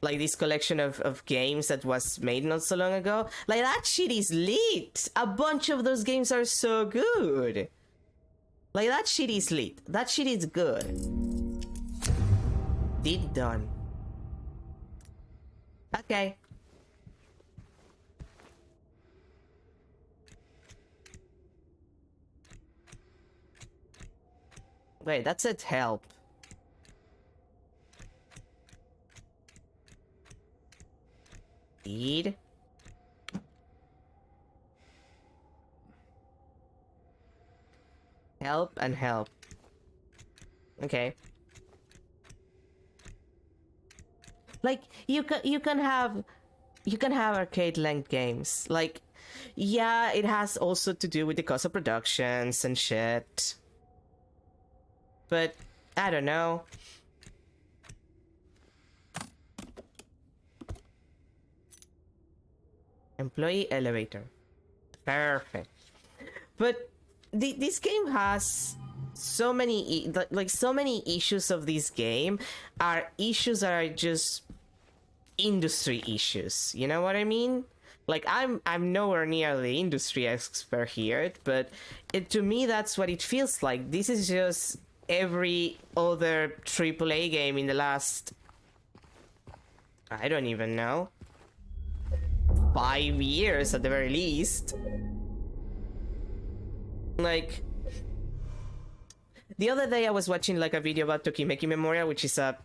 like this collection of games that was made not so long ago? Like, that shit is lit. A bunch of those games are so good. Like, that shit is lit. That shit is good. Did done. Okay. Wait, that said help. Feed. Help and help. Okay. Like, you can have arcade length games. Like, yeah, it has also to do with the cost of productions and shit. But I don't know. Employee elevator. Perfect. But this game has so many so many issues of this game are issues that are just industry issues. You know what I mean? Like, I'm nowhere near the industry expert here, but to me that's what it feels like. This is just every other AAA game in the last I don't even know. 5 years at the very least. Like, the other day I was watching like a video about Tokimeki Memorial, which is a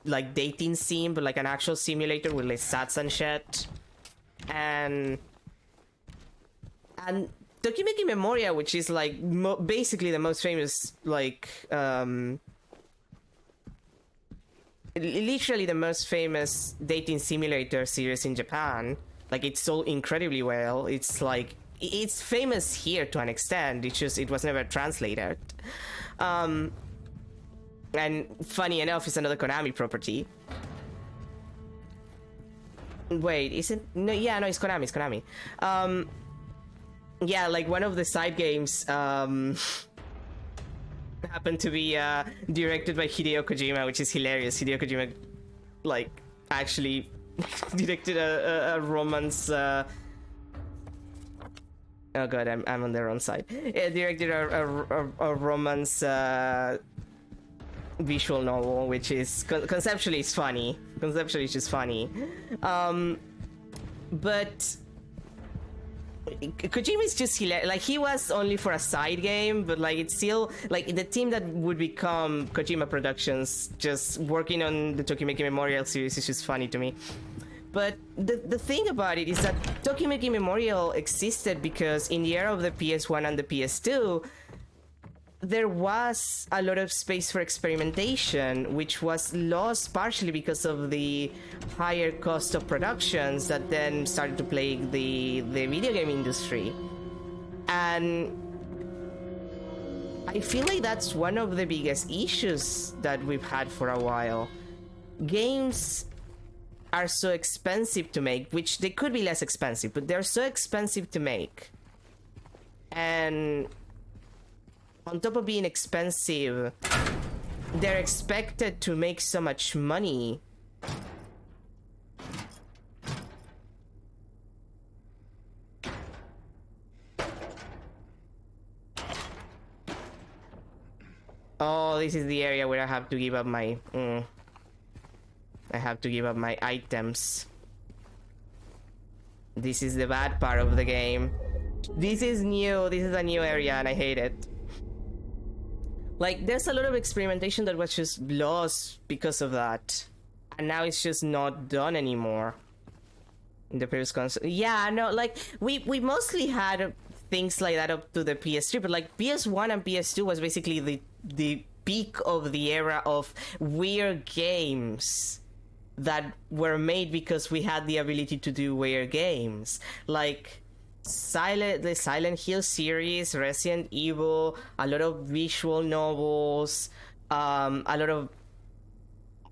like dating sim, but like an actual simulator with like stats and shit. And Tokimeki Memorial, which is like basically the most famous like literally the most famous dating simulator series in Japan. Like, it's sold incredibly well. It's like, it's famous here to an extent. It's just, it was never translated. And funny enough, it's another Konami property. Wait, is it? No, yeah, no, it's Konami, it's Konami. Yeah, like one of the side games, happened to be directed by Hideo Kojima, which is hilarious. Hideo Kojima, like, actually directed a romance. Oh god, I'm on the wrong side. Directed a romance visual novel, which is conceptually it's funny. Conceptually, it's just funny. But Kojima is just hilarious. Like, he was only for a side game, but like, it's still like the team that would become Kojima Productions just working on the Tokimeki Memorial series is just funny to me. But the thing about it is that Tokimeki Memorial existed because in the era of the PS1 and the PS2, there was a lot of space for experimentation, which was lost partially because of the higher cost of productions that then started to plague the video game industry. And I feel like that's one of the biggest issues that we've had for a while. Games are so expensive to make, which they could be less expensive, but they're so expensive to make. And on top of being expensive, they're expected to make so much money. Oh, this is the area where I have to give up my... I have to give up my items. This is the bad part of the game. This is new. This is a new area and I hate it. Like, there's a lot of experimentation that was just lost because of that. And now it's just not done anymore. In the previous console. Yeah, no, like, we mostly had things like that up to the PS3, but like, PS1 and PS2 was basically the peak of the era of weird games that were made because we had the ability to do weird games. Like, the Silent Hill series, Resident Evil, a lot of visual novels, a lot of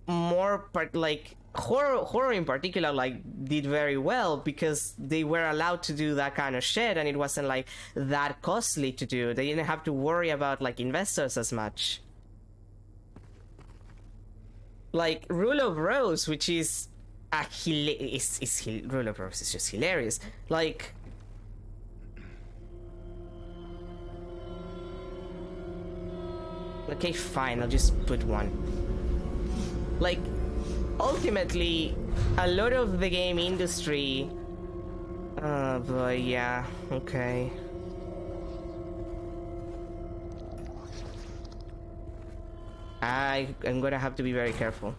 more like horror in particular, like, did very well because they were allowed to do that kind of shit and it wasn't like that costly to do. They didn't have to worry about like investors as much. Like Rule of Rose, which is Rule of Rose is just hilarious. Like, okay, fine, I'll just put one. Like, ultimately, a lot of the game industry... Oh boy, yeah, okay. I'm gonna have to be very careful.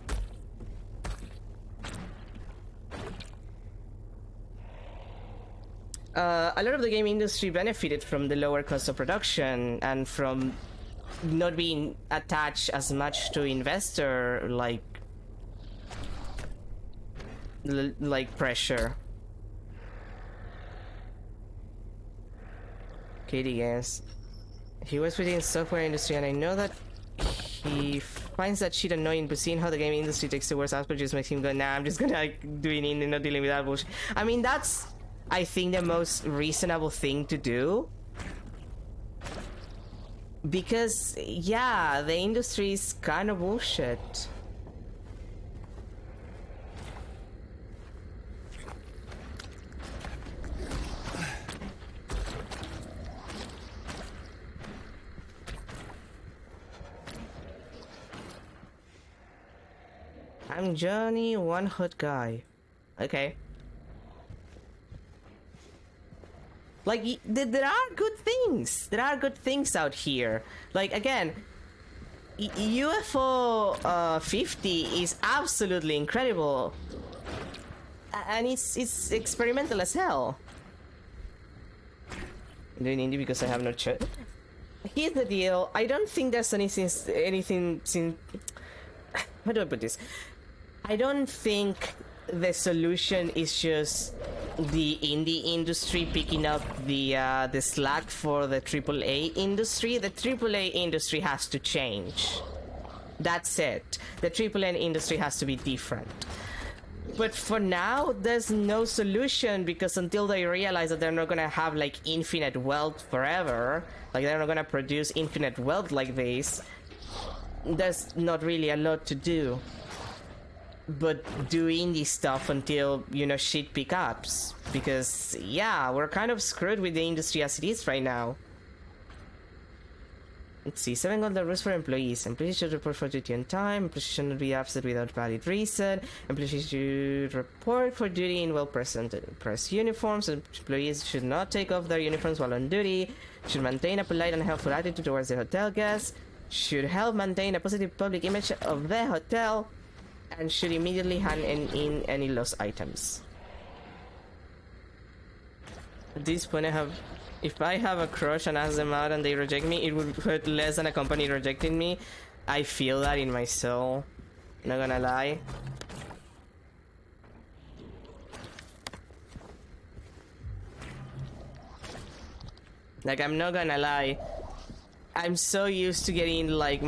A lot of the game industry benefited from the lower cost of production and from not being attached as much to investor like pressure. Katie, yes. He was within software industry and I know that he finds that shit annoying, but seeing how the game industry takes the worst aspect just makes him go, nah, I'm just gonna like do it and not dealing with that bullshit. I mean, that's, I think, the most reasonable thing to do. Because, yeah, the industry is kind of bullshit. I'm Johnny, one hot guy. Okay. Like, there are good things. There are good things out here. Like, again, UFO 50 is absolutely incredible. And it's experimental as hell. I'm doing indie because I have no choice. Here's the deal. I don't think there's anything. How do I put this? I don't think the solution is just the indie industry picking up the slack for the AAA industry. The AAA industry has to change. That's it. The AAA industry has to be different. But for now, there's no solution, because until they realize that they're not gonna have like infinite wealth forever, like they're not gonna produce infinite wealth like this, there's not really a lot to do but do indie stuff until, you know, shit pick ups. Because, yeah, we're kind of screwed with the industry as it is right now. Let's see, 7 golden rules for employees. Employees should report for duty on time. Employees should not be absent without valid reason. Employees should report for duty in well-presented press uniforms. Employees should not take off their uniforms while on duty. Should maintain a polite and helpful attitude towards the hotel guests. Should help maintain a positive public image of the hotel. And should immediately hand in any lost items. At this point, if I have a crush and ask them out and they reject me, it would hurt less than a company rejecting me. I feel that in my soul. Not gonna lie. Like, I'm not gonna lie. I'm so used to getting like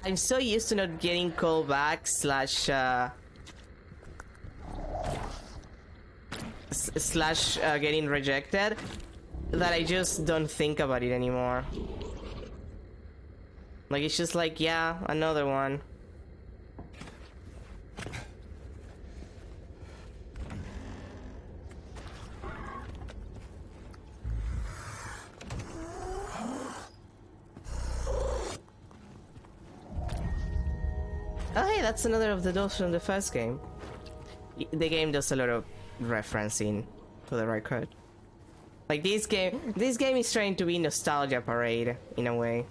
I'm so used to not getting called back slash getting rejected that I just don't think about it anymore. Like, it's just like, yeah, another one. Oh hey, that's another of the doors from the first game. The game does a lot of referencing, for the record. Like, this game is trying to be nostalgia parade in a way,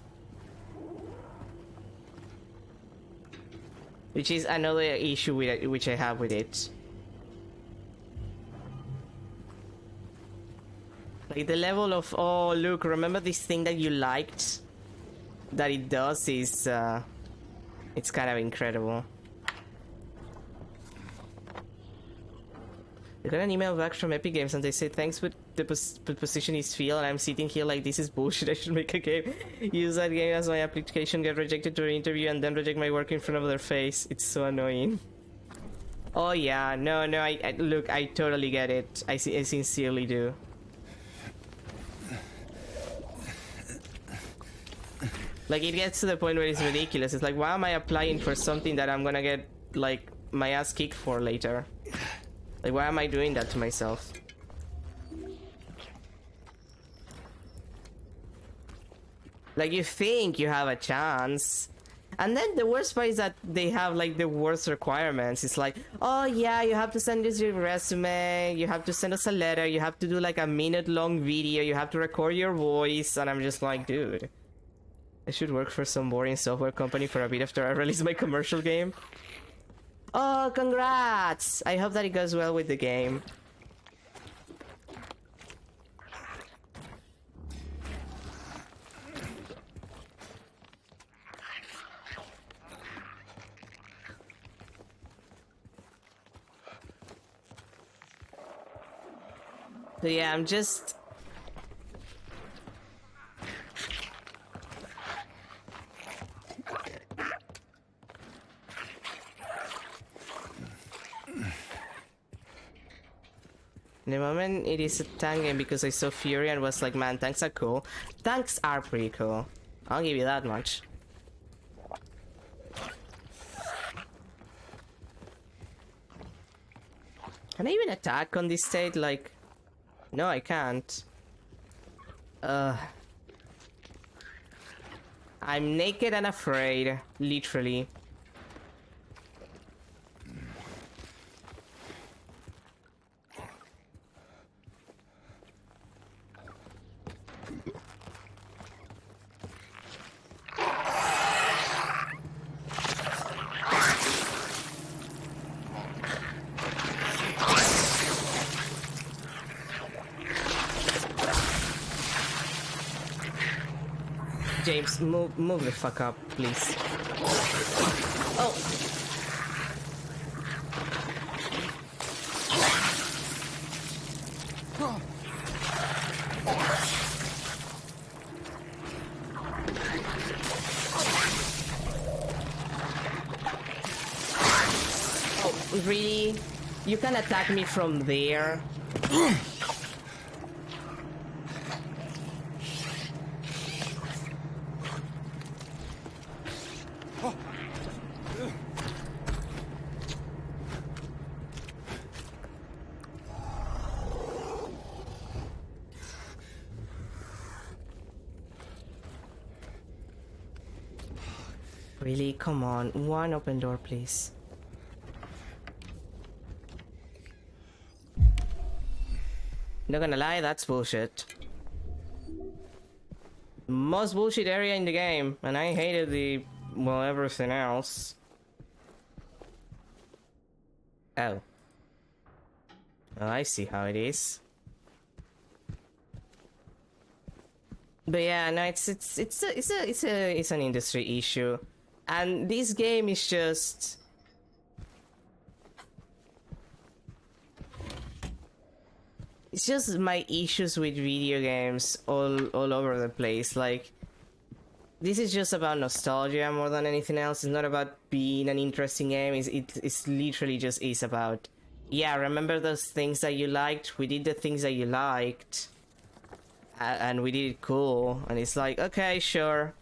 which is another issue with it, which I have with it. Like, the level of, oh look, remember this thing that you liked that it does is it's kind of incredible. I got an email back from Epic Games and they say thanks, but the position is filled, and I'm sitting here like, this is bullshit. I should make a game, use that game as my application, get rejected to an interview, and then reject my work in front of their face. It's so annoying. Oh yeah, no, I look, I totally get it. I sincerely do. Like, it gets to the point where it's ridiculous. It's like, why am I applying for something that I'm gonna get, like, my ass kicked for later? Like, why am I doing that to myself? Like, you think you have a chance. And then the worst part is that they have, like, the worst requirements. It's like, oh yeah, you have to send us your resume, you have to send us a letter, you have to do, like, a minute-long video, you have to record your voice, and I'm just like, dude. I should work for some boring software company for a bit after I release my commercial game. Oh, congrats! I hope that it goes well with the game. So yeah, I'm just... In the moment, it is a tank game because I saw Fury and was like, man, tanks are cool. Tanks are pretty cool. I'll give you that much. Can I even attack on this state? Like, no, I can't. I'm naked and afraid, literally. James, move the fuck up, please. Oh. Oh, really? You can attack me from there? Really? Come on. One open door, please. Not gonna lie, that's bullshit. Most bullshit area in the game, and I hated the, well, everything else. Oh. Well, I see how it is. But yeah, no, it's an industry issue. And this game is just... It's just my issues with video games all over the place. Like, this is just about nostalgia more than anything else. It's not about being an interesting game. It's literally just is about, yeah, remember those things that you liked? We did the things that you liked. And we did it cool. And it's like, okay, sure.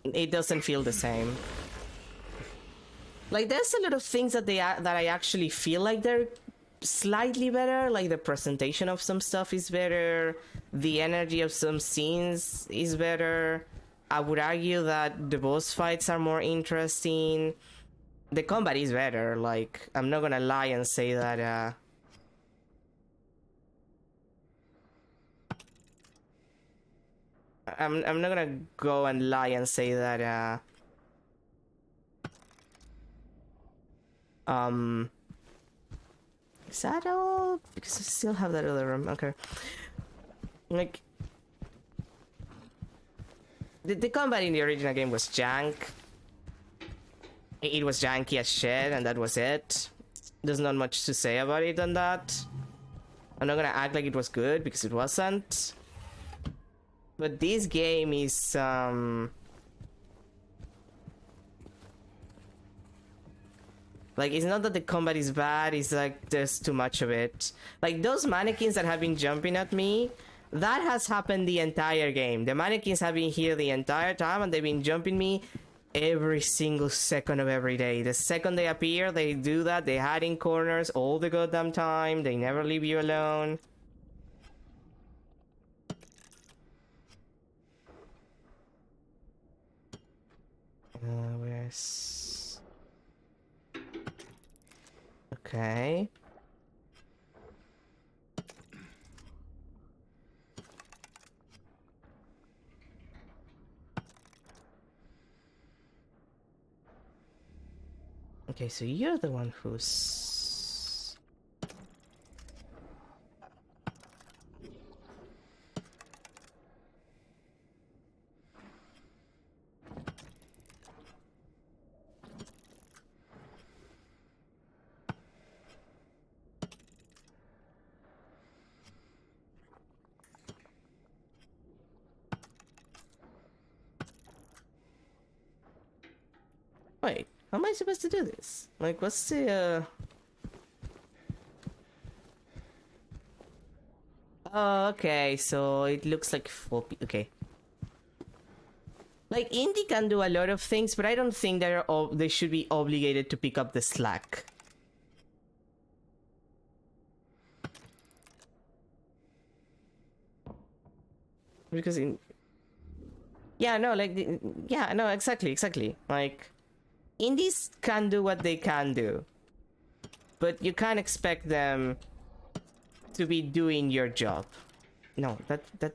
It doesn't feel the same. Like, there's a lot of things that I actually feel like they're slightly better. Like, the presentation of some stuff is better. The energy of some scenes is better. I would argue that the boss fights are more interesting. The combat is better. Like, I'm not gonna lie and say that, I'm not gonna go and lie and say that, is that all? Because I still have that other room. Okay. Like, the combat in the original game was jank. It was janky as shit, and that was it. There's not much to say about it on that. I'm not gonna act like it was good, because it wasn't. But this game is, like, it's not that the combat is bad, it's like there's too much of it. Like, those mannequins that have been jumping at me, that has happened the entire game. The mannequins have been here the entire time, and they've been jumping me every single second of every day. The second they appear, they do that. They hide in corners all the goddamn time. They never leave you alone. Where's... Okay. Okay, so you're the one who's... Wait, how am I supposed to do this? Like, what's the, Oh, okay, so it looks like 4 people. Okay. Like, Indie can do a lot of things, but I don't think they should be obligated to pick up the slack. Because yeah, no, like, yeah, no, exactly. Like, indies can do what they can do, but you can't expect them to be doing your job. No, that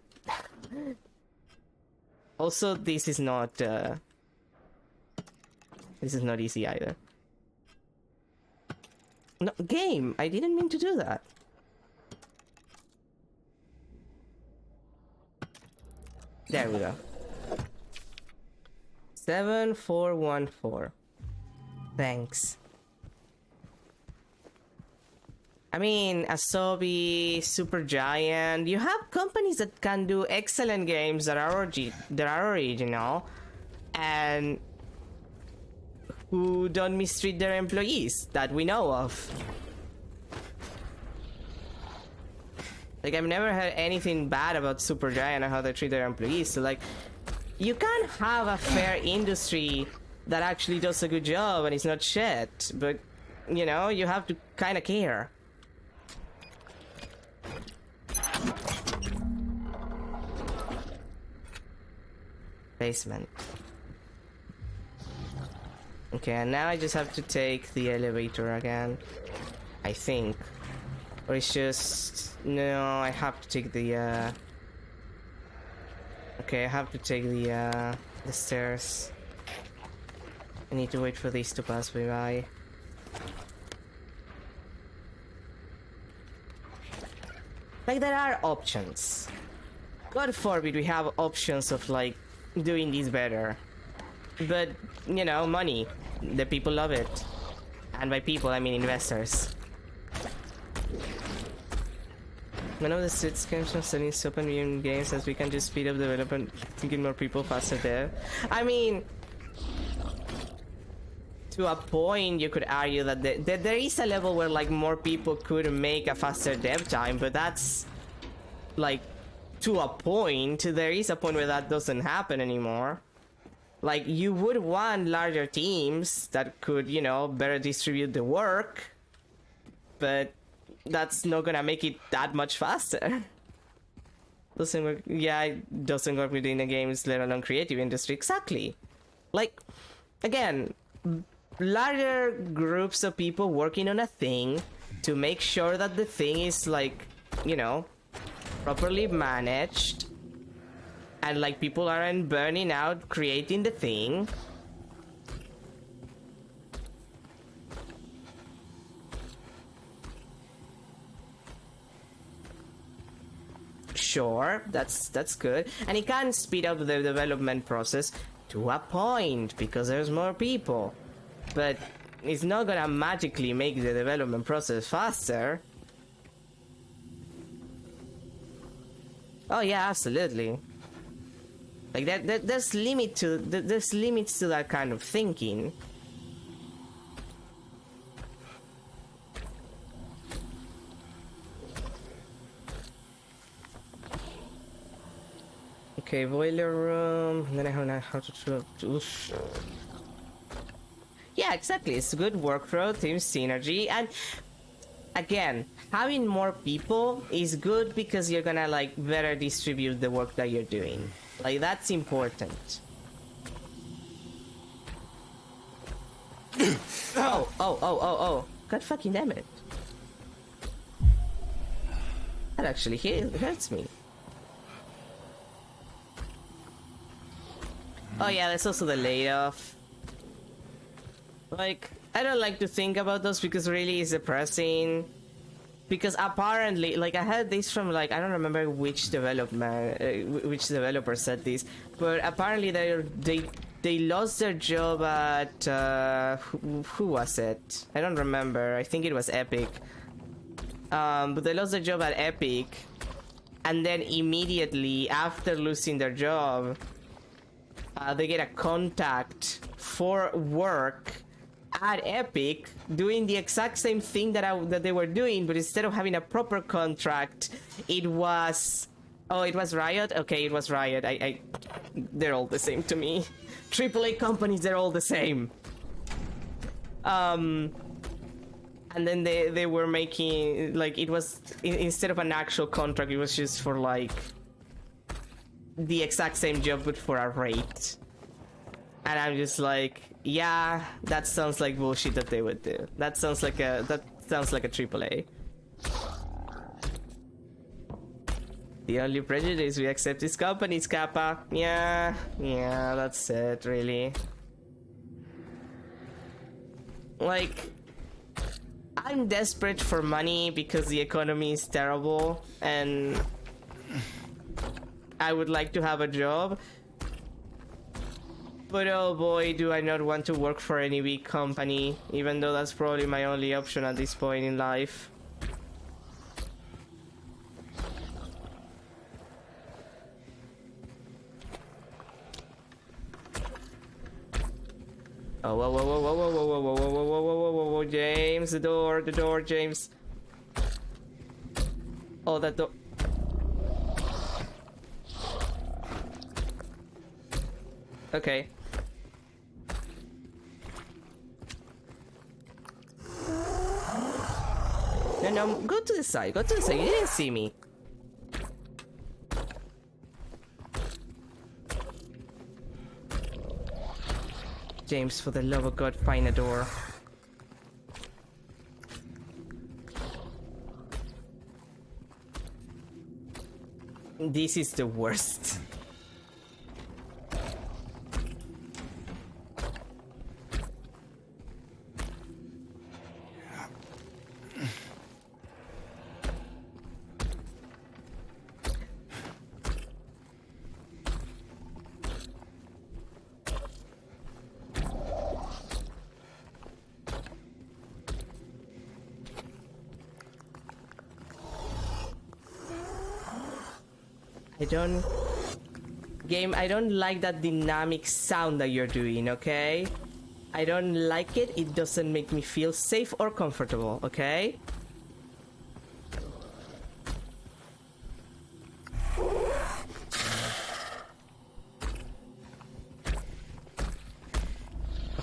Also, this is not easy either. No, game! I didn't mean to do that. There we go. 7414. Thanks. I mean, Asobi, Supergiant, you have companies that can do excellent games that are original and who don't mistreat their employees that we know of. Like, I've never heard anything bad about Supergiant or how they treat their employees, so like, you can't have a fair industry that actually does a good job and it's not shit, but, you know, you have to kind of care. Basement. Okay, and now I just have to take the elevator again, I think. Or it's just... no, I have to take the, okay, I have to take the stairs. I need to wait for these to pass me by. Like, there are options. God forbid we have options of, like, doing this better. But, you know, money. The people love it. And by people, I mean investors. One of the sits comes from studying soap and medium games as we can just speed up development to get more people faster there. I mean, to a point, you could argue that there is a level where, like, more people could make a faster dev time, but that's, like, to a point. There is a point where that doesn't happen anymore. Like, you would want larger teams that could, you know, better distribute the work, but that's not gonna make it that much faster. Doesn't work. Yeah, it doesn't work within the games, let alone creative industry. Exactly. Like, again, larger groups of people working on a thing to make sure that the thing is, like, you know, properly managed, and, like, people aren't burning out creating the thing. Sure, that's good, and it can speed up the development process to a point because there's more people, but it's not gonna magically make the development process faster. Oh yeah, absolutely. Like, there's limits to that kind of thinking. Okay, boiler room. Then I don't know how to. Oof. Yeah, exactly. It's good workflow, team synergy, and again, having more people is good because you're gonna, like, better distribute the work that you're doing. Like, that's important. Oh. God fucking damn it. That actually hurts me. Oh yeah, there's also the layoff. Like, I don't like to think about those because really it's depressing. Because apparently, like, I heard this from, like, I don't remember which which developer said this, but apparently they lost their job at who was it? I don't remember. I think it was Epic. But they lost their job at Epic, and then immediately after losing their job, they get a contact for work at Epic doing the exact same thing that they were doing, but instead of having a proper contract, it was Riot. Okay, it was Riot. They're all the same to me. AAA companies, they're all the same. And then they were making, like, it was instead of an actual contract, it was just for, like, the exact same job but for a rate. And I'm just like, yeah, that sounds like bullshit that they would do. That sounds like a AAA. The only prejudice we accept is companies, Kappa. Yeah, that's it, really. Like, I'm desperate for money because the economy is terrible and I would like to have a job. But oh boy, do I not want to work for any big company, even though that's probably my only option at this point in life. Oh, whoa, whoa, whoa, whoa, whoa, whoa, whoa, whoa, whoa, whoa, whoa, whoa, whoa, James, the door, James. Oh, that door. Okay. No, go to the side, you didn't see me. James, for the love of God, find a door. This is the worst. I don't like that dynamic sound that you're doing, okay? I don't like it. It doesn't make me feel safe or comfortable, okay? Oh,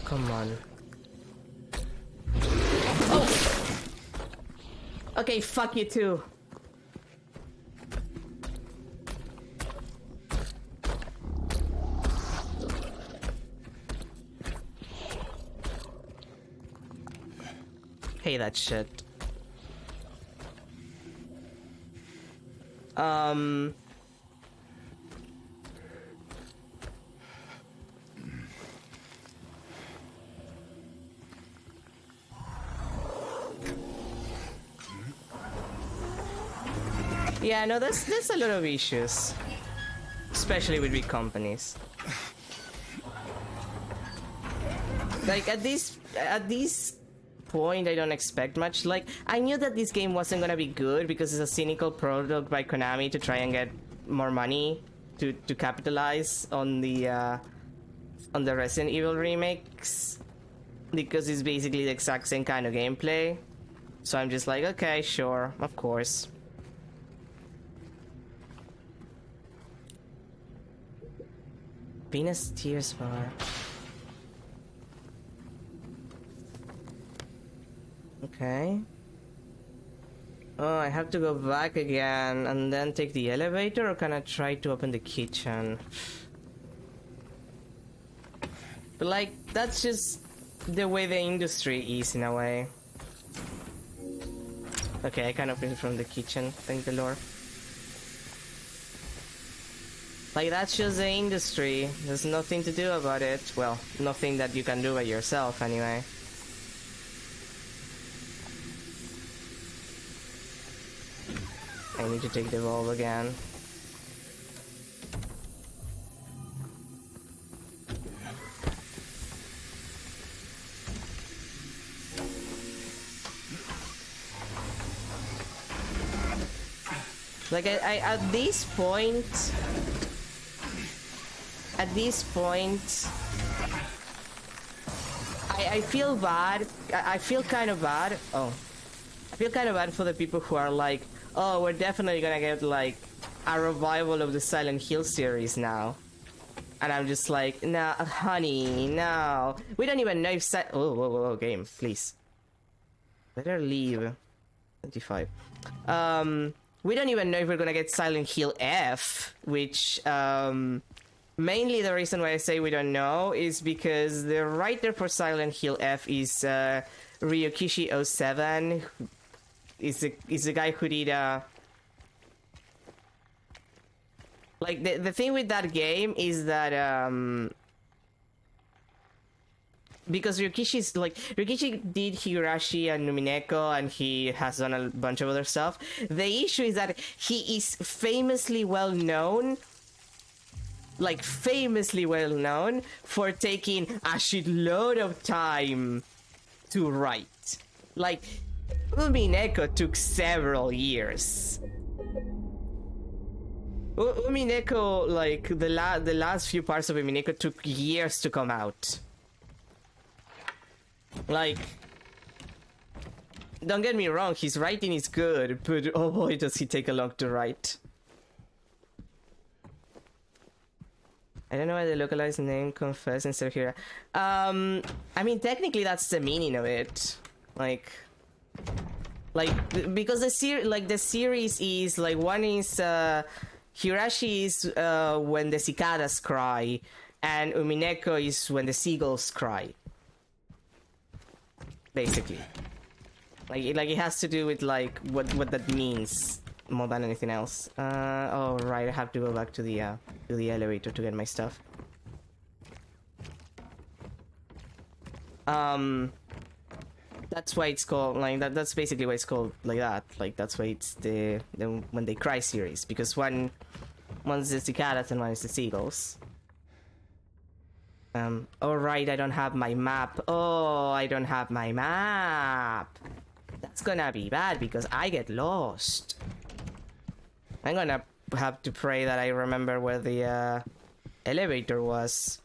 come on. Oh! Okay, fuck you too. Hey, that shit. Yeah, no, there's a lot of issues, especially with big companies. Like at this point, I don't expect much. Like, I knew that this game wasn't gonna be good because it's a cynical product by Konami to try and get more money to capitalize on the Resident Evil remakes, because it's basically the exact same kind of gameplay. So I'm just like, okay, sure, of course. Venus Tears Bar. Okay. Oh, I have to go back again and then take the elevator, or can I try to open the kitchen? But like, that's just the way the industry is in a way. Okay, I can open it from the kitchen, thank the Lord. Like, that's just the industry. There's nothing to do about it. Well, nothing that you can do by yourself anyway. I need to take the valve again. Like, I at this point, I feel bad. I feel kind of bad. Oh, I feel kind of bad for the people who are like, oh, we're definitely gonna get like a revival of the Silent Hill series now. And I'm just like, no, honey, no. We don't even know if oh, whoa, whoa, game, please. Better leave. 25. We don't even know if we're gonna get Silent Hill F, which, mainly the reason why I say we don't know is because the writer for Silent Hill F is Ryokishi07, is the guy who did Like, the thing with that game is that, because Ryukishi did Higurashi and Numineko, and he has done a bunch of other stuff. The issue is that he is famously well known, for taking a shitload of time to write. Like, Umineko took several years. Umineko, like, the last few parts of Umineko took years to come out. Like, don't get me wrong, his writing is good, but oh boy does he take a long to write. I don't know why the localized name confess instead of here. I mean, technically that's the meaning of it. Like because the series is like, one is Hirashi is when the cicadas cry, and Umineko is when the seagulls cry. Basically, like it has to do with like what that means more than anything else. Oh right, I have to go back to the elevator to get my stuff. That's why it's called like that. That's basically why it's called like that. Like that's why it's the When They Cry series, because one's the cicadas and one is the seagulls. Oh right, I don't have my map. Oh, I don't have my map. That's gonna be bad because I get lost. I'm gonna have to pray that I remember where the elevator was.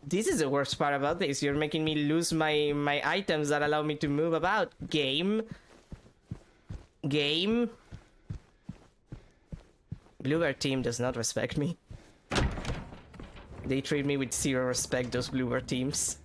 This is the worst part about this. You're making me lose my items that allow me to move about. Game. Bluebird team does not respect me. They treat me with zero respect, those Bluebird teams.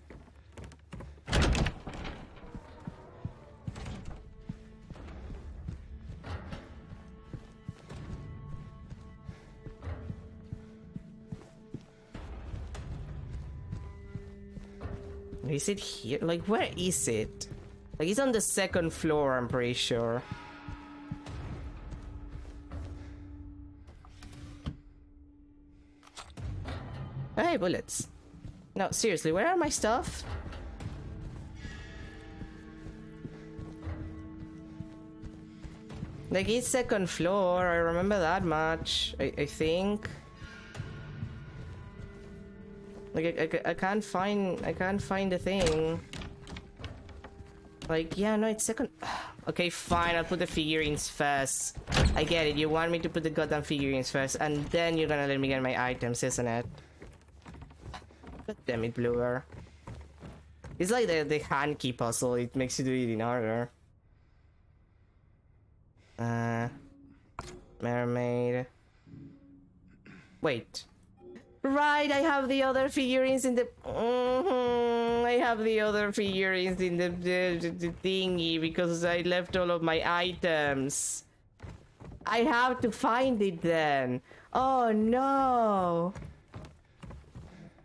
Is it here? Like, where is it? Like, it's on the second floor, I'm pretty sure. Hey, bullets. No, seriously, where are my stuff? Like, it's second floor, I remember that much, I think. Like, I can't find the thing. Like, yeah, no, it's second. Okay, fine, I'll put the figurines first. I get it, you want me to put the goddamn figurines first, and then you're gonna let me get my items, isn't it? God damn it, Bluer. It's like the hand key puzzle, it makes you do it in order. Mermaid. Wait. Right, I have the other figurines in the... I have the other figurines in the thingy because I left all of my items. I have to find it then. Oh no.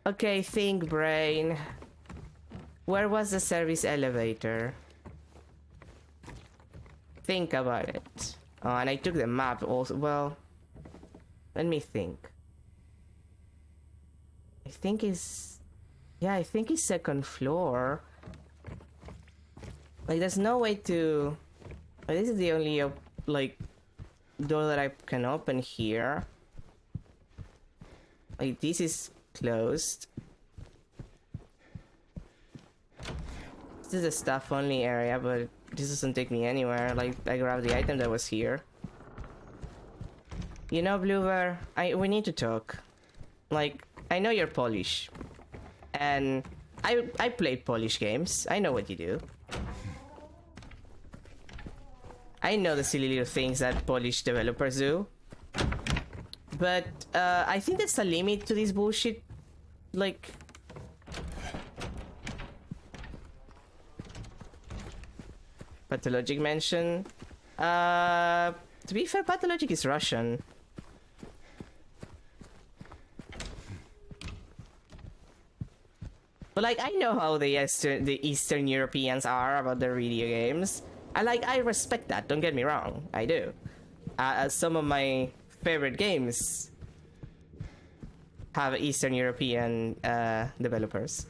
Okay, think brain. Where was the service elevator? Think about it. Oh, and I took the map also. Well, let me think. I think it's... Yeah, I think it's second floor. Like, there's no way to... Like, this is the only, like, door that I can open here. Like, this is closed. This is a staff-only area, but this doesn't take me anywhere. Like, I grabbed the item that was here. You know, Bluebear, we need to talk. Like, I know you're Polish, and I play Polish games. I know what you do. I know the silly little things that Polish developers do. But I think there's a limit to this bullshit. Like, Pathologic mention. To be fair, Pathologic is Russian. But like, I know how the Eastern Europeans are about their video games. I respect that, don't get me wrong, I do. some of my favorite games have Eastern European developers.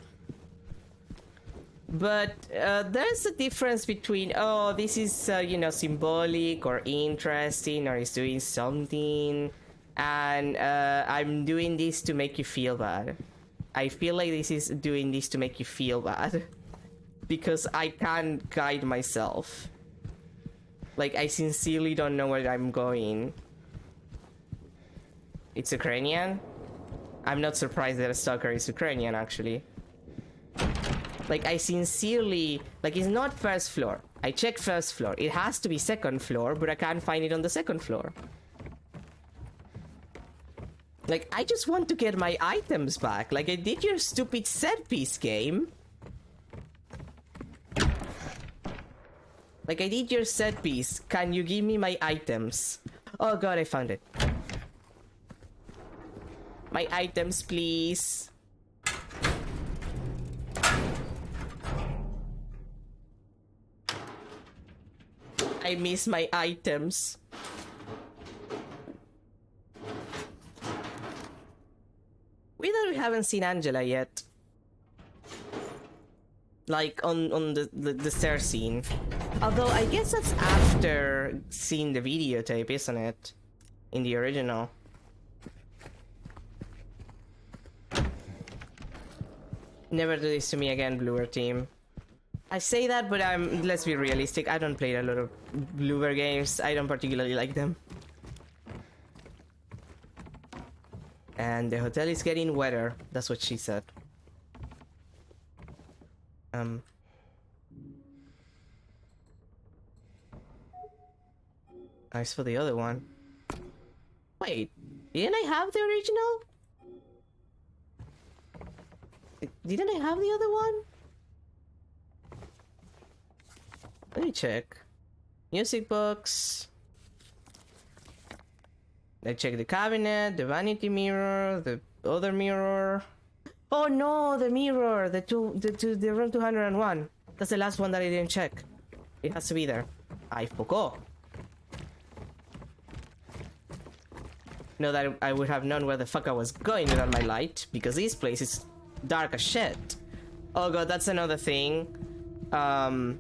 But there's a difference between, oh, this is, you know, symbolic or interesting or is doing something, and I'm doing this to make you feel bad. I feel like this is doing this to make you feel bad because I can't guide myself. Like, I sincerely don't know where I'm going. It's Ukrainian? I'm not surprised that a stalker is Ukrainian, actually. Like, I sincerely... Like, it's not first floor. I checked first floor. It has to be second floor, but I can't find it on the second floor. Like, I just want to get my items back. Like, I did your stupid set piece game. Like, I did your set piece. Can you give me my items? Oh god, I found it. My items, please. I miss my items. We haven't seen Angela yet. Like, on the stair scene. Although, I guess that's after seeing the videotape, isn't it? In the original. Never do this to me again, Bluer team. I say that, but let's be realistic. I don't play a lot of Bluer games. I don't particularly like them. And the hotel is getting wetter. That's what she said. As for the other one. Wait, didn't I have the original? Didn't I have the other one? Let me check. Music box. I check the cabinet, the vanity mirror, the other mirror. Oh no, the mirror, the room 201. That's the last one that I didn't check. It has to be there. I forgot. No, that I would have known where the fuck I was going without my light, because this place is dark as shit. Oh god, that's another thing. Oh,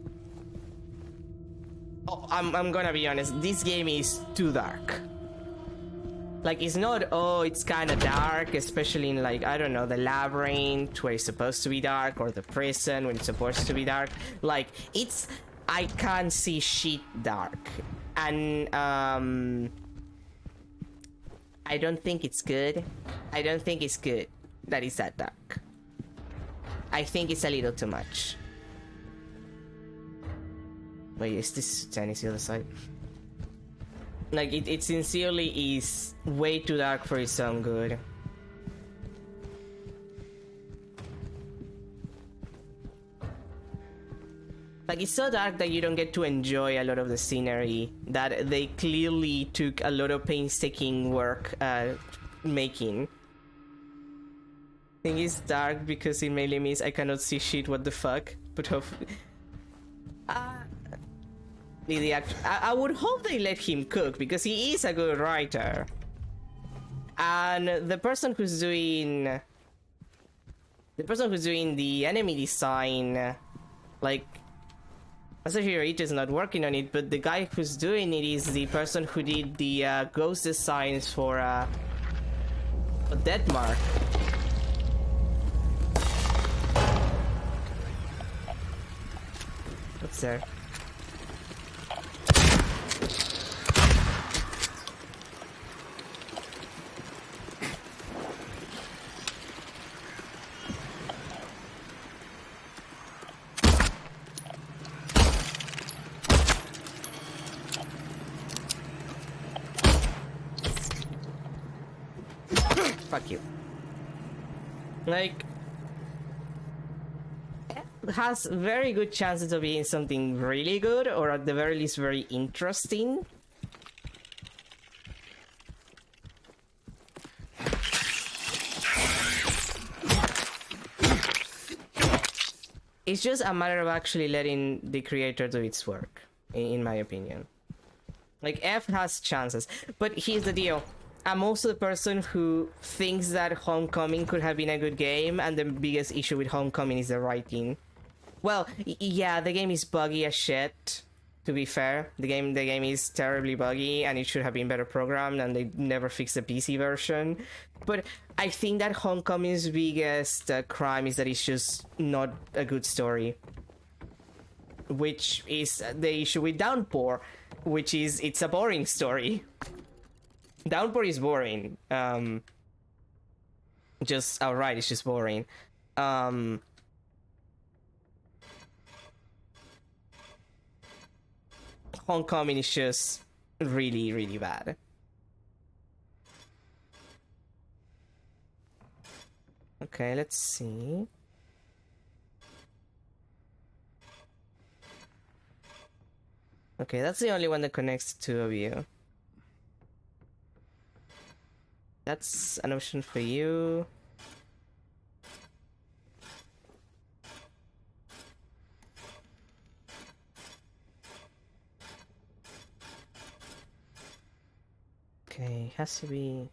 I'm gonna be honest, this game is too dark. Like, it's not, oh, it's kind of dark, especially in, like, I don't know, the labyrinth where it's supposed to be dark, or the prison when it's supposed to be dark. Like, it's, I can't see shit dark. And, I don't think it's good. I don't think it's good that it's that dark. I think it's a little too much. Wait, is this Chinese the other side? Like, it sincerely is way too dark for its own good. Like, it's so dark that you don't get to enjoy a lot of the scenery that they clearly took a lot of painstaking work making. I think it's dark because it mainly means I cannot see shit, what the fuck. But hopefully... I would hope they let him cook, because he is a good writer. And the person who's doing... the enemy design... Like... Masahiro is not working on it, but the guy who's doing it is the person who did the ghost designs for Deadmark. What's there? Fuck you. Like, it has very good chances of being something really good, or at the very least very interesting. It's just a matter of actually letting the creator do its work, in my opinion. Like, F has chances. But here's the deal. I'm also the person who thinks that Homecoming could have been a good game, and the biggest issue with Homecoming is the writing. Well, yeah, the game is buggy as shit. To be fair, the game is terribly buggy, and it should have been better programmed, and they never fixed the PC version. But I think that Homecoming's biggest crime is that it's just not a good story, which is the issue with Downpour, which is it's a boring story. Downpour is boring. Just outright, it's just boring. Homecoming is just really, really bad. Okay, let's see. Okay, that's the only one that connects the two of you. That's an option for you. Okay, has to be...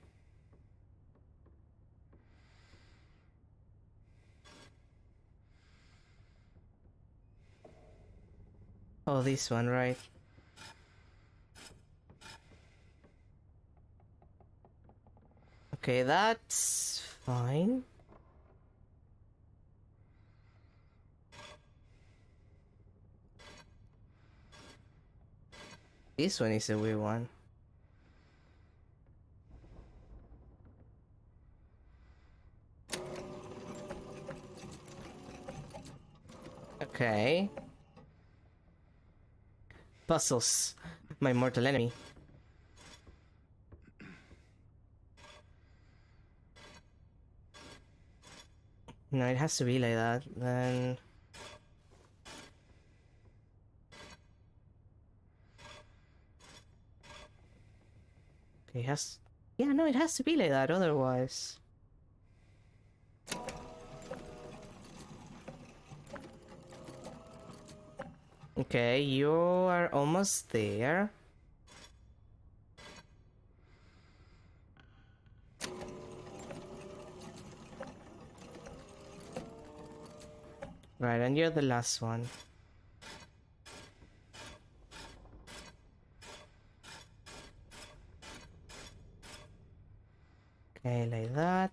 Oh, this one, right? Okay, that's fine. This one is a weird one. Okay. Puzzles. My mortal enemy. No, it has to be like that. Then... Okay, it has... Yeah, no, it has to be like that, otherwise... Okay, you are almost there. Right, and you're the last one. Okay, like that.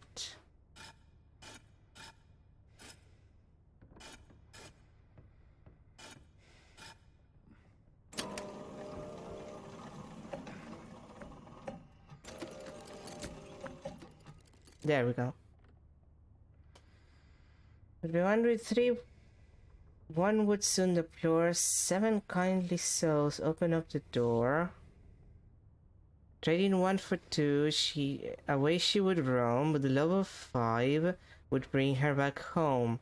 There we go. Would be 103. One would soon deplore. 7 kindly souls open up the door. Trading 1 for 2, away she would roam, but the love of 5 would bring her back home.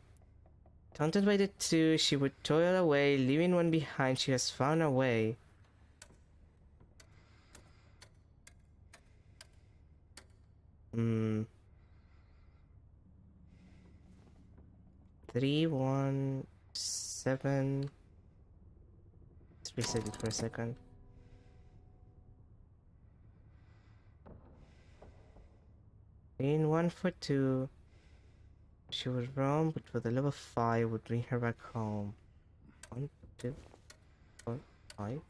Taunted by the 2, she would toil away, leaving 1 behind. She has found a way. Hmm. 3, 1, 7. Let's reset it for a second. In 1 for 2. She would roam, but for the love of 5 would bring her back home. 1, 2, 4, 5.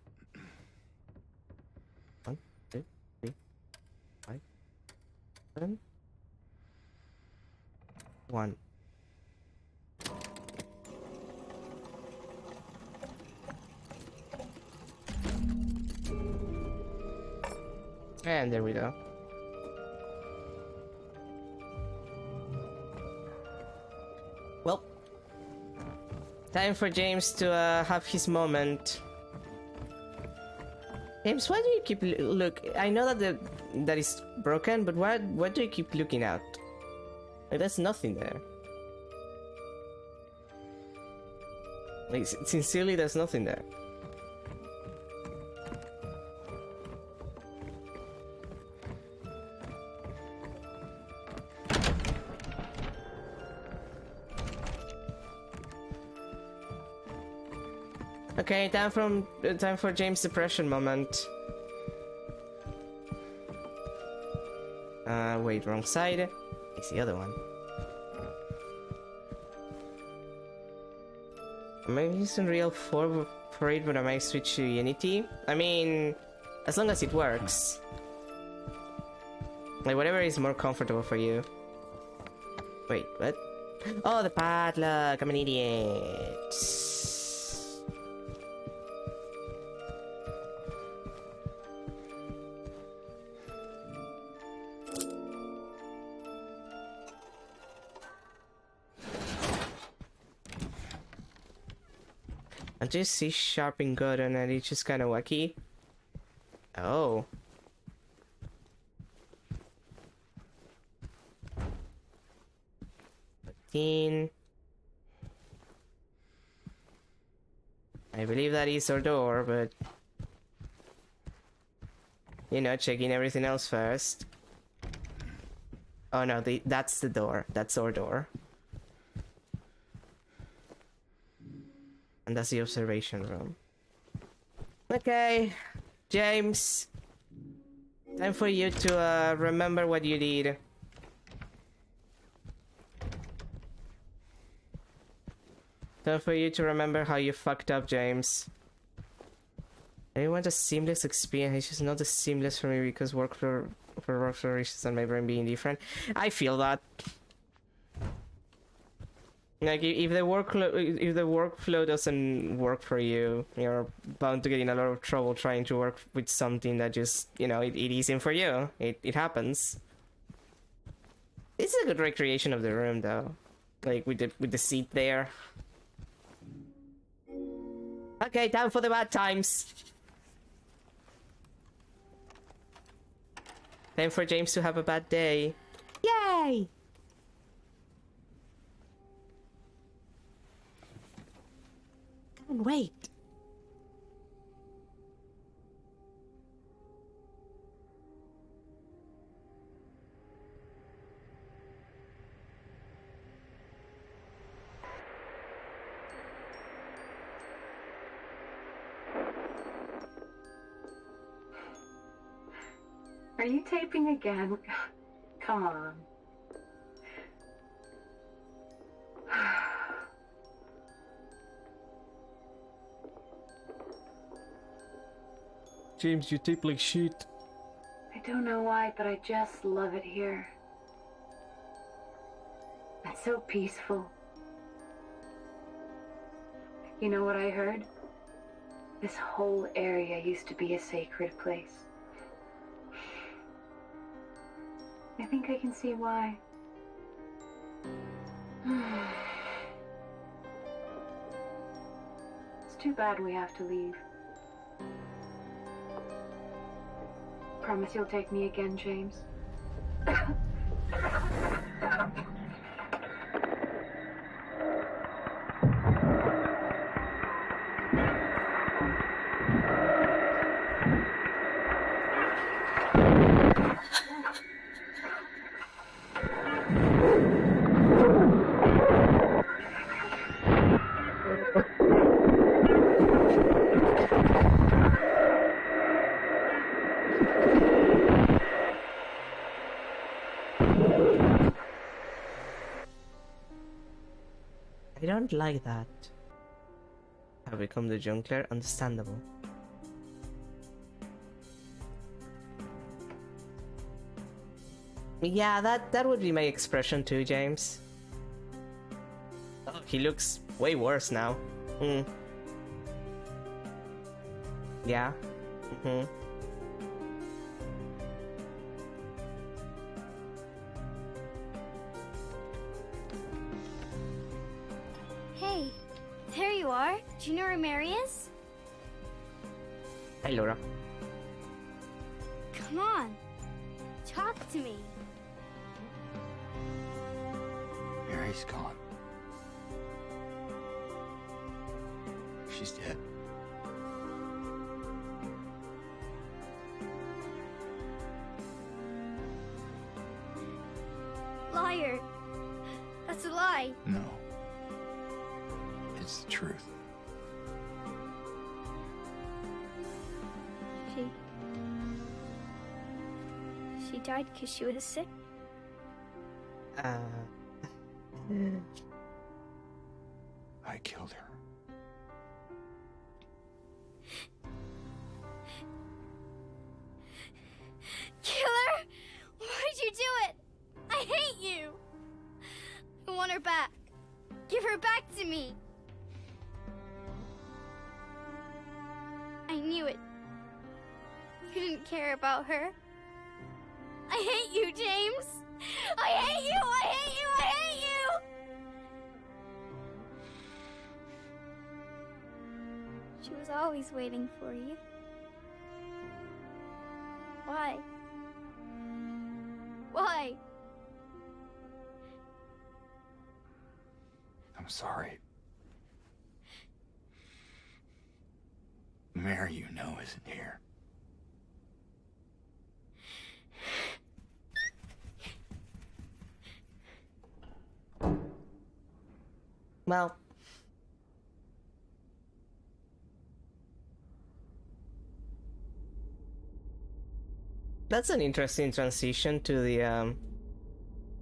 1, 2, 3, 5, 7. 1. And there we go. Well, time for James to have his moment. James, why do you keep look? I know that that is broken, but why do you keep looking out? Like, there's nothing there. Like, sincerely, there's nothing there. Okay, time for James' depression moment. Wait, wrong side. It's the other one. Am I using Real 4 for it, but I might switch to Unity? I mean, as long as it works. Like, whatever is more comfortable for you. Wait, what? Oh, the padlock! I'm an idiot! I just see sharp and good and it's just kind of wacky. Oh. I believe that is our door, but you know, checking everything else first. Oh no, that's the door. That's our door. And that's the observation room. Okay, James. Time for you to remember what you did. Time for you to remember how you fucked up, James. I want a seamless experience. It's just not as seamless for me because workflow reasons and my brain being different. I feel that. Like if the workflow doesn't work for you, you're bound to get in a lot of trouble trying to work with something that just, you know, it isn't for you. It happens. It's a good recreation of the room though. Like with the seat there. Okay, time for the bad times. Time for James to have a bad day. Yay! Come on, wait. Are you taping again? Come on. James, you tape like shit. I don't know why, but I just love it here. It's so peaceful. You know what I heard? This whole area used to be a sacred place. I think I can see why. It's too bad we have to leave. Promise you'll take me again, James. I don't like that. Have become the jungler? Understandable. Yeah, that would be my expression too, James. Oh, he looks way worse now. Yeah. Hey, there you are. Do you know where Mary is? Hi, Laura. Come on. Talk to me. Mary's gone. She's dead. Liar. That's a lie. No. It's the truth. She died because she was sick. I killed her. Killer! Why'd you do it? I hate you! I want her back. Give her back to me. I knew it. You didn't care about her. I hate you, James! I hate you! I hate you! I hate you! She was always waiting for you. Why? Why? I'm sorry. Mary, you know, isn't here. Well, that's an interesting transition to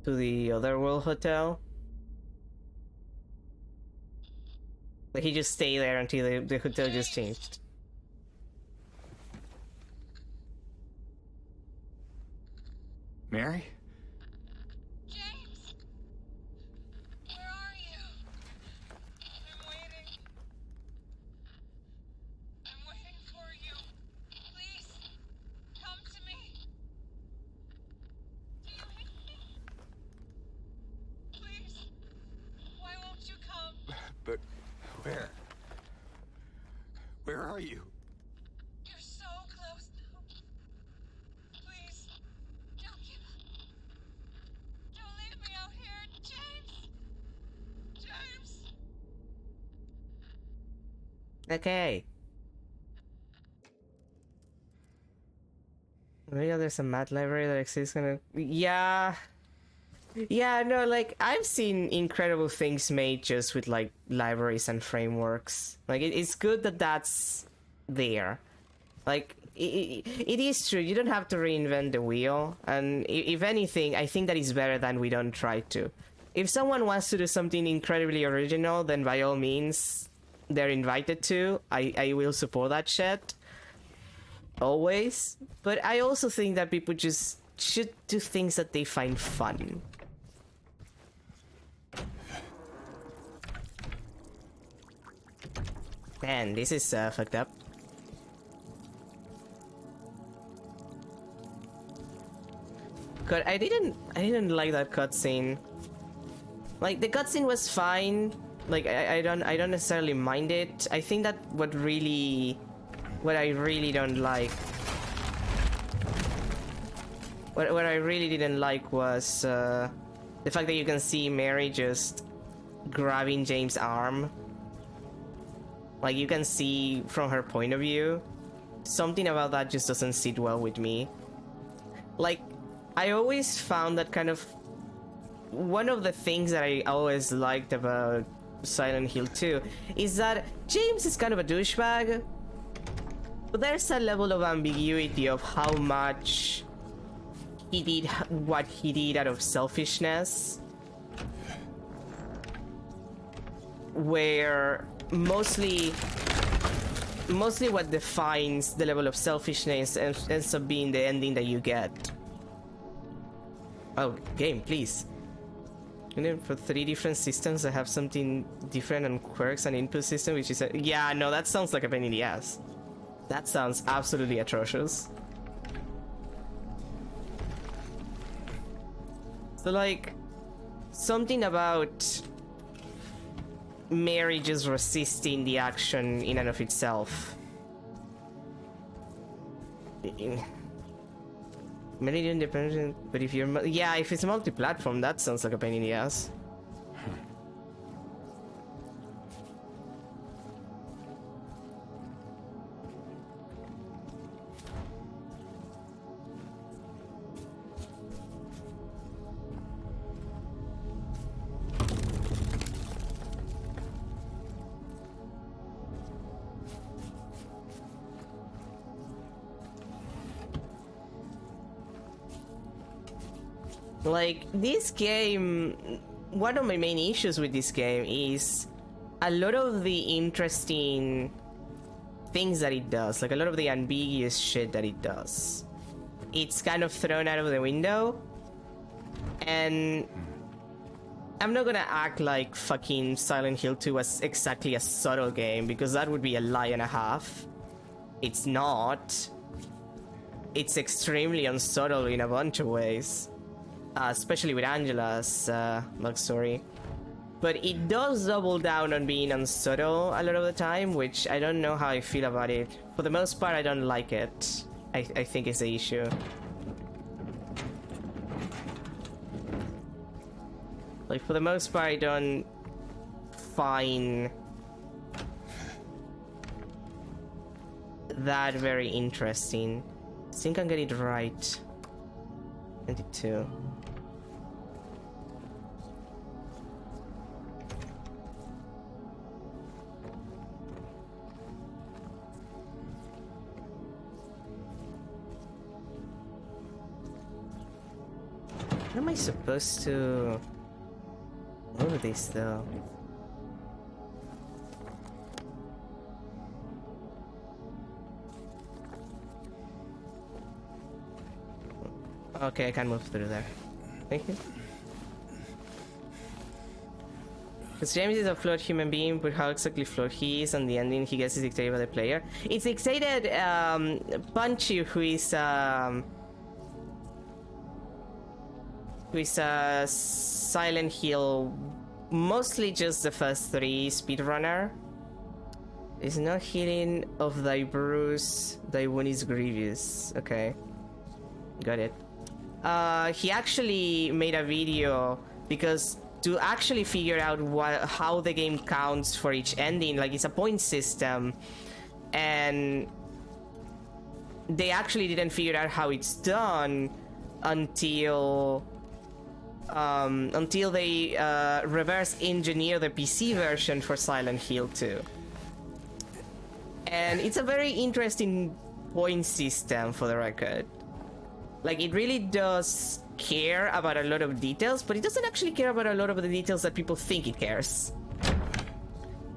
the Otherworld hotel. Like he just stayed there until the hotel just changed. Mary? James! Where are you? I'm waiting. I'm waiting for you. Please, come to me. Do you hate me? Please, why won't you come? But where? Where are you? You're so close now. Please, don't give up. Don't leave me out here, James! James! Okay. Maybe there's a math library that exists. Yeah. Yeah, no, like, I've seen incredible things made just with, like, libraries and frameworks. Like, it's good that that's there. Like, it is true, you don't have to reinvent the wheel, and if anything, I think that is better than we don't try to. If someone wants to do something incredibly original, then by all means, they're invited to. I will support that shit. Always. But I also think that people just should do things that they find fun. Man, this is fucked up. God, I didn't like that cutscene. Like the cutscene was fine. Like I don't necessarily mind it. I think that what I really don't like. What I really didn't like was the fact that you can see Mary just grabbing James' arm. Like, you can see from her point of view. Something about that just doesn't sit well with me. Like, I always found that kind of... One of the things that I always liked about Silent Hill 2 is that James is kind of a douchebag. But there's a level of ambiguity of how much he did what he did out of selfishness. Where... Mostly what defines the level of selfishness ends up being the ending that you get. Oh, game, please. And then for 3 different systems that have something different and quirks and input system, which is yeah, no, that sounds like a pain in the ass. That sounds absolutely atrocious. So like, something about Mary just resisting the action in and of itself. Many independent, but if you're... Yeah, if it's multi-platform, that sounds like a pain in the ass. Like, this game, one of my main issues with this game is a lot of the interesting things that it does, like a lot of the ambiguous shit that it does, it's kind of thrown out of the window. And I'm not gonna act like fucking Silent Hill 2 was exactly a subtle game, because that would be a lie and a half. It's not. It's extremely unsubtle in a bunch of ways. Especially with Angela's backstory. But it does double down on being unsubtle a lot of the time, which I don't know how I feel about it. For the most part, I don't like it. I think it's the issue. Like, for the most part, I don't find that very interesting. I think I get it right. 22. How am I supposed to move this though? Okay, I can move through there. Thank you. Because James is a flawed human being, but how exactly flawed he is, and the ending he gets is dictated by the player. It's dictated, Punchy, who is Silent Hill, mostly just the first 3 speedrunner. Is no healing of thy bruise, thy wound is grievous. Okay, got it. He actually made a video because to actually figure out how the game counts for each ending, like it's a point system, and they actually didn't figure out how it's done until they reverse engineer the PC version for Silent Hill 2. And it's a very interesting point system, for the record. Like, it really does care about a lot of details, but it doesn't actually care about a lot of the details that people think it cares.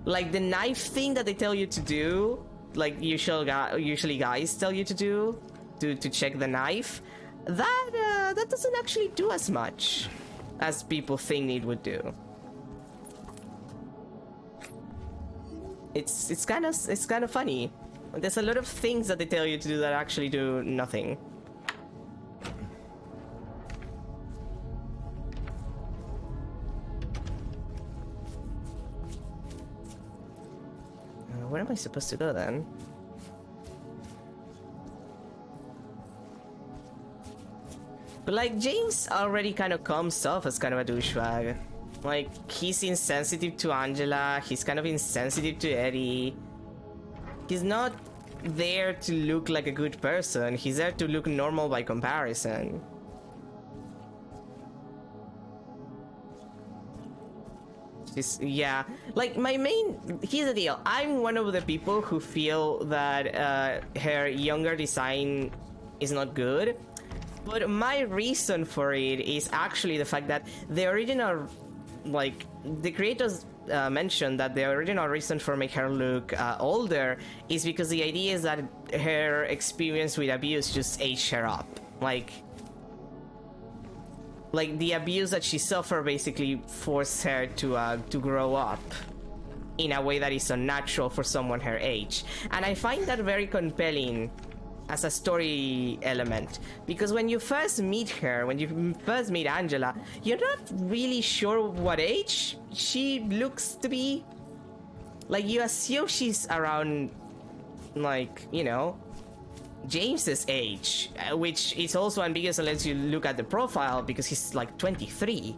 Like, the knife thing that they tell you to do, like usually guys tell you to do, to check the knife, that doesn't actually do as much as people think it would do. It's kind of funny. There's a lot of things that they tell you to do that actually do nothing. Where am I supposed to go then? But like, James already kind of comes off as kind of a douchebag. Like, he's insensitive to Angela, he's kind of insensitive to Eddie. He's not there to look like a good person, he's there to look normal by comparison. Yeah, like here's the deal. I'm one of the people who feel that her younger design is not good. But my reason for it is actually the fact that the original, like, the creators mentioned that the original reason for making her look older is because the idea is that her experience with abuse just aged her up. Like the abuse that she suffered basically forced her to grow up in a way that is unnatural for someone her age. And I find that very compelling as a story element, because when you first meet her, when you first meet Angela, you're not really sure what age she looks to be. Like, you assume she's around, like, you know, James's age, which is also ambiguous unless you look at the profile, because he's like 23.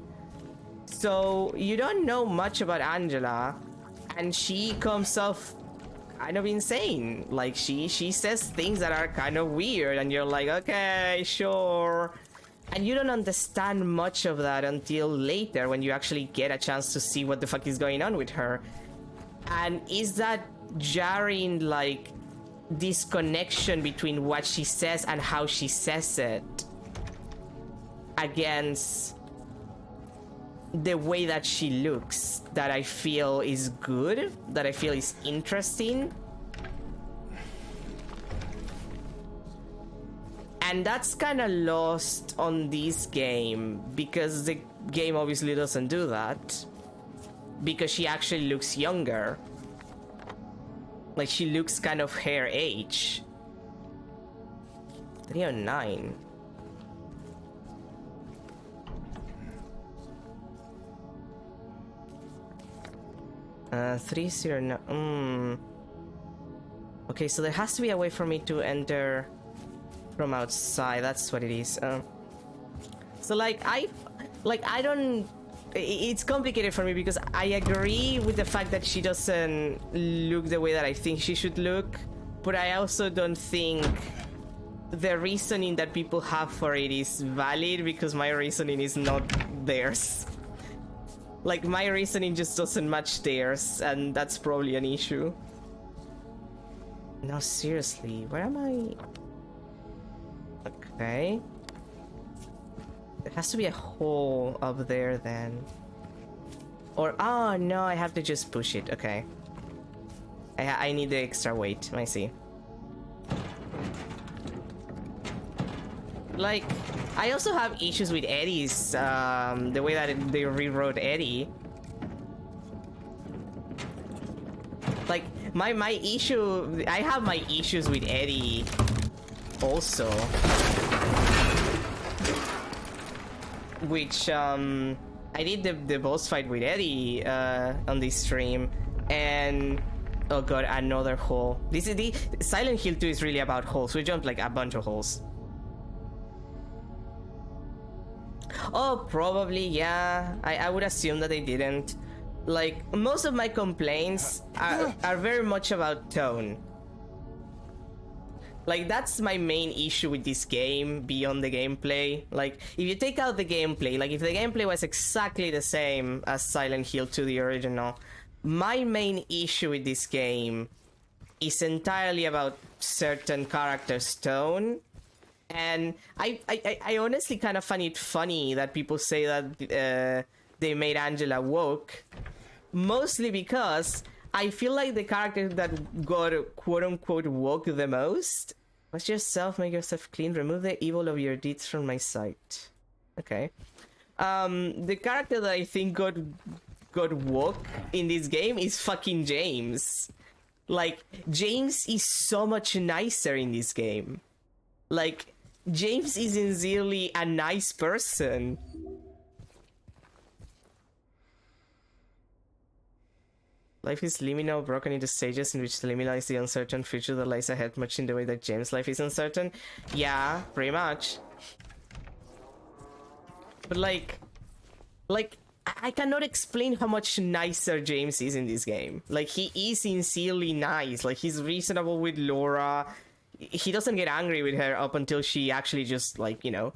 So you don't know much about Angela, and she comes off kind of insane. Like, she says things that are kind of weird, and you're like, okay, sure. And you don't understand much of that until later, when you actually get a chance to see what the fuck is going on with her. And is that jarring, like, disconnection between what she says and how she says it? against the way that she looks that I feel is good, that I feel is interesting. And that's kind of lost on this game because the game obviously doesn't do that. Because she actually looks younger. Like, she looks kind of her age. 309. Uh, 309. Okay, so there has to be a way for me to enter from outside. That's what it is. So I don't. It's complicated for me because I agree with the fact that she doesn't look the way that I think she should look, but I also don't think the reasoning that people have for it is valid because my reasoning is not theirs. Like, my reasoning just doesn't match theirs, and that's probably an issue. No, seriously, where am I? Okay. There has to be a hole up there then. Or, oh no, I have to just push it. Okay. I need the extra weight. I see. Like, I also have issues with Eddie's, the way that they rewrote Eddie. Like, my issue, I have my issues with Eddie also. Which, I did the boss fight with Eddie, on this stream, and oh god, another hole. This is the Silent Hill 2 is really about holes. We jumped like a bunch of holes. Oh, probably, yeah. I would assume that they didn't. Like, most of my complaints are very much about tone. Like, that's my main issue with this game, beyond the gameplay. Like, if you take out the gameplay, like, if the gameplay was exactly the same as Silent Hill 2, the original, my main issue with this game is entirely about certain characters' tone. And I honestly kind of find it funny that people say that they made Angela woke. Mostly because I feel like the character that got quote-unquote woke the most was yourself, make yourself clean, remove the evil of your deeds from my sight. Okay. The character that I think got woke in this game is fucking James. Like, James is so much nicer in this game. Like, James is sincerely a nice person. Life is liminal, broken into stages in which the liminal is the uncertain future that lies ahead, much in the way that James' life is uncertain. Yeah, pretty much. But like, I cannot explain how much nicer James is in this game. Like, he is sincerely nice. Like, he's reasonable with Laura. He doesn't get angry with her up until she actually just, like, you know,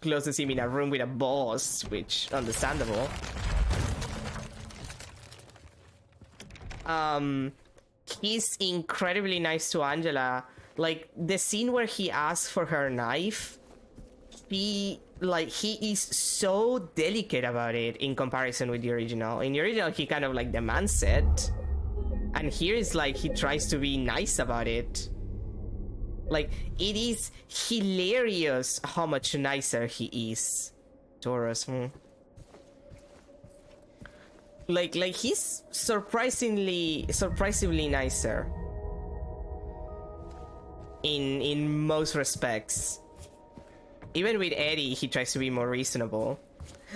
closes him in a room with a boss, which, understandable. He's incredibly nice to Angela. Like, the scene where he asks for her knife, he is so delicate about it in comparison with the original. In the original, he kind of, like, demands it. And here is, like, he tries to be nice about it. Like, it is hilarious how much nicer he is. Taurus, Like he's surprisingly nicer. In most respects. Even with Eddie, he tries to be more reasonable.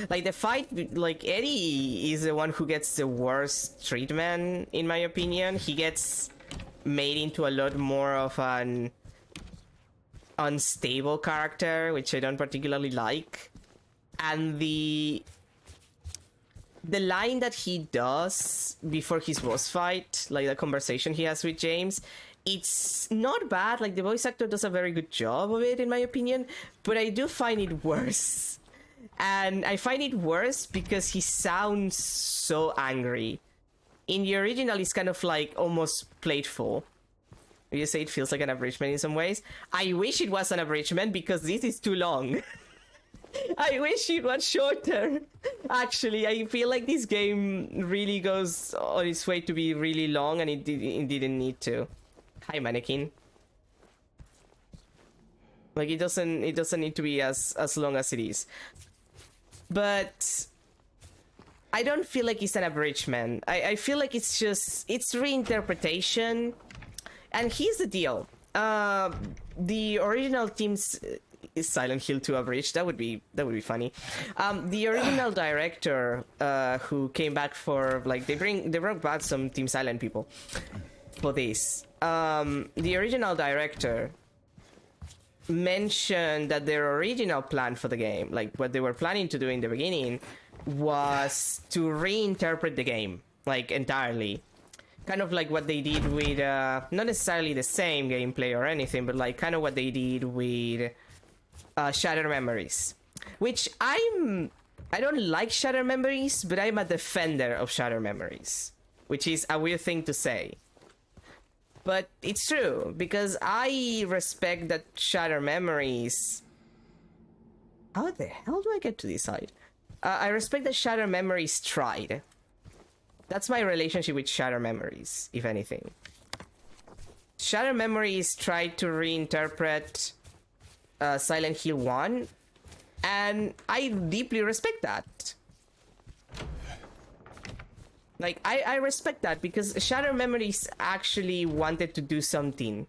Like, the fight, like, Eddie is the one who gets the worst treatment, in my opinion. He gets made into a lot more of an unstable character, which I don't particularly like. And the line that he does before his boss fight, like the conversation he has with James, it's not bad. Like, the voice actor does a very good job of it, in my opinion, but I do find it worse. And I find it worse because he sounds so angry. In the original, it's kind of like almost playful. You say it feels like an abridgment in some ways. I wish it was an abridgment because this is too long. I wish it was shorter. Actually, I feel like this game really goes on its way to be really long, and it didn't need to. Hi, mannequin. Like it doesn't need to be as long as it is. But I don't feel like it's an abridgment. I feel like it's reinterpretation. And here's the deal. The original team's is Silent Hill 2 abridged. That would be funny. The original director who came back for like they brought back some Team Silent people for this. The original director mentioned that their original plan for the game, like what they were planning to do in the beginning, was to reinterpret the game like entirely. Kind of like what they did with not necessarily the same gameplay or anything, but like kind of what they did with Shattered Memories, which I don't like Shattered Memories, but I'm a defender of Shattered Memories, which is a weird thing to say. But it's true, because I respect that Shattered Memories... How the hell do I get to this side? I respect that Shattered Memories tried. That's my relationship with Shattered Memories, if anything. Shattered Memories tried to reinterpret Silent Hill 1, and I deeply respect that. Like, I respect that, because Shattered Memories actually wanted to do something.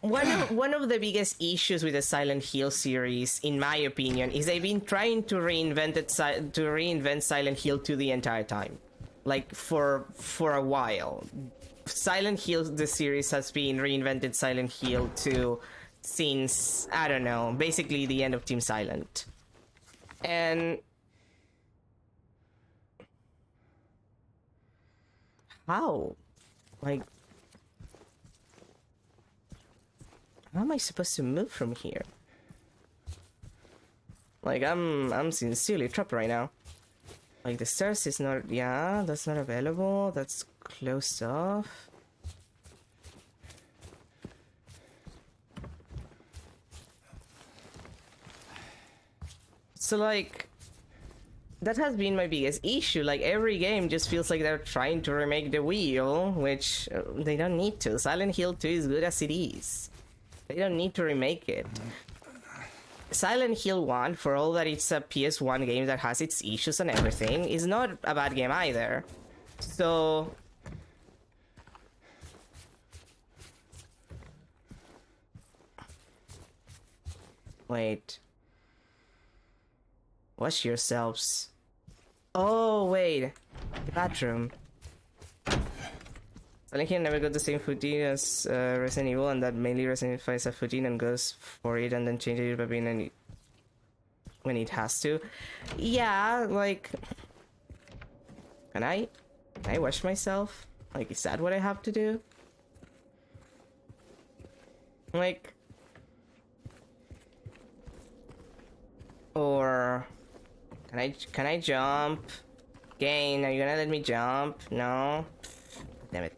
One of the biggest issues with the Silent Hill series, in my opinion, is they've been trying to reinvent Silent Hill 2 the entire time. Like, for a while. Silent Hill, the series, has been reinvented Silent Hill 2 since, I don't know, basically the end of Team Silent. And... how? Like... how am I supposed to move from here? Like, I'm sincerely trapped right now. Like, the stairs is not... yeah, that's not available. That's closed off. So, like... that has been my biggest issue. Like, every game just feels like they're trying to remake the wheel, which they don't need to. Silent Hill 2 is good as it is. They don't need to remake it. Silent Hill 1, for all that it's a PS1 game that has its issues and everything, is not a bad game either. So... wait. Wash yourselves. Oh, wait. The bathroom. Silent Hill never got the same footing as Resident Evil, and that mainly Resident Evil finds a footing and goes for it and then changes it by being when it has to. Yeah, like... Can I wash myself? Like, is that what I have to do? Like... or... Can I jump? Gain, are you gonna let me jump? No? Damn it.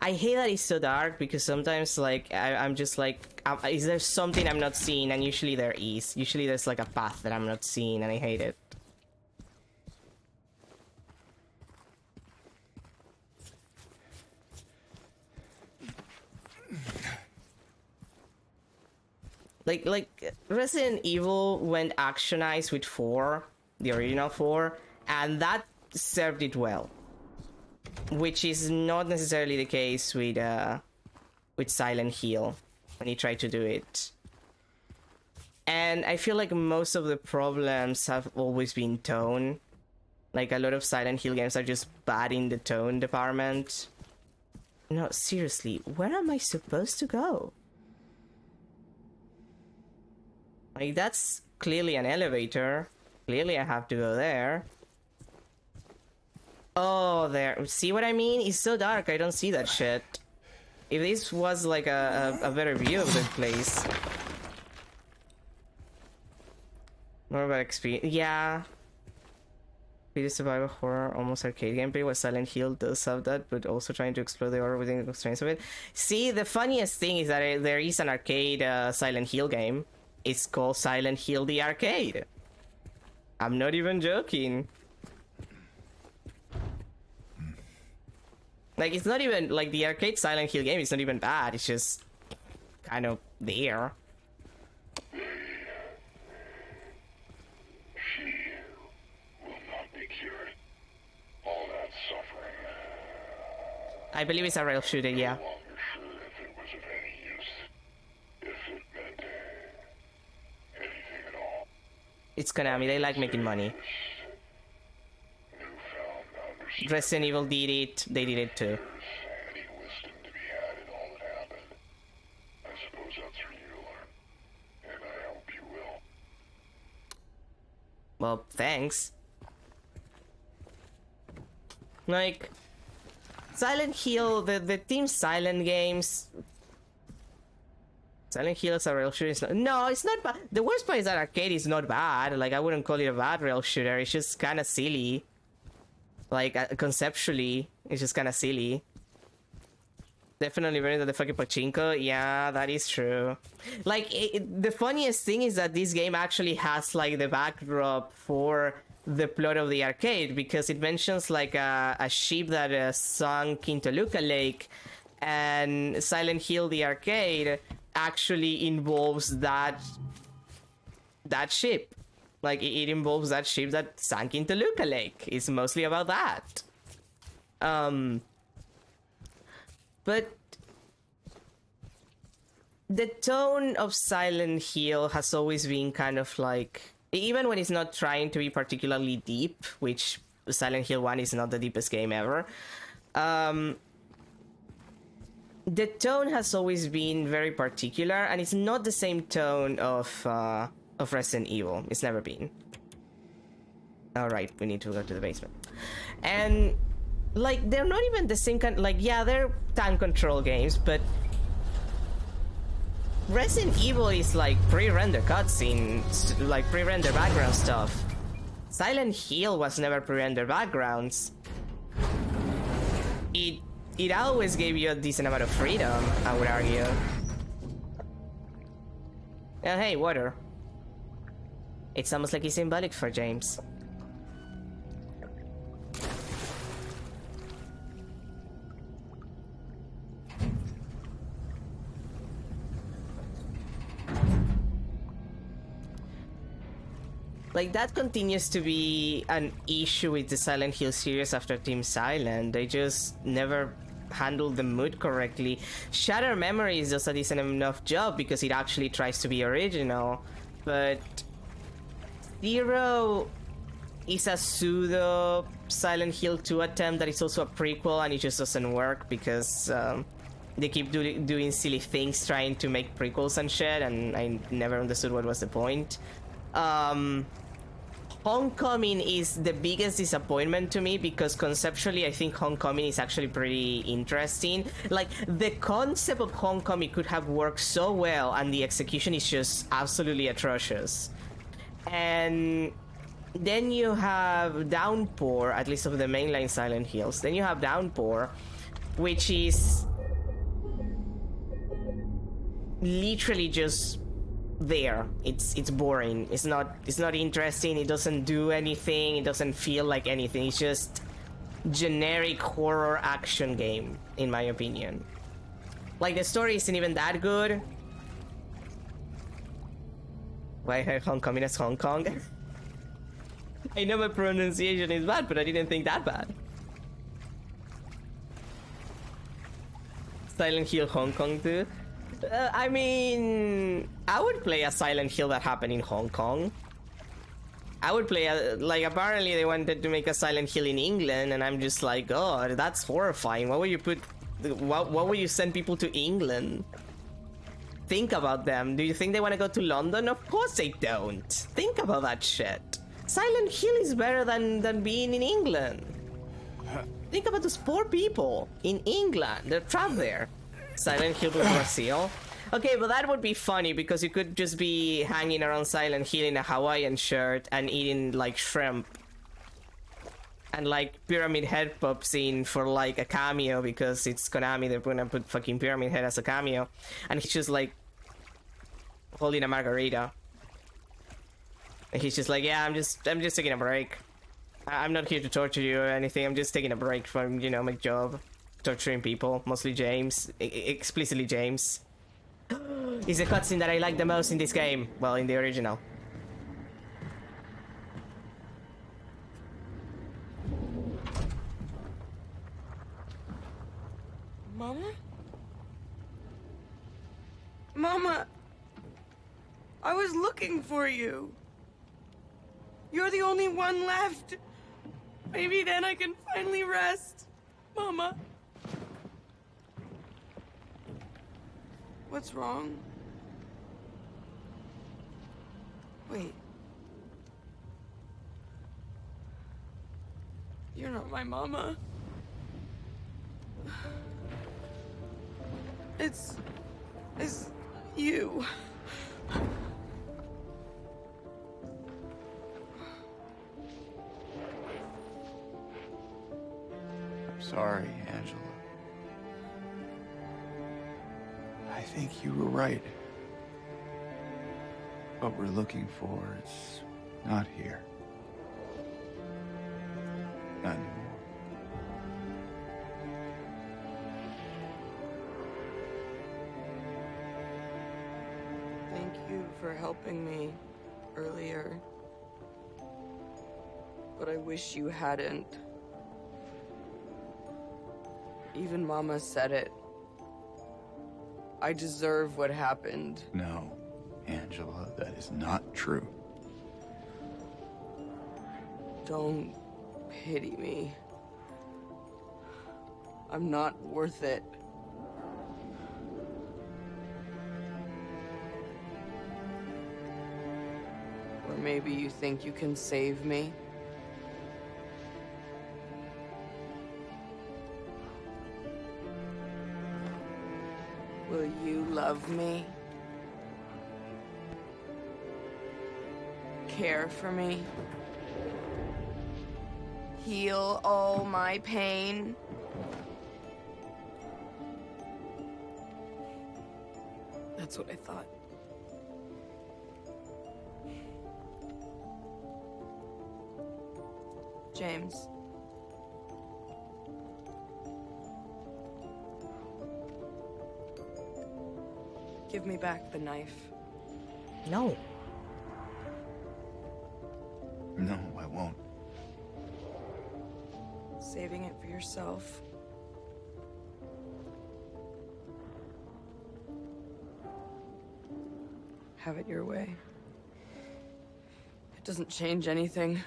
I hate that it's so dark, because sometimes, like, I'm just like, is there something I'm not seeing? And usually there is. Usually there's, like, a path that I'm not seeing, and I hate it. Like Resident Evil went actionized with 4, the original 4, and that served it well. Which is not necessarily the case with Silent Hill when he tried to do it. And I feel like most of the problems have always been tone. Like, a lot of Silent Hill games are just bad in the tone department. No, seriously, where am I supposed to go? Like, that's clearly an elevator. Clearly I have to go there. Oh, there. See what I mean? It's so dark, I don't see that shit. If this was like a better view of the place. More about experience. Yeah. Pretty survival horror, almost arcade gameplay, where Silent Hill does have that, but also trying to explore the horror within the constraints of it. See, the funniest thing is that there is an arcade Silent Hill game. It's called Silent Hill the Arcade. I'm not even joking. Like, it's not even, like, the arcade Silent Hill game is not even bad, it's just kind of there. I believe it's a rail shooter, yeah. It's Konami, they like making money. Resident Evil did it, they did it too. Well, thanks. Like, Silent Hill, the Team Silent games. Silent Hill is a rail shooter. No, it's not bad. The worst part is that arcade is not bad. Like, I wouldn't call it a bad rail shooter. It's just kind of silly. Like, conceptually, it's just kind of silly. Definitely better than the fucking pachinko. Yeah, that is true. Like, the funniest thing is that this game actually has, like, the backdrop for the plot of the arcade, because it mentions, like, a ship that sunk into Toluca Lake, and Silent Hill the arcade actually involves that ship. Like, it involves that ship that sank into Toluca Lake. It's mostly about that. But the tone of Silent Hill has always been kind of like, even when it's not trying to be particularly deep, which Silent Hill 1 is not the deepest game ever, the tone has always been very particular, and it's not the same tone of Resident Evil. It's never been. Alright, we need to go to the basement. And, like, they're not even the same kind, like, yeah, they're time control games, but Resident Evil is like pre-render cutscenes, like pre-render background stuff. Silent Hill was never pre-render backgrounds. It always gave you a decent amount of freedom, I would argue. And hey, water. It's almost like it's symbolic for James. Like, that continues to be an issue with the Silent Hill series after Team Silent. They just never handled the mood correctly. Shattered Memories does a decent enough job because it actually tries to be original, but Zero is a pseudo Silent Hill 2 attempt that is also a prequel, and it just doesn't work because they keep doing silly things trying to make prequels and shit, and I never understood what was the point. Homecoming is the biggest disappointment to me because conceptually I think Homecoming is actually pretty interesting. Like, the concept of Homecoming could have worked so well, and the execution is just absolutely atrocious. And then you have Downpour, at least of the mainline Silent Hills. Then you have Downpour, which is literally just there. It's boring. It's not interesting. It doesn't do anything. It doesn't feel like anything. It's just generic horror action game, in my opinion. Like, the story isn't even that good. Why Homecoming as Hong Kong? I know my pronunciation is bad, but I didn't think that bad. Silent Hill Hong Kong too. I mean, I would play a Silent Hill that happened in Hong Kong. I would play like, apparently they wanted to make a Silent Hill in England, and I'm just like, God, that's horrifying. Why would you send people to England? Think about them. Do you think they want to go to London? Of course they don't. Think about that shit. Silent Hill is better than being in England. Think about those poor people in England. They're trapped there. Silent Hill with Brazil. Okay, but that would be funny because you could just be hanging around Silent Hill in a Hawaiian shirt and eating like shrimp. and like Pyramid Head pops in for like a cameo because it's Konami, they're gonna put fucking Pyramid Head as a cameo, and he's just like holding a margarita. And he's just like, yeah, I'm just taking a break. I'm not here to torture you or anything. I'm just taking a break from, you know, my job, torturing people, mostly James, explicitly James. It's the cutscene that I like the most in this game. Well, in the original. Mama? Mama! I was looking for you. You're the only one left. Maybe then I can finally rest. Mama. What's wrong? Wait. You're not my mama. It's you. Sorry, Angela. I think you were right. What we're looking for is not here. Not anymore. Thank you for helping me earlier. But I wish you hadn't. Even Mama said it. I deserve what happened. No, Angela, that is not true. Don't pity me. I'm not worth it. Or maybe you think you can save me? Will you love me? Care for me? Heal all my pain? That's what I thought. James. Give me back the knife. No. No, I won't. Saving it for yourself. Have it your way. It doesn't change anything.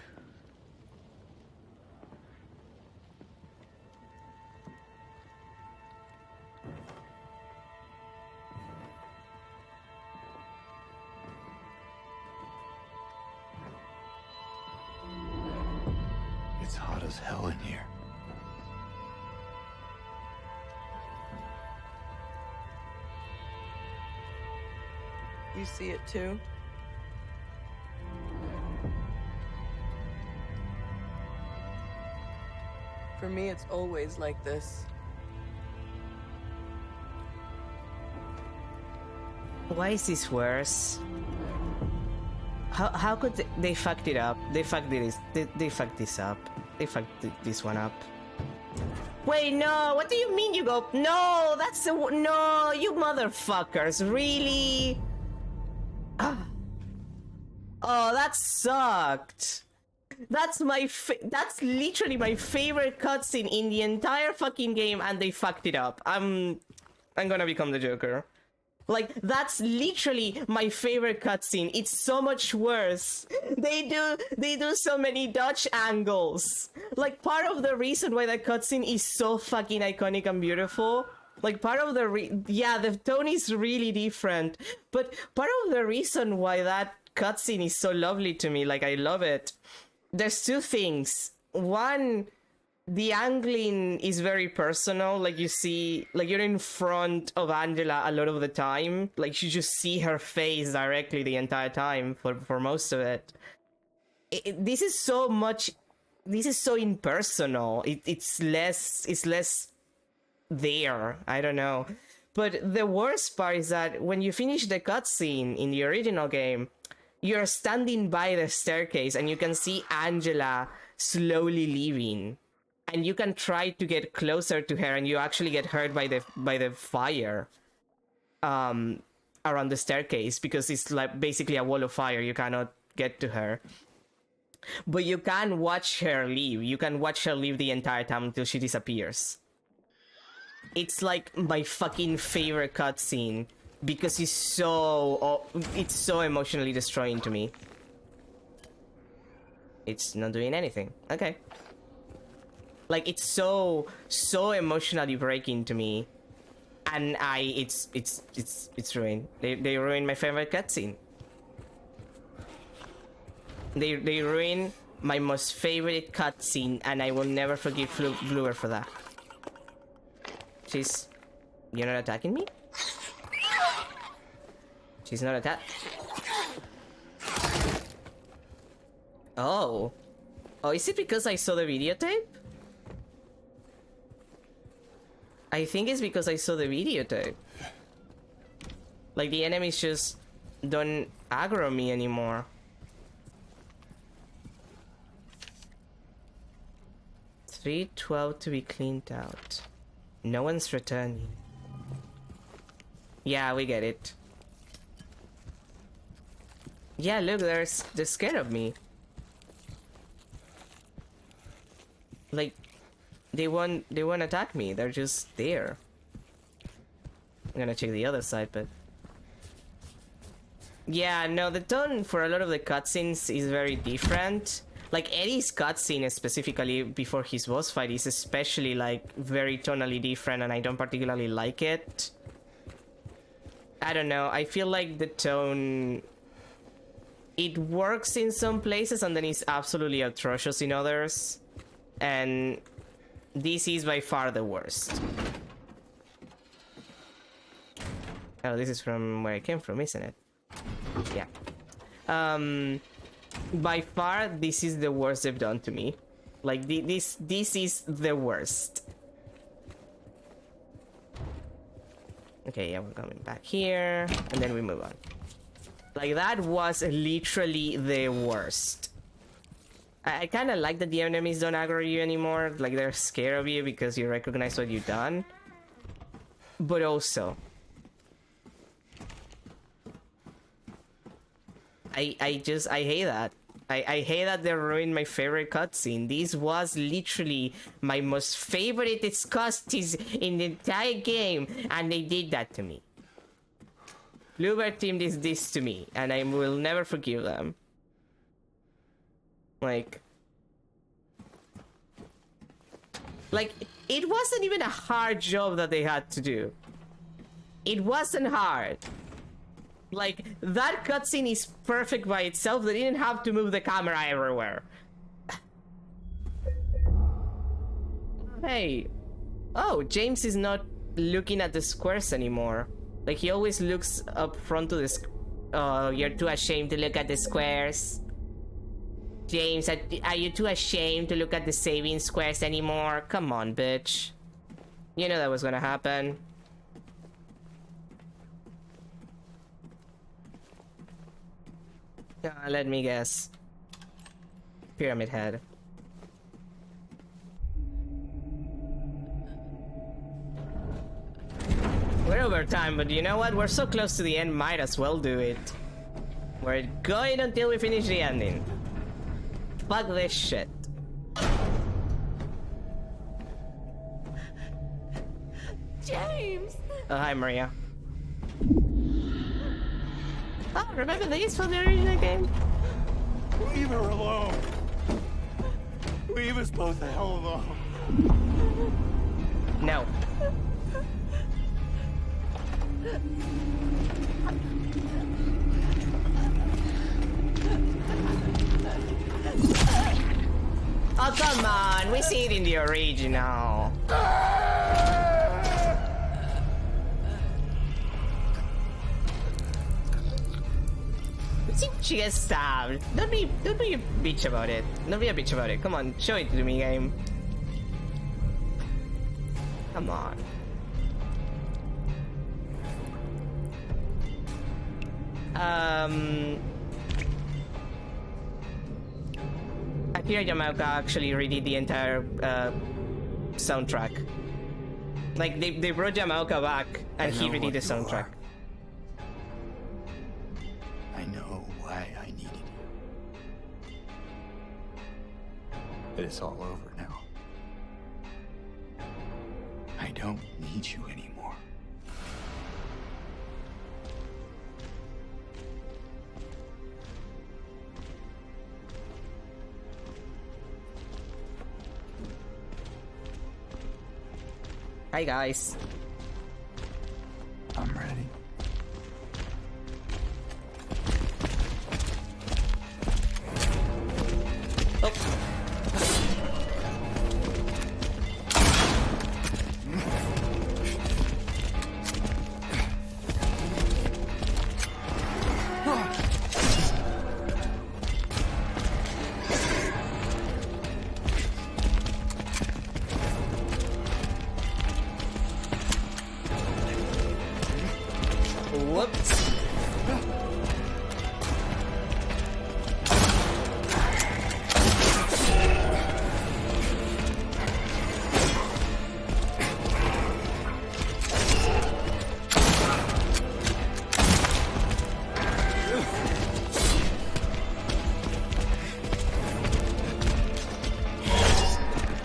It's hot as hell in here. You see it too? For me, it's always like this. Why is this worse? How could they fucked it up? They fucked this. They fucked this up. They fucked this one up. Wait, no. What do you mean you go? No, that's the no. You motherfuckers, really? Oh, that sucked. That's literally my favorite cutscene in the entire fucking game, and they fucked it up. I'm gonna become the Joker. Like, that's literally my favorite cutscene. It's so much worse. They do so many Dutch angles. Like, part of the reason why that cutscene is so fucking iconic and beautiful, like, part of the yeah, the tone is really different, but part of the reason why that cutscene is so lovely to me, like, I love it, there's two things. One, the angling is very personal. Like, you see, like, you're in front of Angela a lot of the time. Like, you just see her face directly the entire time for most of it. This is so much this is so impersonal. It's less there. I don't know. But the worst part is that when you finish the cutscene in the original game, you're standing by the staircase and you can see Angela slowly leaving. And you can try to get closer to her and you actually get hurt by the fire around the staircase, because it's like basically a wall of fire. You cannot get to her. But you can watch her leave. You can watch her leave the entire time until she disappears. It's like my fucking favorite cutscene because it's so emotionally destroying to me. It's not doing anything. Okay. Like, it's so emotionally breaking to me, and it's ruined. They ruined my favorite cutscene. They ruined my most favorite cutscene, and I will never forgive Bluer for that. You're not attacking me? She's not attacked. Oh, is it because I saw the videotape? I think it's because I saw the videotape. Like, the enemies just don't aggro me anymore. 312 to be cleaned out. No one's returning. Yeah, we get it. Yeah, look, they're scared of me. Like, they won't attack me. They're just there. I'm gonna check the other side, but yeah, no, the tone for a lot of the cutscenes is very different. Like, Eddie's cutscene specifically before his boss fight is especially like very tonally different, and I don't particularly like it. I don't know. I feel like the tone, it works in some places and then it's absolutely atrocious in others. And this is by far the worst. Oh, this is from where I came from, isn't it? Yeah. By far, this is the worst they've done to me. Like, this is the worst. Okay, yeah, we're coming back here, and then we move on. Like, that was literally the worst. I kind of like that the enemies don't aggro you anymore. Like, they're scared of you because you recognize what you've done. But also, I hate that. I hate that they ruined my favorite cutscene. This was literally my most favorite cutscenes in the entire game, and they did that to me. Bluebird Team did this to me, and I will never forgive them. Like, it wasn't even a hard job that they had to do. It wasn't hard. Like, that cutscene is perfect by itself. They didn't have to move the camera everywhere. Hey. Oh, James is not looking at the squares anymore. Like, he always looks up front to the oh, you're too ashamed to look at the squares. James, are you too ashamed to look at the saving squares anymore? Come on, bitch. You know that was gonna happen. Let me guess. Pyramid Head. We're over time, but you know what? We're so close to the end, might as well do it. We're going until we finish the ending. Fuck this shit. James! Oh, hi, Maria. Oh, remember these from the original game? Leave her alone. Leave us both the hell alone. No. Oh, come on. We see it in the original. see she gets stabbed. Don't be a bitch about it. Don't be a bitch about it. Come on, show it to me, game. Come on. Akira Yamaoka actually redid the entire soundtrack. Like they brought Yamaoka back and he redid the soundtrack. I know why I needed you. But it's all over now. I don't need you anymore. Hi guys. I'm ready. Whoops.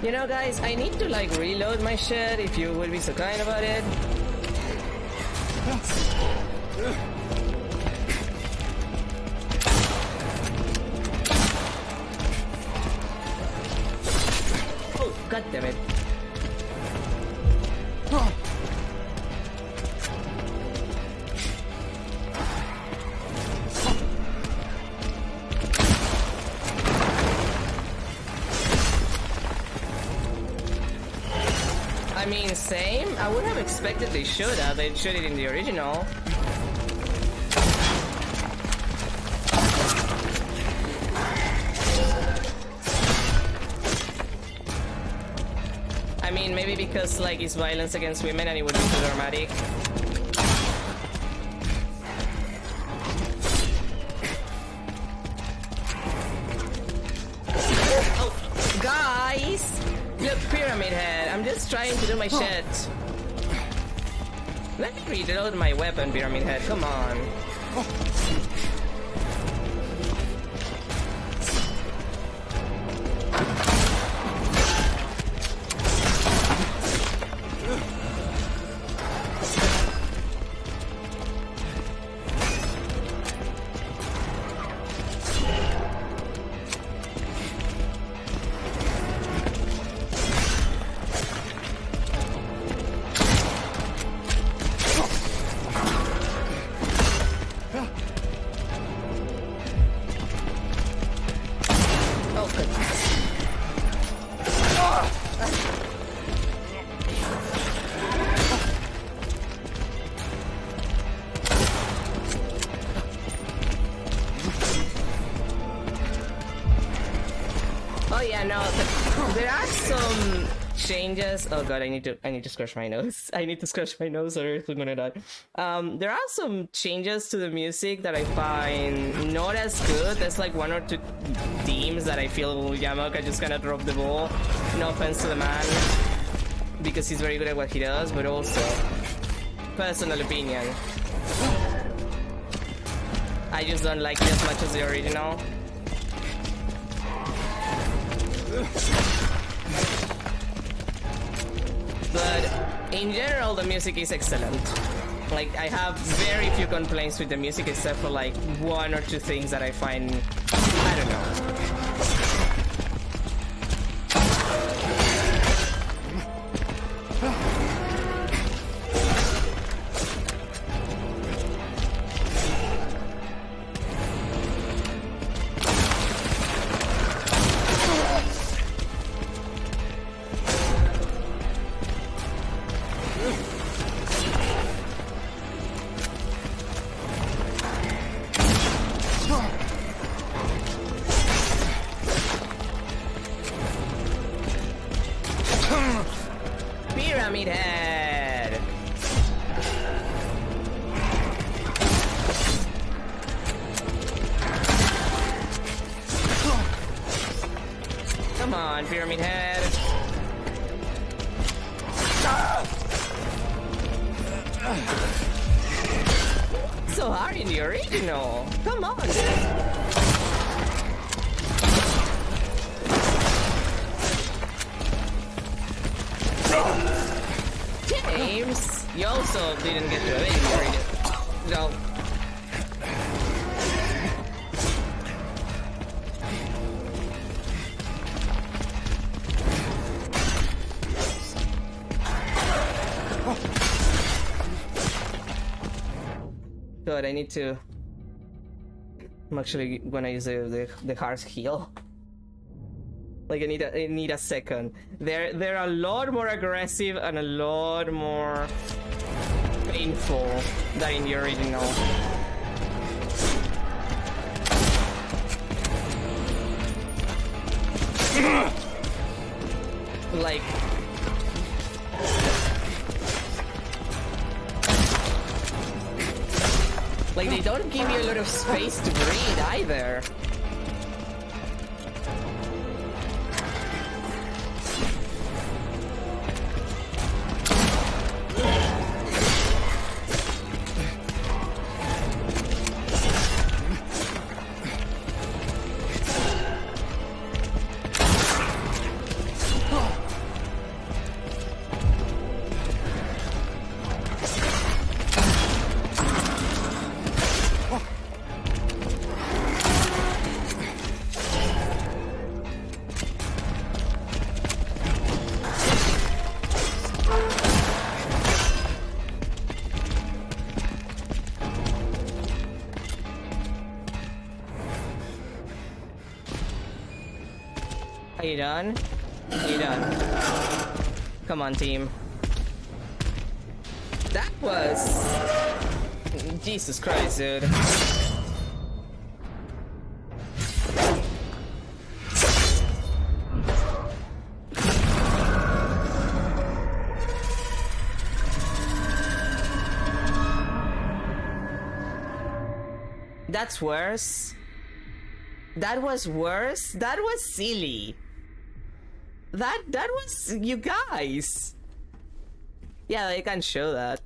You know, guys, I need to like reload my shit if you will be so kind about it. Oh, god damn it. I mean, same. I would have expected they should have. They showed it in the original. I mean, maybe because like it's violence against women and it would be too dramatic. Oh, guys! Look, Pyramid Head, I'm just trying to do my shit. Let me reload my weapon, Pyramid Head, come on. Oh yeah, no, there are some changes. Oh god, I need to scratch my nose. I need to scratch my nose or I'm gonna die. There are some changes to the music that I find not as good. There's like one or two themes that I feel Yamaoka just kinda dropped the ball. No offense to the man, because he's very good at what he does, but also, personal opinion, I just don't like it as much as the original. But in general, the music is excellent. Like, I have very few complaints with the music except for like one or two things that I find, I don't know. Pyramid Head. So hard in the original. Come on. James, you also didn't get to it. No. God, I need to. I'm actually gonna use the hard heal. Like I need a second. They're a lot more aggressive and a lot more painful than in the original. Like they don't give you a lot of space to breathe either. Are you done? Are you done? Come on, team. That was... Jesus Christ, dude. That's worse. That was worse. That was silly. That was you guys. Yeah, they can show that.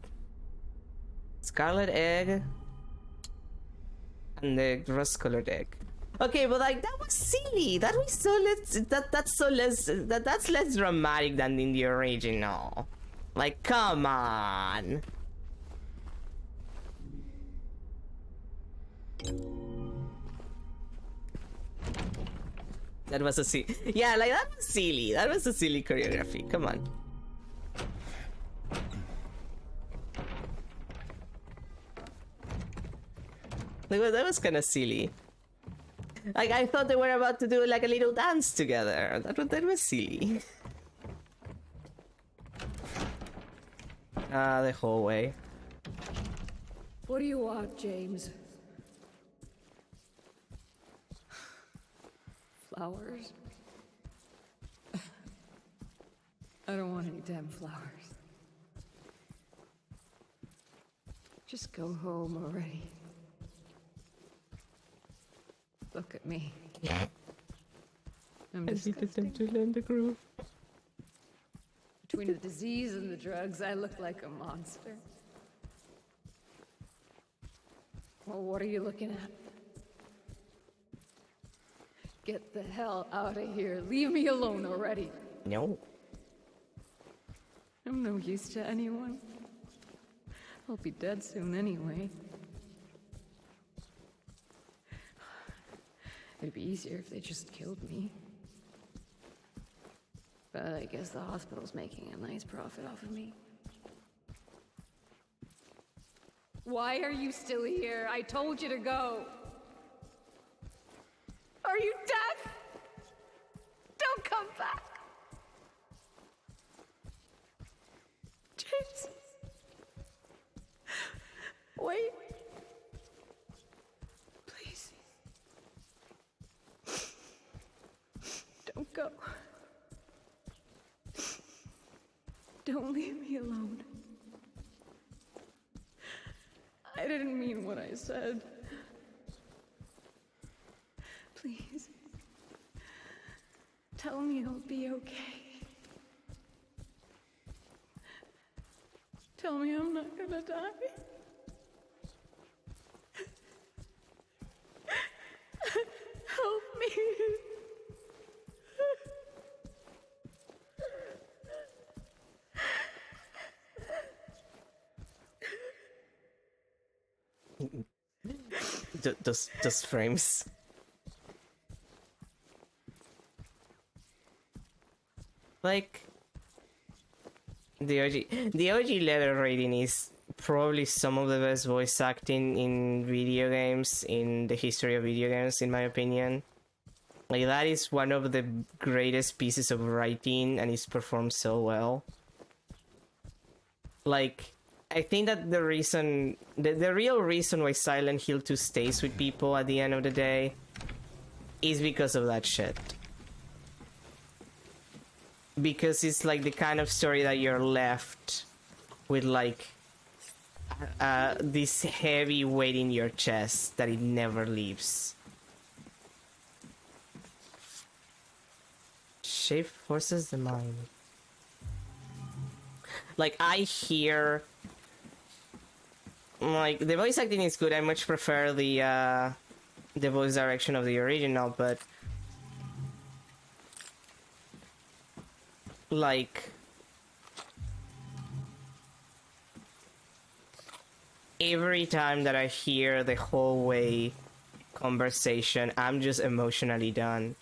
Scarlet egg and the rose-colored egg. Okay, but like that was silly. That was so that's less dramatic than in the original. Like, come on. That was a yeah, like that was silly. That was a silly choreography. Come on. Like, that was kind of silly. Like I thought they were about to do like a little dance together. That was silly. The hallway. What do you want, James? Flowers? I don't want any damn flowers. Just go home already. Look at me. I'm disgusting. To learn the groove. Between the disease and the drugs, I look like a monster. Well, what are you looking at? Get the hell out of here. Leave me alone already. No. I'm no use to anyone. I'll be dead soon anyway. It'd be easier if they just killed me. But I guess the hospital's making a nice profit off of me. Why are you still here? I told you to go. Are you deaf? Don't come back. James. Wait. Please. Don't go. Don't leave me alone. I didn't mean what I said. Tell me I'll be okay. Tell me I'm not gonna die. Help me. Those frames. Like the OG letter rating is probably some of the best voice acting in video games in the history of video games, in my opinion. Like that is one of the greatest pieces of writing, and it's performed so well. Like, I think that the reason, the real reason why Silent Hill 2 stays with people at the end of the day is because of that shit. Because it's like the kind of story that you're left with, like, this heavy weight in your chest that it never leaves. Shape forces the mind. Like, I hear... Like, the voice acting is good. I much prefer the voice direction of the original, but... Like... Every time that I hear the hallway conversation, I'm just emotionally done.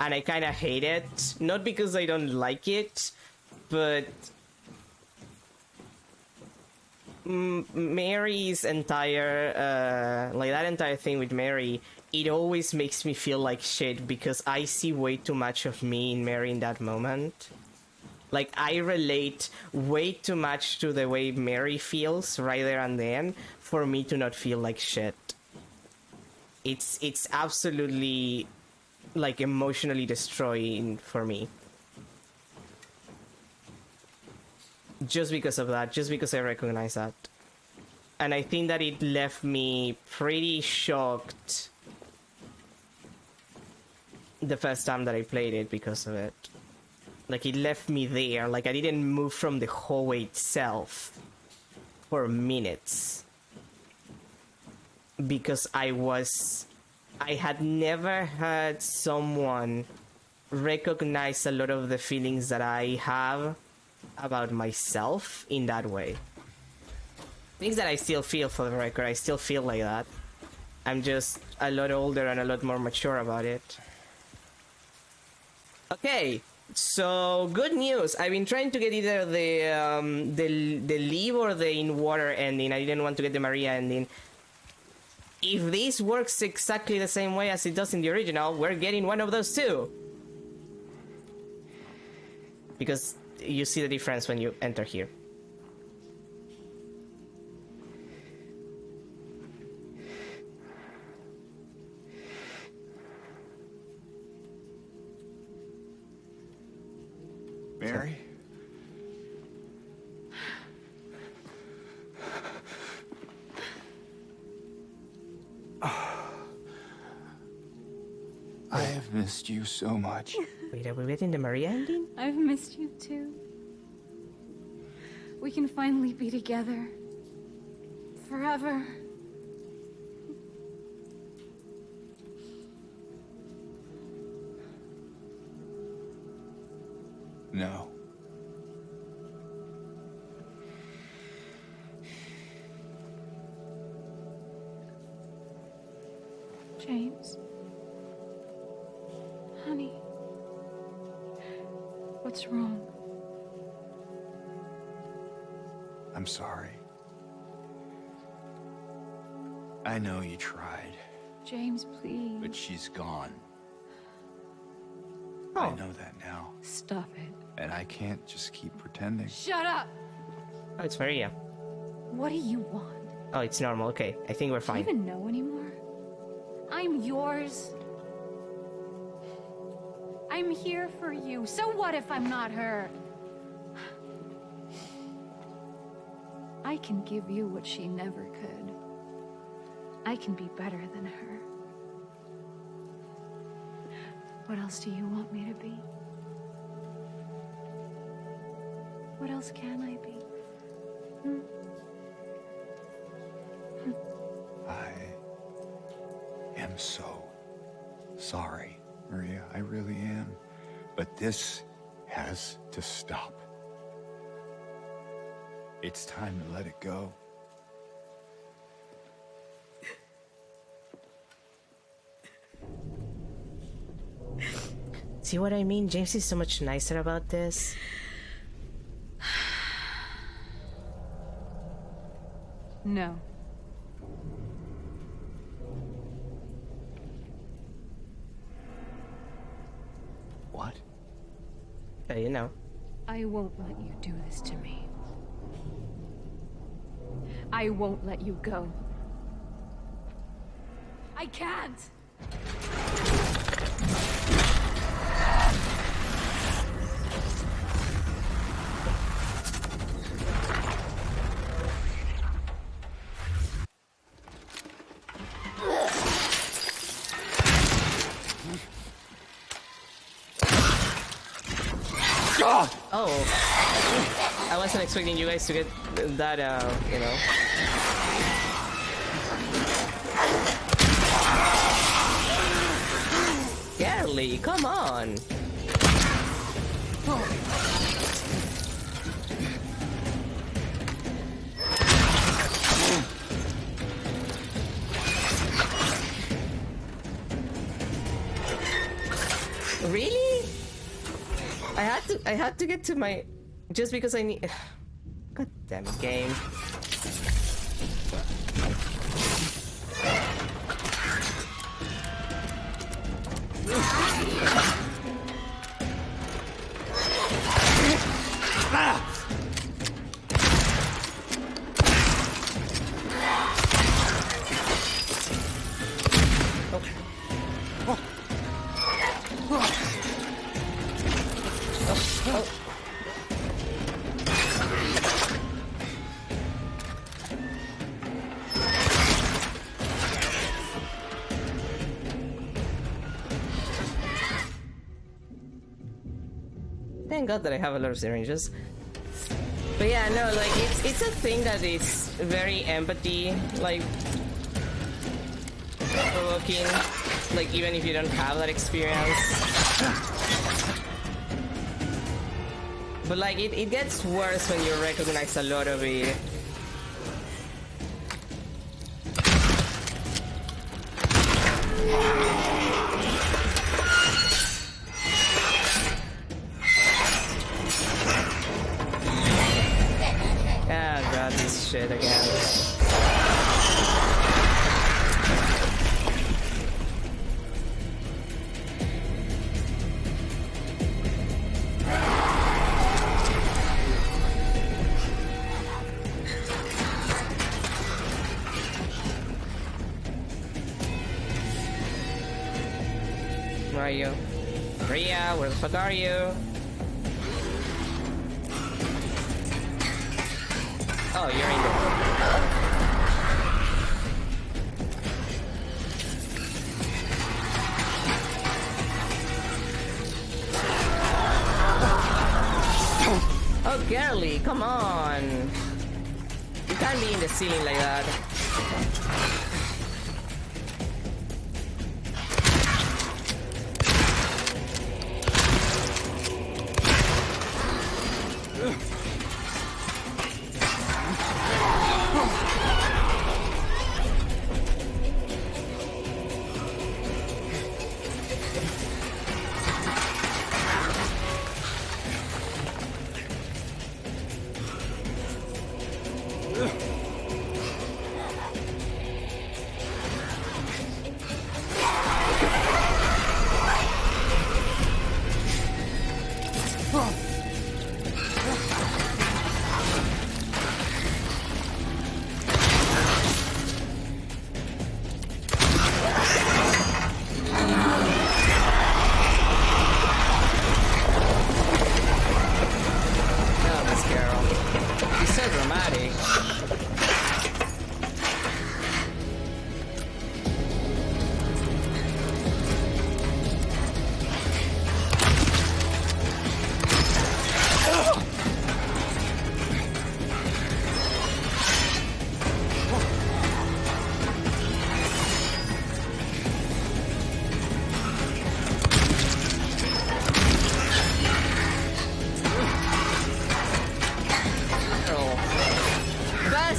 And I kind of hate it. Not because I don't like it, but... Mary's entire, like that entire thing with Mary, it always makes me feel like shit because I see way too much of me in Mary in that moment. Like, I relate way too much to the way Mary feels right there and then for me to not feel like shit. It's absolutely, like, emotionally destroying for me. Just because of that, just because I recognize that. And I think that it left me pretty shocked the first time that I played it because of it. Like, it left me there, like I didn't move from the hallway itself for minutes. Because I had never heard someone recognize a lot of the feelings that I have about myself in that way. Things that I still feel, for the record. I still feel like that. I'm just a lot older and a lot more mature about it. Okay, so good news. I've been trying to get either the leave or the in water ending. I didn't want to get the Maria ending. If this works exactly the same way as it does in the original, we're getting one of those too. Because you see the difference when you enter here. Mary? I have missed you so much. Wait, are we getting the Maria ending? I've missed you too. We can finally be together. Forever. No. James. Honey. What's wrong? I'm sorry. I know you tried, James, please. but she's gone. Oh. I know that now. Stop it. And I can't just keep pretending. Shut up! Oh, it's Maria. What do you want? Oh, it's normal. Okay, I think we're Do you fine. even know anymore? I'm yours. I'm here for you. So what if I'm not her? I can give you what she never could. I can be better than her. What else do you want me to be? What else can I be? Hmm? I am so sorry, Maria. I really am. But this has to stop. It's time to let it go. See what I mean? James is so much nicer about this. No. What? You know. I won't let you do this to me. I won't let you go. I can't! Oh, I wasn't expecting you guys to get that, you know. Girly, come on. Really? I had to get to my, just because I need, god damn it, game. Thank God that I have a lot of syringes. But yeah, no, like it's a thing that is very empathy, like provoking, like even if you don't have that experience. But like it gets worse when you recognize a lot of it. Ah, God, this shit again. Where are you? Rhea, where the fuck are you? Oh, you're in there. Oh, girly, come on. You can't be in the ceiling like that.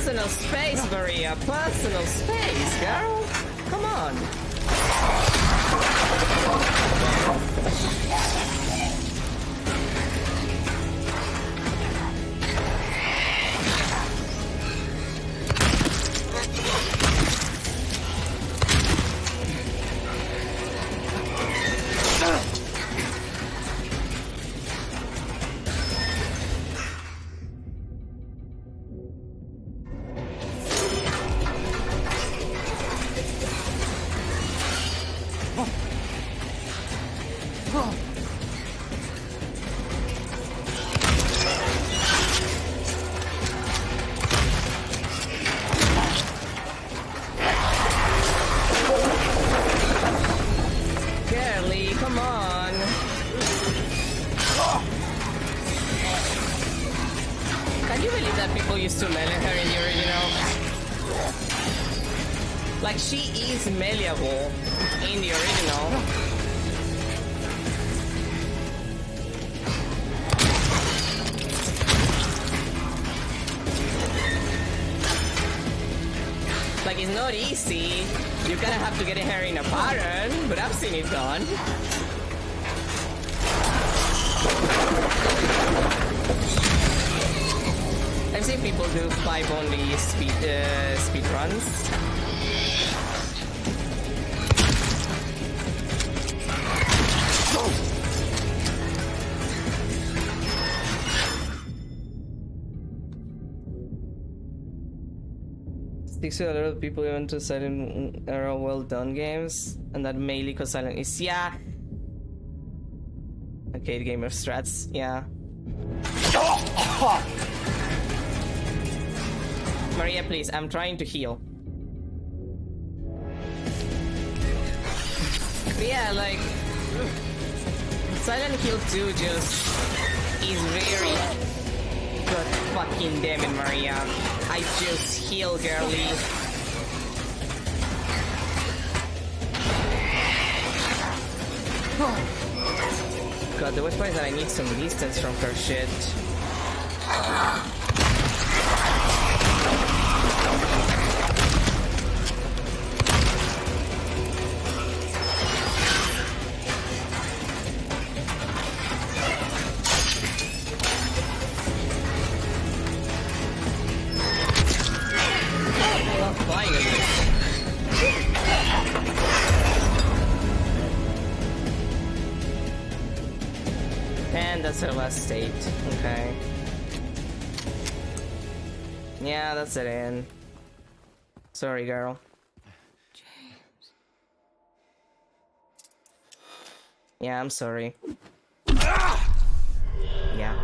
Personal space, Maria. Personal space, girl. Come on. Girly, come on. Can you believe that people used to melee her in the original? Like, she is meleeable in the original. Like, it's not easy. You kind of have to get her in a pattern, but I've seen it done. I've seen people do 5 only speed runs. Sticks to a lot of people even to Silent are well done games, and that mainly because Silent is arcade game of strats, yeah. Maria, please, I'm trying to heal. But yeah, like Silent Hill 2 just is very god fucking damn it, Maria. I just heal, girly. God, the worst part is that I need some distance from her shit. And that's her last state. Okay. Yeah, that's it, Anne. Sorry, girl. James. Yeah, I'm sorry. Yeah.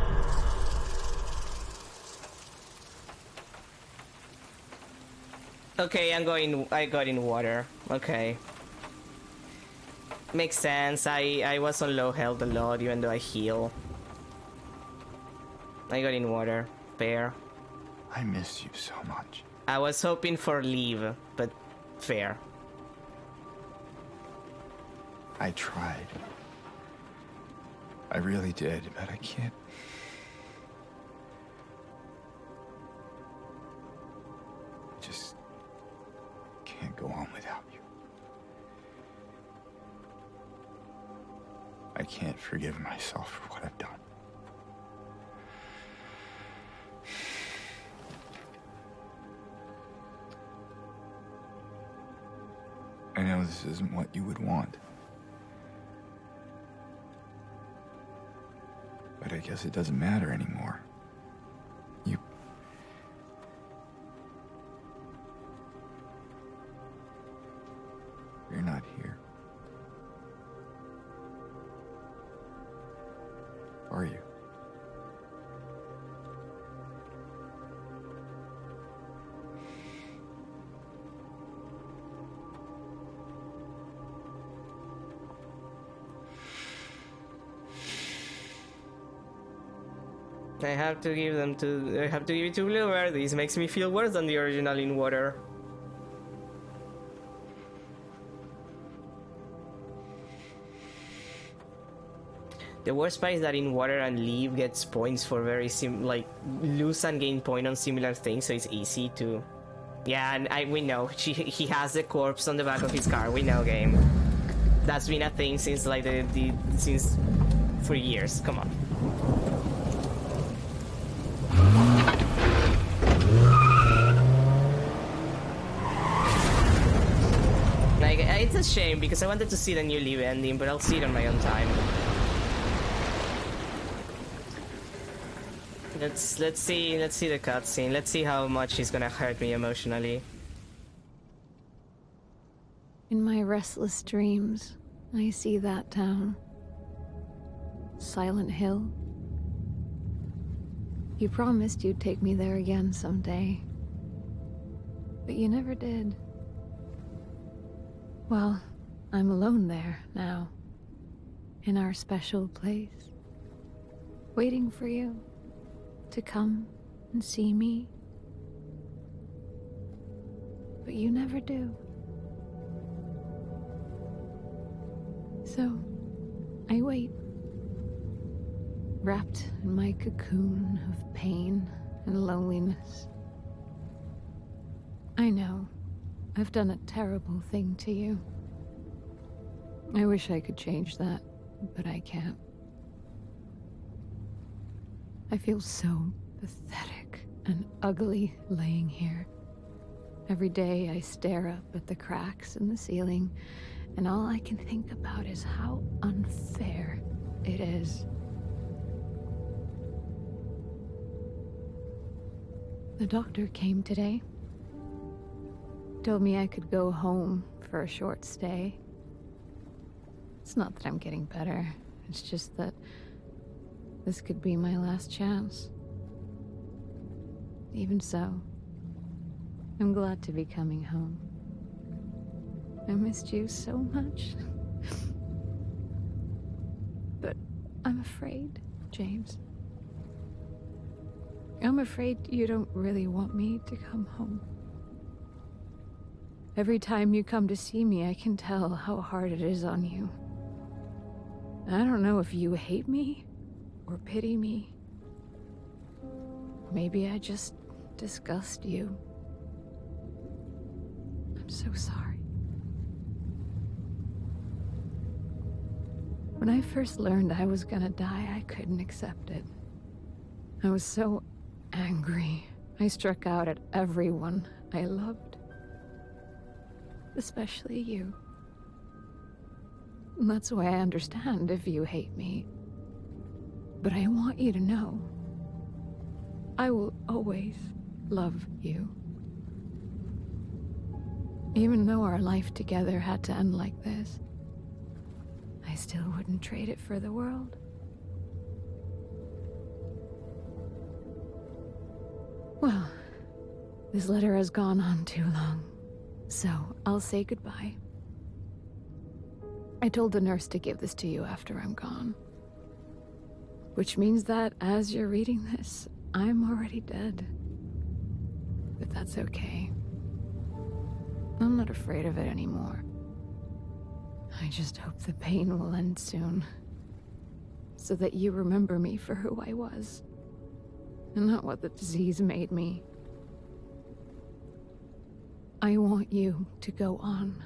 Okay, I got in water. Okay. Makes sense. I was on low health a lot, even though I heal. I got in water. Fair. I miss you so much. I was hoping for leave, but fair. I tried. I really did, but I can't. I just can't go on without you. I can't forgive myself for what I've done. I know this isn't what you would want. But I guess it doesn't matter anymore. You're not here. Are you? I have to give it to Bluebear. This makes me feel worse than the original in water. The worst part is that in Water and Leave gets points for very like lose and gain point on similar things, so it's easy to. Yeah, and we know he has the corpse on the back of his car. We know, game. That's been a thing since like since for years. Come on. Like, it's a shame because I wanted to see the new Leave ending, but I'll see it on my own time. Let's see the cutscene. Let's see how much he's gonna hurt me emotionally. In my restless dreams, I see that town. Silent Hill. You promised you'd take me there again someday. But you never did. Well, I'm alone there now. In our special place. Waiting for you to come and see me. But you never do. So, I wait. Wrapped in my cocoon of pain and loneliness. I know, I've done a terrible thing to you. I wish I could change that, but I can't. I feel so pathetic and ugly laying here. Every day I stare up at the cracks in the ceiling, and all I can think about is how unfair it is. The doctor came today. Told me I could go home for a short stay. It's not that I'm getting better. It's just that this could be my last chance. Even so, I'm glad to be coming home. I missed you so much. But I'm afraid, James. I'm afraid you don't really want me to come home. Every time you come to see me, I can tell how hard it is on you. I don't know if you hate me or pity me. Maybe I just disgust you. I'm so sorry. When I first learned I was gonna die, I couldn't accept it. I was so angry. I struck out at everyone I loved. Especially you. And that's why I understand if you hate me. But I want you to know, I will always love you. Even though our life together had to end like this, I still wouldn't trade it for the world. Well, this letter has gone on too long, so I'll say goodbye. I told the nurse to give this to you after I'm gone. Which means that as you're reading this, I'm already dead. But that's okay. I'm not afraid of it anymore. I just hope the pain will end soon. So that you remember me for who I was. And not what the disease made me. I want you to go on.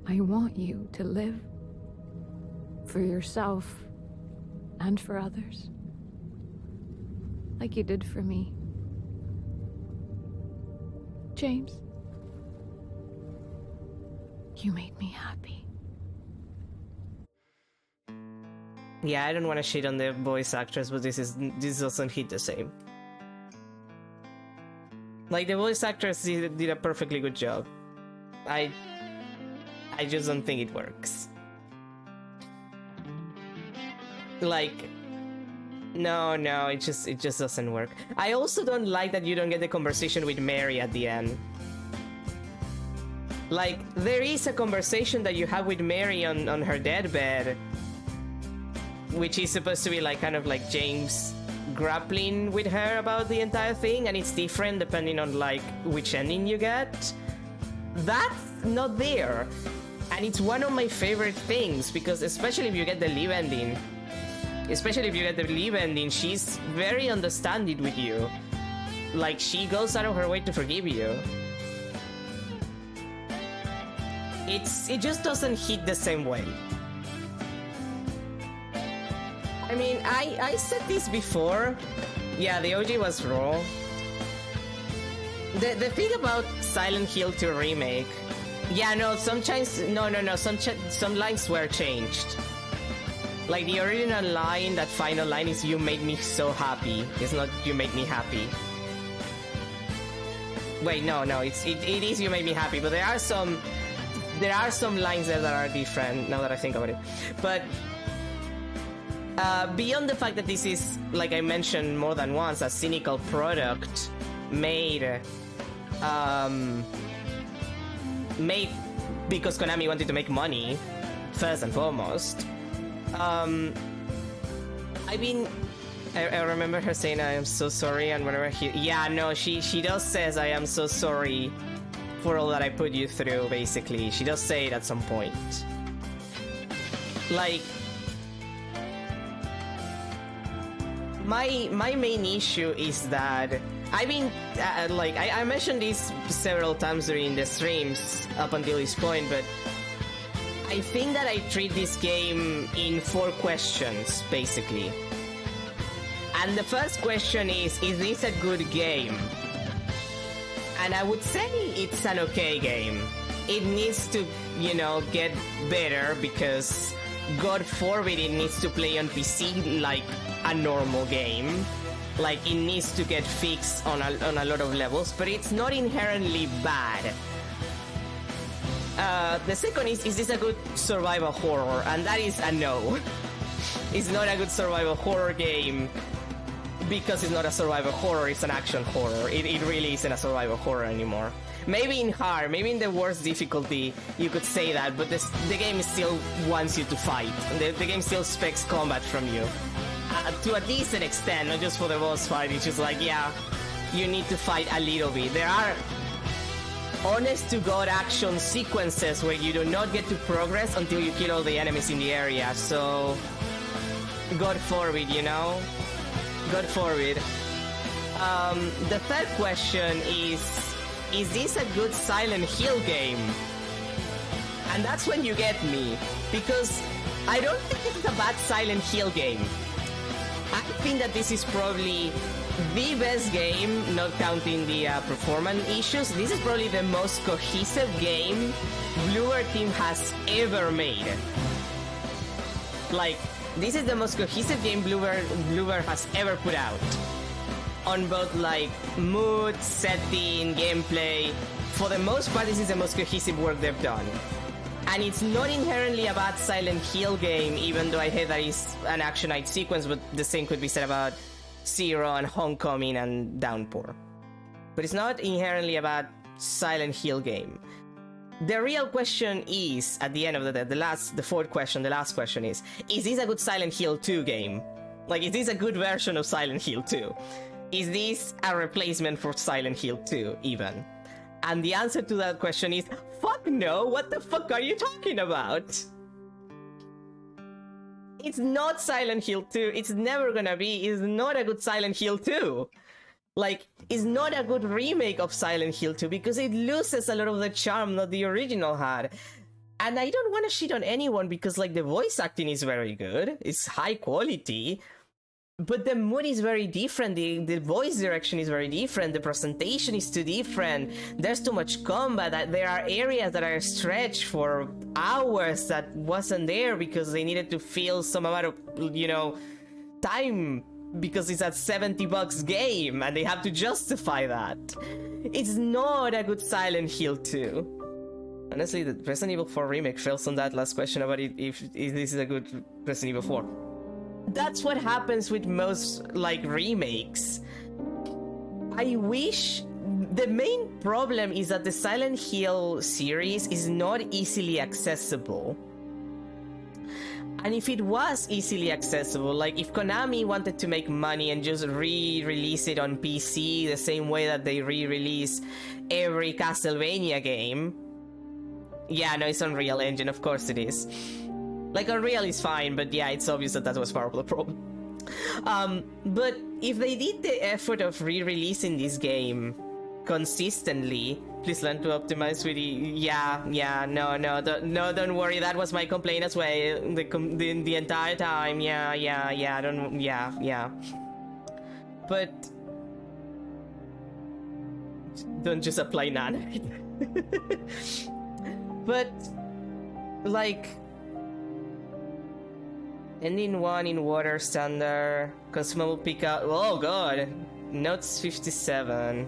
I want you to live. For yourself. And for others. Like you did for me. James. You made me happy. Yeah, I don't want to shit on the voice actress, but this doesn't hit the same. Like, the voice actress did a perfectly good job. I just don't think it works. Like, no, it just doesn't work. I also don't like that you don't get the conversation with Mary at the end. Like, there is a conversation that you have with Mary on her deathbed, which is supposed to be like kind of like James grappling with her about the entire thing, and it's different depending on like which ending you get. That's not there. And it's one of my favorite things, because especially if you get the live ending, she's very understanding with you. Like, she goes out of her way to forgive you. It just doesn't hit the same way. I mean, I said this before. Yeah, the OG was raw. The thing about Silent Hill 2 remake, yeah, no, some lines were changed. Like, the original line, that final line, is "You made me so happy." It's not "You made me happy." Wait, no, it is "You made me happy," but there are some lines there that are different, now that I think about it. But beyond the fact that this is, like I mentioned more than once, a cynical product made because Konami wanted to make money, first and foremost. I mean, I remember her saying, "I am so sorry," and whenever she does says, "I am so sorry for all that I put you through," basically. She does say it at some point. Like, my main issue is that, I mean, like, I mentioned this several times during the streams up until this point, but I think that I treat this game in 4 questions, basically. And the first question is this a good game? And I would say it's an okay game. It needs to, get better, because God forbid it needs to play on PC like a normal game. Like, it needs to get fixed on a lot of levels, but it's not inherently bad. The second is this a good survival horror? And that is a no. It's not a good survival horror game, because it's not a survival horror, it's an action horror. It really isn't a survival horror anymore. Maybe in hard, maybe in the worst difficulty, you could say that, but the game still wants you to fight. The game still expects combat from you. To a decent extent, not just for the boss fight. It's just like, yeah, you need to fight a little bit. There are honest-to-God action sequences where you do not get to progress until you kill all the enemies in the area, so God forbid, God forbid. The third question is this a good Silent Hill game? And that's when you get me, because I don't think it's a bad Silent Hill game. I think that this is probably the best game, not counting the performance issues. This is probably the most cohesive game Bluebird team has ever made. Like, this is the most cohesive game Bluebird has ever put out. On both, like, mood, setting, gameplay. For the most part, this is the most cohesive work they've done. And it's not inherently a bad Silent Hill game, even though I hate that it's an action night sequence, but the same could be said about Zero and Homecoming and Downpour. But it's not inherently a bad Silent Hill game. The real question is, at the end of the fourth question, the last question is this a good Silent Hill 2 game? Like, is this a good version of Silent Hill 2? Is this a replacement for Silent Hill 2, even? And the answer to that question is, fuck no, what the fuck are you talking about? It's not Silent Hill 2, it's never gonna be, it's not a good Silent Hill 2. Like, it's not a good remake of Silent Hill 2 because it loses a lot of the charm that the original had. And I don't want to shit on anyone because, like, the voice acting is very good, it's high quality, but the mood is very different, the voice direction is very different, the presentation is too different, there's too much combat, there are areas that are stretched for hours that wasn't there because they needed to fill some amount of, time, because it's a $70 game and they have to justify that. It's not a good Silent Hill 2. Honestly, the Resident Evil 4 remake fails on that last question about if this is a good Resident Evil 4. That's what happens with most, like, remakes. I wish... The main problem is that the Silent Hill series is not easily accessible. And if it was easily accessible, like if Konami wanted to make money and just re-release it on PC the same way that they re-release every Castlevania game, Yeah, no, it's Unreal Engine, of course it is. Like, Unreal is fine, but yeah, it's obvious that that was part of the problem. But if they did the effort of re-releasing this game consistently, please learn to optimize with don't worry, that was my complaint as well the entire time. But don't just apply none. But like ending 1 in water standard, consumable pickup. Oh god, notes 57.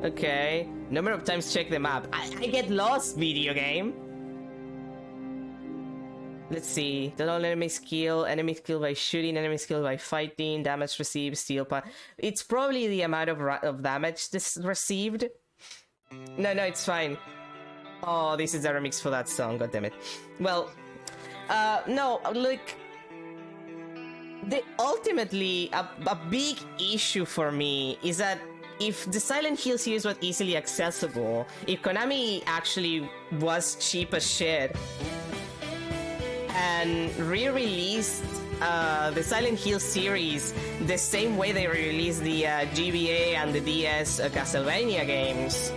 Okay, number of times check the map. I get lost, video game. Let's see. Total enemy skill by shooting, enemy skill by fighting, damage received, steel pan. It's probably the amount of damage this received. No, it's fine. Oh, this is a remix for that song, god damn it. Well, no, look. Ultimately, a big issue for me is that if the Silent Hill series was easily accessible, if Konami actually was cheap as shit and re-released the Silent Hill series the same way they re-released the GBA and the DS Castlevania games,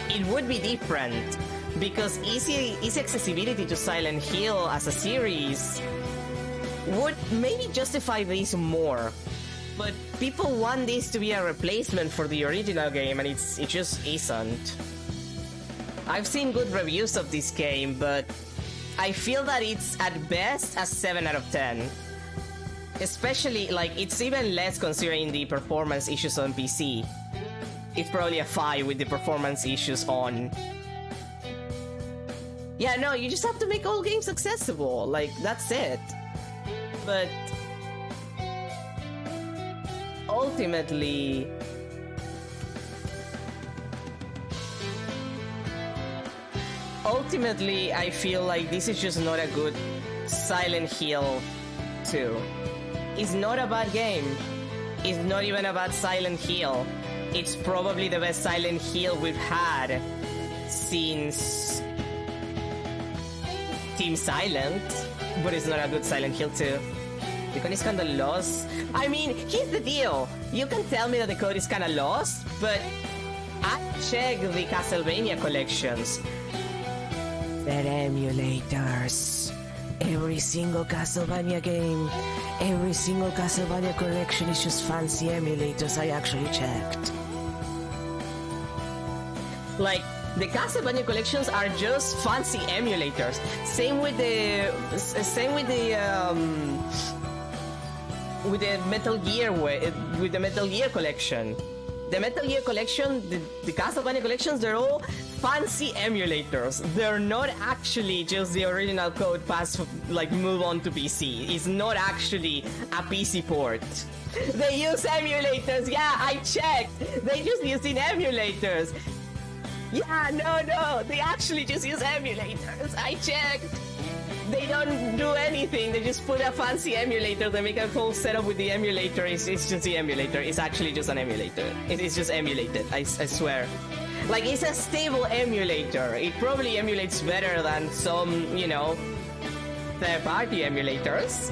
it would be different, because easy accessibility to Silent Hill as a series would maybe justify this more. But people want this to be a replacement for the original game, and it just isn't. I've seen good reviews of this game, but I feel that it's at best a 7 out of 10. Especially, like, it's even less considering the performance issues on PC. It's probably a 5 with the performance issues on. Yeah, no, you just have to make all games accessible. Like, that's it. But ultimately, I feel like this is just not a good Silent Hill 2. It's not a bad game. It's not even a bad Silent Hill. It's probably the best Silent Hill we've had since Team Silent, but it's not a good Silent Hill 2. The code is kinda lost. I mean, here's the deal. You can tell me that the code is kinda lost, but I checked the Castlevania collections. They're emulators. Every single Castlevania game, every single Castlevania collection is just fancy emulators. I actually checked. Like, the Castlevania collections are just fancy emulators. Same with the Metal Gear with the Metal Gear collection. The Metal Gear collection, the Castlevania collections, they're all fancy emulators. They're not actually just the original code move on to PC. It's not actually a PC port. They use emulators. Yeah, I checked. They just using emulators. Yeah, no, they actually just use emulators. I checked. They don't do anything. They just put a fancy emulator. They make a whole setup with the emulator. It's just the emulator. It's actually just an emulator. It's just emulated. I swear. Like, it's a stable emulator. It probably emulates better than some, third-party emulators.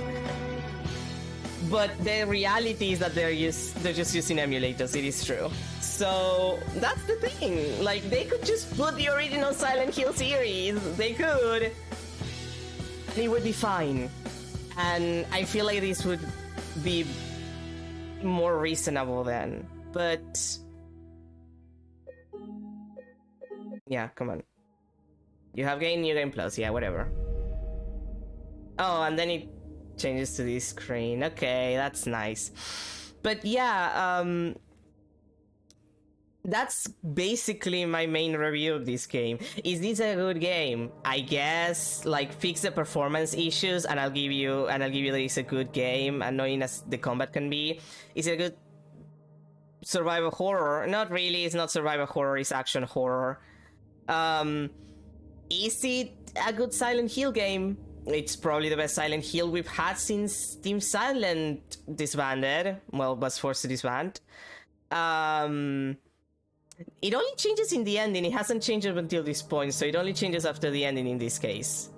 But the reality is that they're just using emulators. It is true. So that's the thing. Like, they could just put the original Silent Hill series. They could. And it would be fine. And I feel like this would be more reasonable then. But yeah, come on. You have gained New Game Plus. Yeah, whatever. Oh, and then it changes to this screen. Okay, that's nice. But yeah, that's basically my main review of this game. Is this a good game? I guess, like, fix the performance issues and I'll give you that it's a good game, annoying as the combat can be. Is it a good survival horror? Not really, it's not survival horror, it's action horror. Is it a good Silent Hill game? It's probably the best Silent Hill we've had since Team Silent disbanded. Well, was forced to disband. It only changes in the ending. It hasn't changed up until this point, so it only changes after the ending in this case.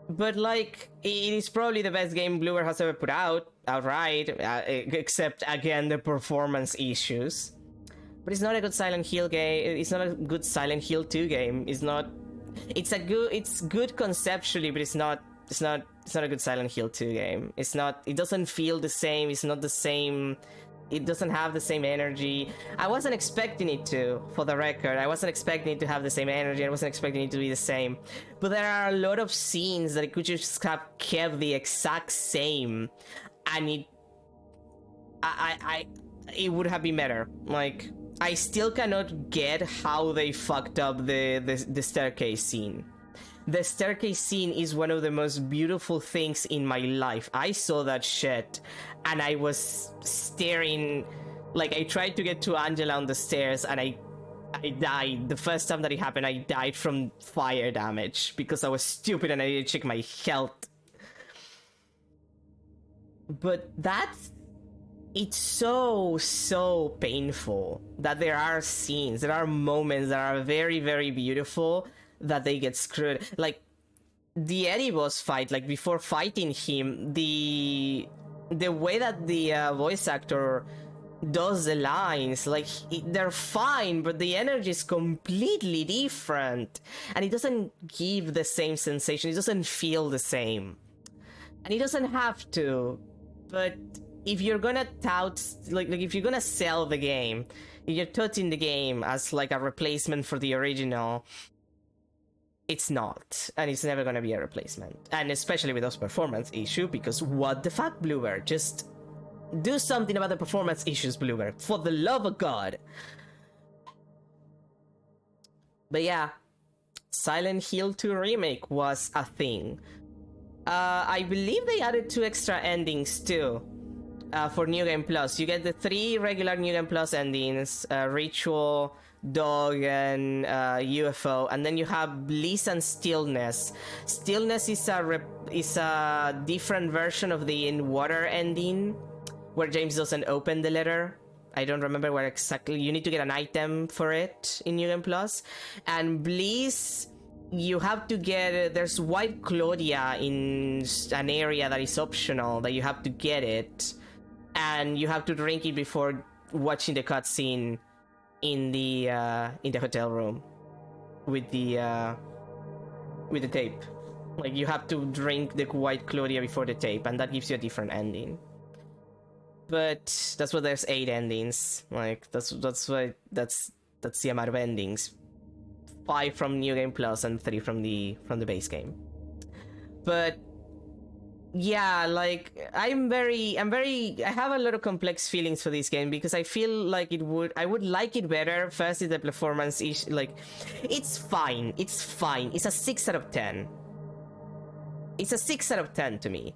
But like, it is probably the best game Bluebird has ever put out, outright, except again the performance issues. But it's not a good Silent Hill game. It's not a good Silent Hill 2 game. It's not. It's good conceptually, but it's not a good Silent Hill 2 game. It's not. It doesn't feel the same. It's not the same. It doesn't have the same energy. I wasn't expecting it to, for the record. I wasn't expecting it to have the same energy. I wasn't expecting it to be the same. But there are a lot of scenes that it could just have kept the exact same, and it would have been better. Like, I still cannot get how they fucked up the staircase scene. The staircase scene is one of the most beautiful things in my life. I saw that shit, and I was staring. Like, I tried to get to Angela on the stairs, and I died. The first time that it happened, I died from fire damage because I was stupid and I didn't check my health. But it's so painful that there are scenes, there are moments that are very, very beautiful that they get screwed. Like, the Eddie boss fight, like, before fighting him, the way that the voice actor does the lines, like, they're fine, but the energy is completely different, and it doesn't give the same sensation, it doesn't feel the same. And it doesn't have to, but if you're gonna tout, like if you're gonna sell the game, if you're touting the game as like a replacement for the original, it's not, and it's never gonna be a replacement. And especially with those performance issues, because what the fuck, Bluebird? Just do something about the performance issues, Bluebird, for the love of God. But yeah, Silent Hill 2 Remake was a thing. I believe they added 2 extra endings too. For New Game Plus, you get the 3 regular New Game Plus endings, Ritual, Dog, and UFO, and then you have Bliss and Stillness. Stillness is a different version of the In Water ending, where James doesn't open the letter. I don't remember where exactly. You need to get an item for it in New Game Plus. And Bliss, you have to get, there's White Claudia in an area that is optional, that you have to get it, and you have to drink it before watching the cutscene in the hotel room with the tape. Like, you have to drink the White Claudia before the tape, and that gives you a different ending. But that's why there's 8 endings. Like, that's the amount of endings. 5 from New Game Plus and 3 from the base game. But yeah, like, I have a lot of complex feelings for this game, because I feel like I would like it better. First is the performance issue. Like, it's fine. It's a 6 out of 10. It's a 6 out of 10 to me.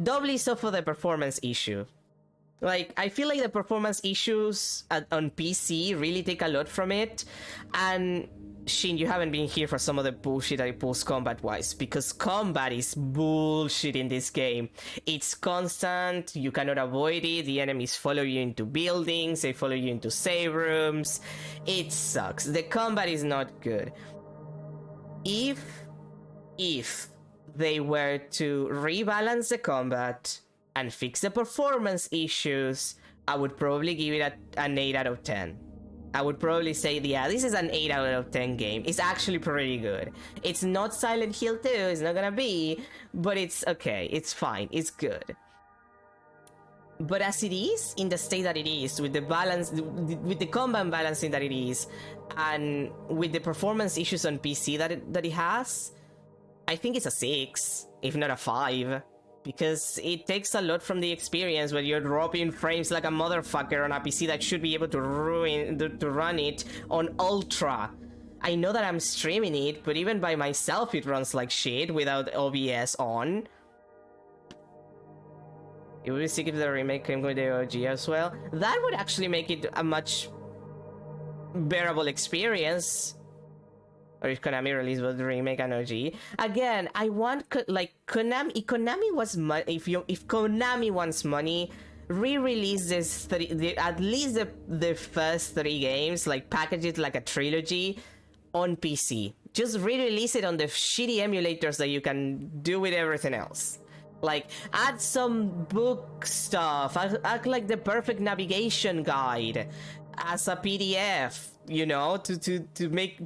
Doubly so for the performance issue. Like, I feel like the performance issues on PC really take a lot from it, and Shin, you haven't been here for some of the bullshit that it pulls combat-wise, because combat is bullshit in this game. It's constant, you cannot avoid it, the enemies follow you into buildings, they follow you into save rooms. It sucks. The combat is not good. If they were to rebalance the combat and fix the performance issues, I would probably give it an 8 out of 10. I would probably say, yeah, this is an 8 out of 10 game. It's actually pretty good. It's not Silent Hill 2, it's not gonna be, but it's okay, it's fine, it's good. But as it is, in the state that it is, with the balance, with the combat balancing that it is, and with the performance issues on PC that it has, I think it's a 6, if not a 5. Because it takes a lot from the experience when you're dropping frames like a motherfucker on a PC that should be able to run it on Ultra. I know that I'm streaming it, but even by myself it runs like shit without OBS on. It would be sick if the remake came with the OG as well. That would actually make it a much bearable experience. Or if Konami released the remake and OG. Again, I want, like, Konami wants money. If Konami wants money, re-release at least the first 3 games, like package it like a trilogy on PC. Just re-release it on the shitty emulators that you can do with everything else. Like, add some book stuff, add like the perfect navigation guide as a PDF, you know, to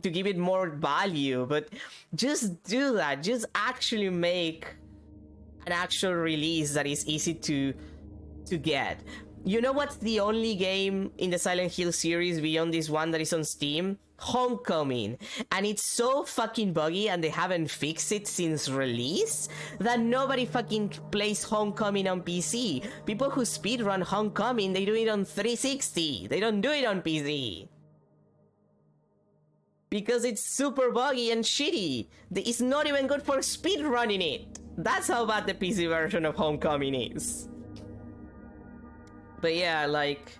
give it more value. But just do that. Just actually make an actual release that is easy to get. You know what's the only game in the Silent Hill series beyond this one that is on Steam? Homecoming. And it's so fucking buggy and they haven't fixed it since release that nobody fucking plays Homecoming on PC. People who speedrun Homecoming, they do it on 360. They don't do it on PC. Because it's super buggy and shitty. It's not even good for speedrunning it. That's how bad the PC version of Homecoming is. But yeah, like,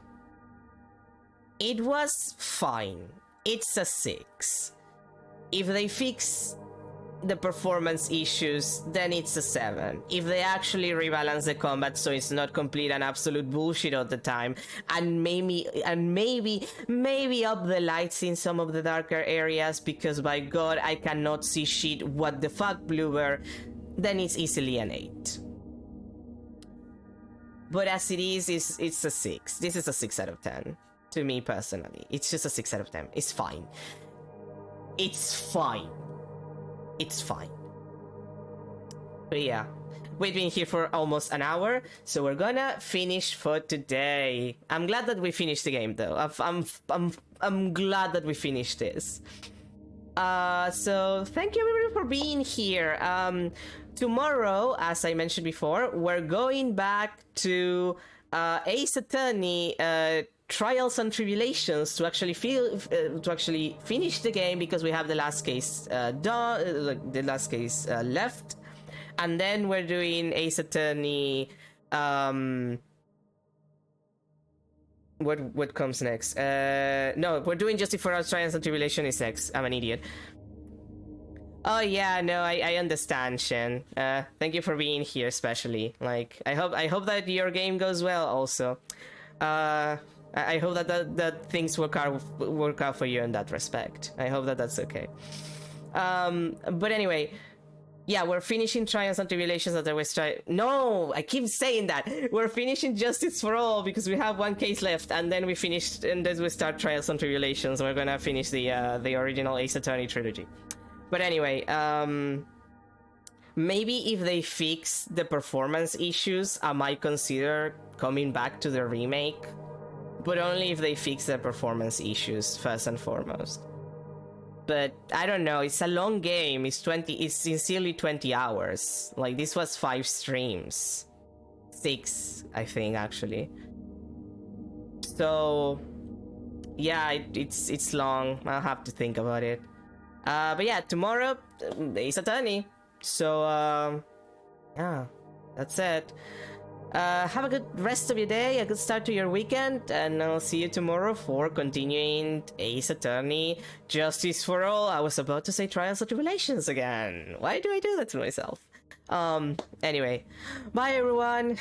it was fine. It's a 6. If they fix the performance issues, then it's a 7. If they actually rebalance the combat so it's not complete and absolute bullshit all the time, and maybe up the lights in some of the darker areas, because by God, I cannot see shit. What the fuck, Bluebird? Then it's easily an 8. But as it is, it's a 6. This is a 6 out of 10. To me personally. It's just a 6 out of 10. It's fine. It's fine. It's fine. But yeah. We've been here for almost an hour, so we're gonna finish for today. I'm glad that we finished the game though. I'm glad that we finished this. So thank you everybody for being here. Tomorrow, as I mentioned before, we're going back to Ace Attorney Trials and Tribulations to actually finish the game, because we have the last case left, and then we're doing Ace Attorney. What comes next? No, we're doing Justice for All Trials and Tribulation is next. I'm an idiot. Oh yeah, no, I understand, Shen. Thank you for being here, especially. Like, I hope that your game goes well. Also, I hope that things work out for you in that respect. I hope that that's okay. But anyway, yeah, we're finishing Trials and Tribulations that I was trying. No, I keep saying that we're finishing Justice for All because we have 1 case left, and then we start Trials and Tribulations. We're gonna finish the original Ace Attorney trilogy. But anyway, maybe if they fix the performance issues, I might consider coming back to the remake. But only if they fix the performance issues first and foremost. But I don't know, it's a long game. It's sincerely 20 hours. Like, this was 5 streams. 6, I think, actually. So yeah, it's long. I'll have to think about it. But yeah, tomorrow, Ace Attorney. So, yeah, that's it. Have a good rest of your day, a good start to your weekend, and I'll see you tomorrow for continuing Ace Attorney Justice for All. I was about to say Trials and Tribulations again. Why do I do that to myself? Anyway, bye everyone.